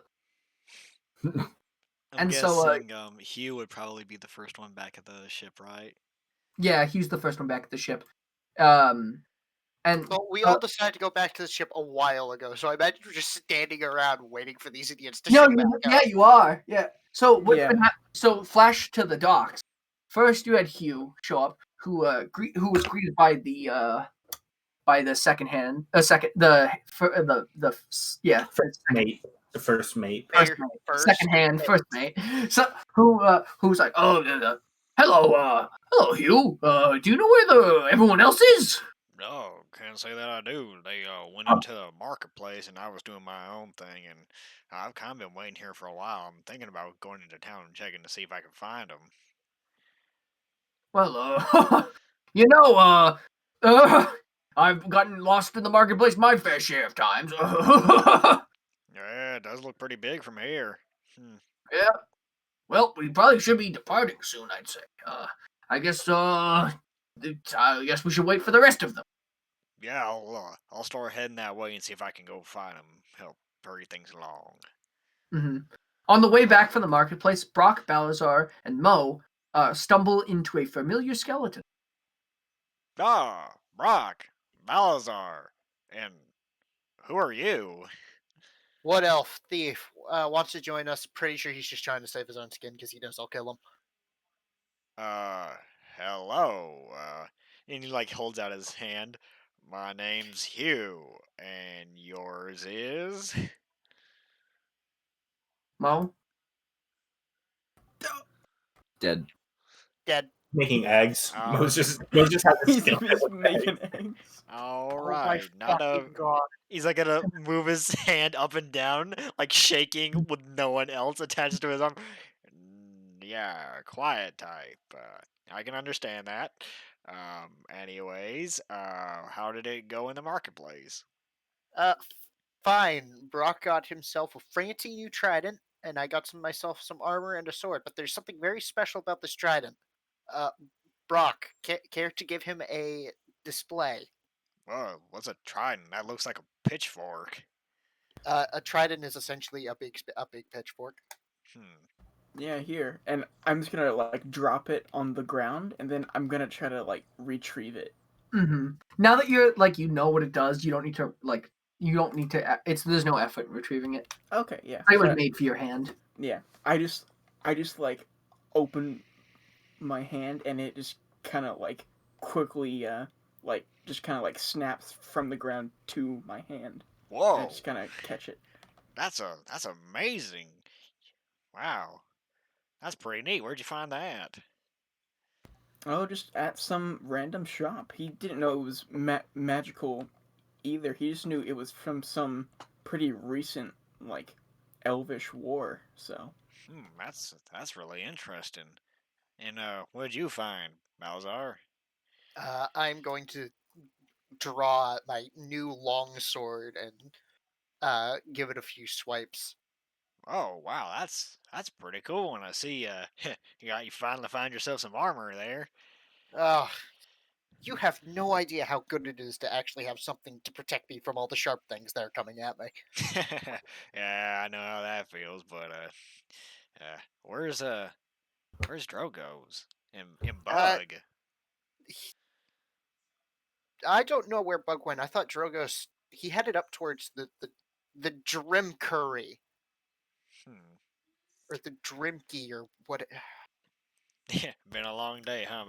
I'm And so, guessing Hugh would probably be the first one back at the ship, right? Yeah, he's the first one back at the ship. And Well, we all decided to go back to the ship a while ago, so I imagine we're just standing around waiting for these idiots to show back up. yeah, you are. Yeah. So what? Yeah. So flash to the docks. First, you had Hugh show up, who was greeted by the second mate, The first mate. first mate. So who's like, oh, hello, Hugh. Do you know where everyone else is? No, can't say that I do. They went into the marketplace, and I was doing my own thing, and I've kind of been waiting here for a while. I'm thinking about going into town and checking to see if I can find them. Well, I've gotten lost in the marketplace my fair share of times. Yeah, it does look pretty big from here. Yeah. Well, we probably should be departing soon, I'd say. I guess we should wait for the rest of them. Yeah, I'll start heading that way and see if I can go find them. Help hurry things along. Mm-hmm. On the way back from the marketplace, Brock, Bazaar, and Mo stumble into a familiar skeleton. Ah, Brock, Bazaar, and who are you? What elf thief wants to join us? Pretty sure he's just trying to save his own skin because he knows I'll kill him. Hello. And he holds out his hand. My name's Hugh, and yours is? Mo? Dead. Dead. Making eggs. Oh. Mo's just has a He's skill. making eggs. All Oh right. my Not fucking god. He's gonna move his hand up and down, shaking with no one else attached to his arm. Yeah, quiet type. I can understand that. Anyways, how did it go in the marketplace? Fine. Brock got himself a fancy new trident, and I got myself some armor and a sword. But there's something very special about this trident. Brock, care to give him a display? Whoa, what's a trident? That looks like a pitchfork. A trident is essentially a big pitchfork. Yeah, here. And I'm just gonna drop it on the ground, and then I'm gonna try to retrieve it. Mm-hmm. Now that you're you know what it does, you don't need to there's no effort in retrieving it. Okay, yeah. It was made for your hand. Yeah. I just open my hand, and it just kind of quickly just kind of snaps from the ground to my hand. Whoa! And I just kind of catch it. That's amazing. Wow, that's pretty neat. Where'd you find that? Oh, just at some random shop. He didn't know it was magical either. He just knew it was from some pretty recent elvish war. So. That's really interesting. And what did you find, Bazaar? I'm going to draw my new longsword and give it a few swipes. Oh wow, that's pretty cool. And I see you finally find yourself some armor there. You have no idea how good it is to actually have something to protect me from all the sharp things that are coming at me. Yeah, I know how that feels, but where's Drogo's and Bug? I don't know where Bug went. I thought Drogo's he headed up towards the Drim Curry. Or the Drimkey or what Been a long day, huh,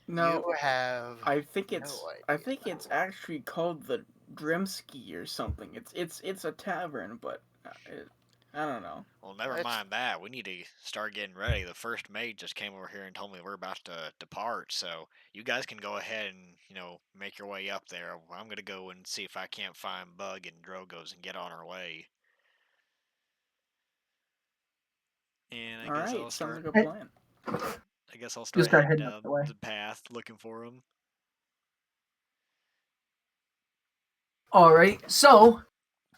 No, you have I think it's actually called the Drimsky or something. It's a tavern, but I don't know. Well, never It's- mind that. We need to start getting ready. The first mate just came over here and told me we're about to depart, so you guys can go ahead and, make your way up there. I'm going to go and see if I can't find Bug and Drogos and get on our way. And I All guess right, I'll sounds start. like a plan. I guess I'll You'll start start heading heading up down the way. the path looking for him. All right, so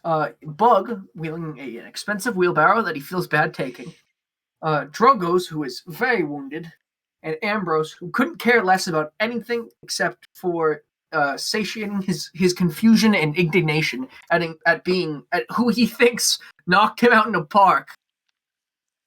Bug wheeling an expensive wheelbarrow that he feels bad taking. Drogos, who is very wounded, and Ambrose, who couldn't care less about anything except for satiating his confusion and indignation at who he thinks knocked him out in a park.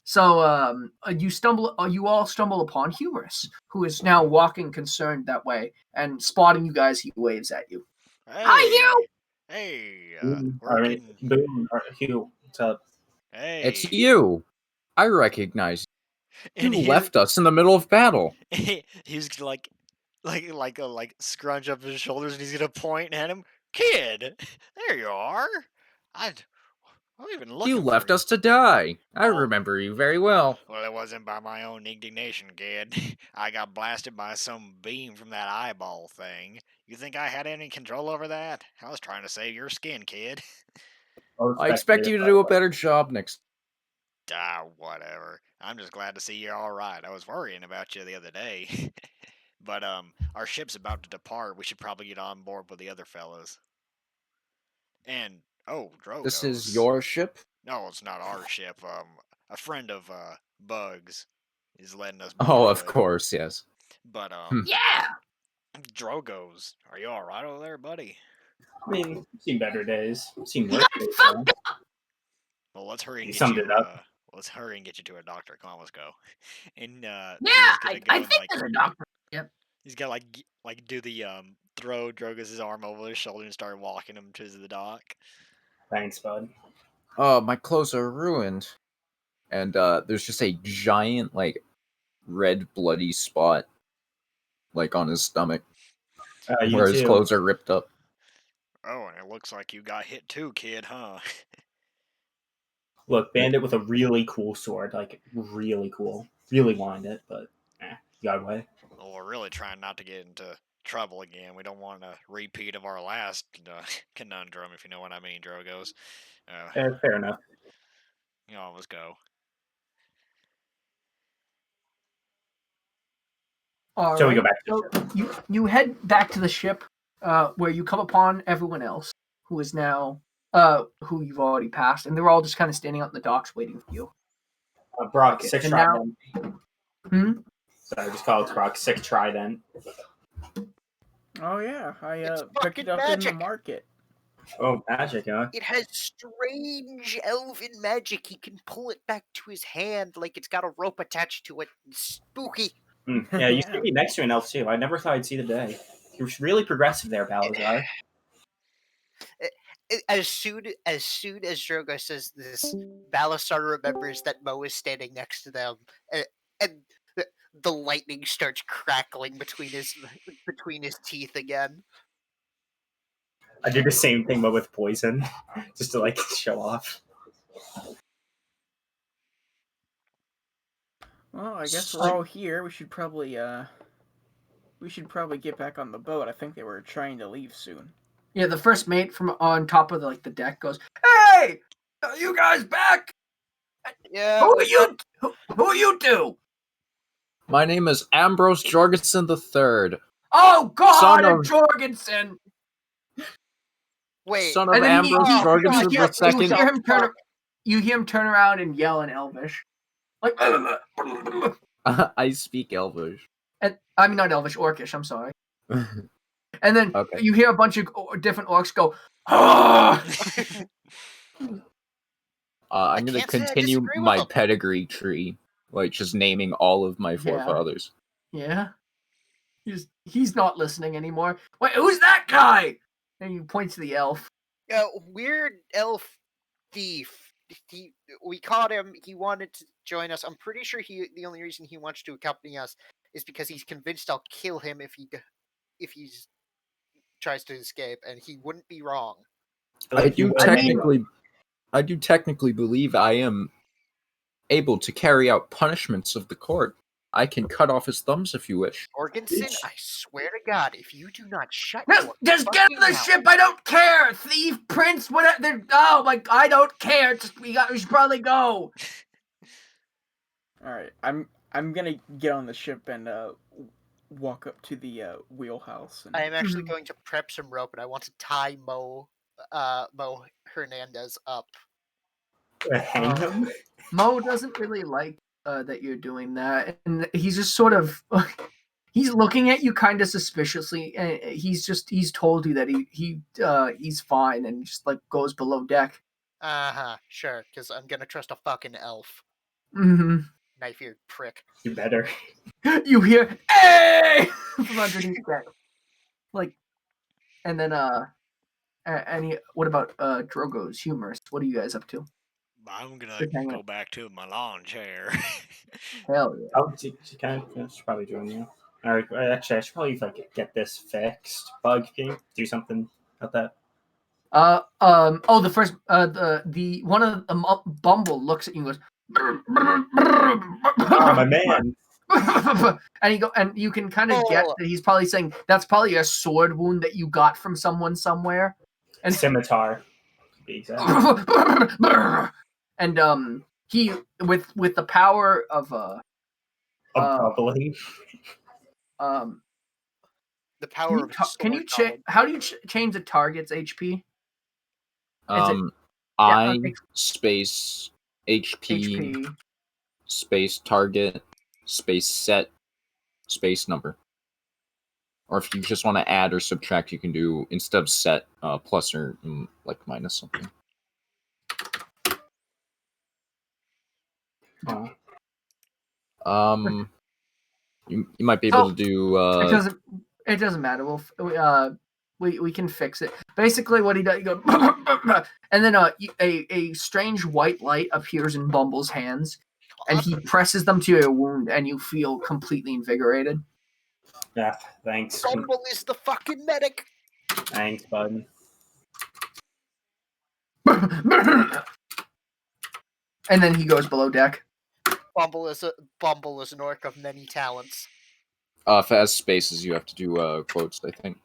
So you all stumble upon Humorous, who is now walking concerned that way, and spotting you guys, he waves at you. Hey! Hi, Hugh! Hey! All right, Getting... Boom. Hugh, what's up? Hey! It's you. I recognize you. And You left us in the middle of battle. he's like scrunch up his shoulders and he's gonna point at him. Kid, there you are. I'm even looking You for left you. us to die. I Oh. remember you very well. Well, it wasn't by my own indignation, kid. I got blasted by some beam from that eyeball thing. You think I had any control over that? I was trying to save your skin, kid. I expect you to do a better job next. Ah, whatever. I'm just glad to see you're all right. I was worrying about you the other day. But our ship's about to depart. We should probably get on board with the other fellas. And Drogos. This is your ship? No, it's not our ship. A friend of Bugs is letting us Oh, borrow of it. course, yes. But Yeah! Drogos, are you all right over there, buddy? I mean, I've seen better days. I've seen worse days. fucked Well, let's hurry and You get summed you. it up. Let's hurry and get you to a doctor. Come on, let's go. And Yeah, he's gonna go I and think there's a doctor. Yep. he's gonna do the throw Drogos' arm over his shoulder and start walking him to the dock. Thanks, bud. My clothes are ruined. And there's just a giant, red bloody spot, on his stomach, You where his too. clothes are ripped up. Oh, and it looks like you got hit too, kid, huh? Look, Bandit with a really cool sword, really cool. Really wanted it, but you got away. Well, we're really trying not to get into trouble again. We don't want a repeat of our last conundrum, if you know what I mean, Drogos. Fair enough. Let's go. All Shall we right. go back to the So you head back to the ship, where you come upon everyone else who is now who you've already passed, and they're all just kind of standing out in the docks waiting for you. Brock, Okay, 6 and now- Trident. Hmm? Just call it Brock, 6 Trident. Oh yeah, I It's picked fucking it up in the magic. market. Oh, magic, huh? It has strange elven magic. He can pull it back to his hand like it's got a rope attached to it. It's spooky. Yeah, you Yeah. see me next to an elf too. I never thought I'd see the day. You're really progressive there, Bazaar. As soon as Drogo says this, Balasar remembers that Mo is standing next to them, and the lightning starts crackling between his teeth again. I do the same thing, but with poison, just to show off. Well, I guess we're all here. We should probably get back on the boat. I think they were trying to leave soon. Yeah, the first mate from on top of the deck goes, "Hey, are you guys back? Yeah. Who are you? Who are you two? My name is Ambrose Jorgensen III, Oh God, Son of- Jorgensen!" Wait. son of And then Ambrose you Jorgensen hear II. you hear him turn around and yell in Elvish, like, I speak Elvish. and I mean not Elvish, Orcish. I'm sorry. And then Okay. you hear a bunch of different orcs go, "Ah!" I'm going to can't say I continue disagree with my him. pedigree tree, just naming all of my Yeah. forefathers. Yeah. He's not listening anymore. Wait, who's that guy? And you point to the elf. Weird elf thief. We caught him. He wanted to join us. I'm pretty sure the only reason he wants to accompany us is because he's convinced I'll kill him if he's tries to escape, and he wouldn't be wrong. I Like, you do would- technically believe I am able to carry out punishments of the court. I can cut off his thumbs if you wish. Jorgensen, I swear to God, if you do not shut Just, your just get on the fucking mouth- ship. I don't care. Thief, prince, whatever. Oh my! I don't care. Just we should probably go. All right, I'm gonna get on the ship and walk up to the wheelhouse. And... I am actually going to prep some rope, and I want to tie Mo Hernandez up. hang him. Mo doesn't really like that you're doing that, and he's just sort of he's looking at you kind of suspiciously. And he's told you that he's fine, and just like goes below deck. Sure, because I'm gonna trust a fucking elf. Mm-hmm. Knife-eared prick. You better. You hear "Hey!" from underneath deck, like, and then what about Drogo's humorous? What are you guys up to? I'm gonna Just hang go out. back to my lawn chair. Hell yeah! Oh, she should probably join you. All right, actually, I should probably get this fixed. Bug, can you do something about that? The first the one of the Bumble looks at you and goes, Oh, my man. and you can kind of get that he's probably saying that's probably a sword wound that you got from someone somewhere. And Scimitar. To be exact. and he with the power of Bubbling. The power of can you how do you change the target's HP? I space HP space target space set space number. Or if you just want to add or subtract, you can do instead of set plus or like minus something. You might be able to do. It doesn't matter. We can fix it. Basically, what he does, you go, and then a strange white light appears in Bumble's hands, and he presses them to your wound, and you feel completely invigorated. Yeah, thanks. Bumble is the fucking medic. Thanks, bud. And then he goes below deck. Bumble is an orc of many talents. If it has spaces, you have to do quotes, I think.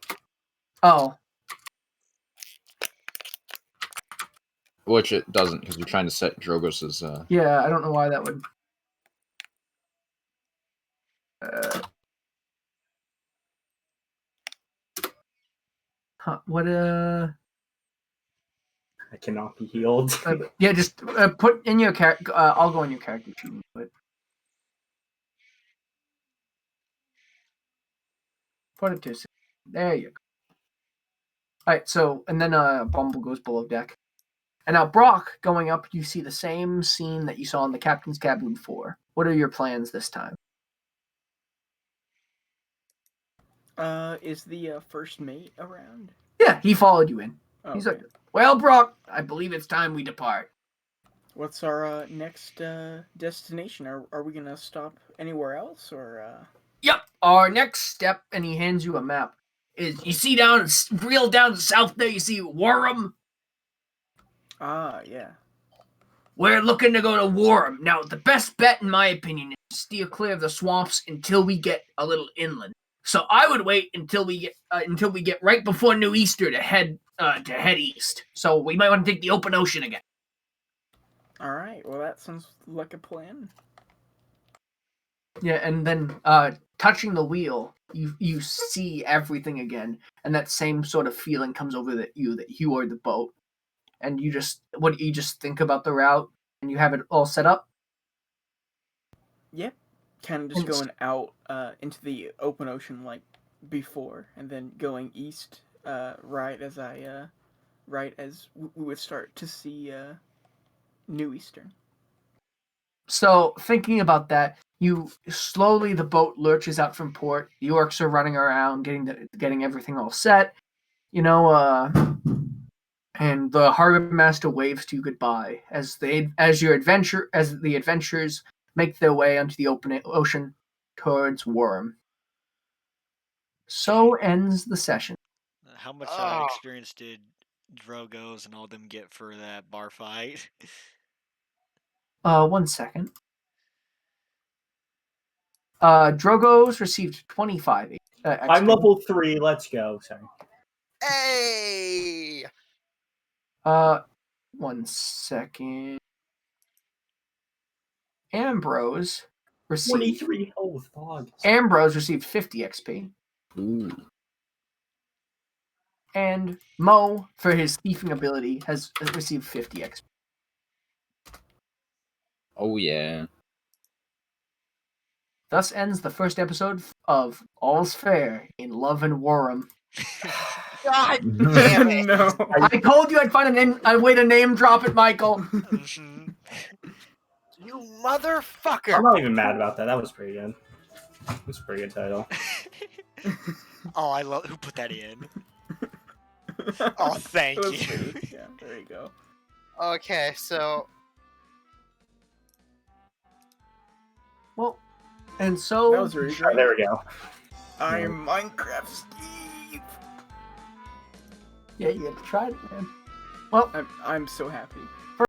Oh. Which it doesn't, because you're trying to set Drogos's... Yeah, I don't know why that would... What, I cannot be healed. yeah, just put in your character... I'll go in your character sheet, but... Put it to... There you go. Alright, so, and then Bumble goes below deck. And now Brock, going up, you see the same scene that you saw in the captain's cabin before. What are your plans this time? Is the first mate around? Yeah, he followed you in. Oh, He's okay. like, well, Brock, I believe it's time we depart. What's our next destination? Are we gonna stop anywhere else, or? Yep, our next step, and he hands you a map, is you see real down south there, you see Wram. Ah, yeah. We're looking to go to Wram. Now, the best bet, in my opinion, is to steer clear of the swamps until we get a little inland. So I would wait until we get right before New Easter to head east. So we might want to take the open ocean again. All right. Well, that sounds like a plan. Yeah, and then touching the wheel, you see everything again, and that same sort of feeling comes over that you are the boat, and you just think about the route, and you have it all set up. Yep. Kind of just going out into the open ocean like before, and then going east right as we would start to see New Eastern. So thinking about that, the boat lurches out from port. The orcs are running around, getting everything all set, and the harbor master waves to you goodbye as the adventurers make their way onto the open ocean towards Wram. So ends the session. How much Oh. experience did Drogos and all them get for that bar fight? 1 second. Drogos received 25 XP. I'm level 3. Let's go. Sorry. Hey! 1 second. Ambrose received 23 health, dog. Ambrose received 50 XP. Ooh. And Mo, for his thieving ability, has received 50 XP. Oh yeah. Thus ends the first episode of All's Fair in Love and Wram. God damn it! No. I told you I'd find a way to name drop it, Michael. Mhm. You motherfucker! I'm not even mad about that. That was pretty good. That's a pretty good title. Oh, I love who put that in. Oh, thank That was you. me. Yeah, there you go. Okay, so Well, and so That was really Alright, great. there we go. I'm Minecraft Steve. yeah, you had to try it, man. I'm so happy.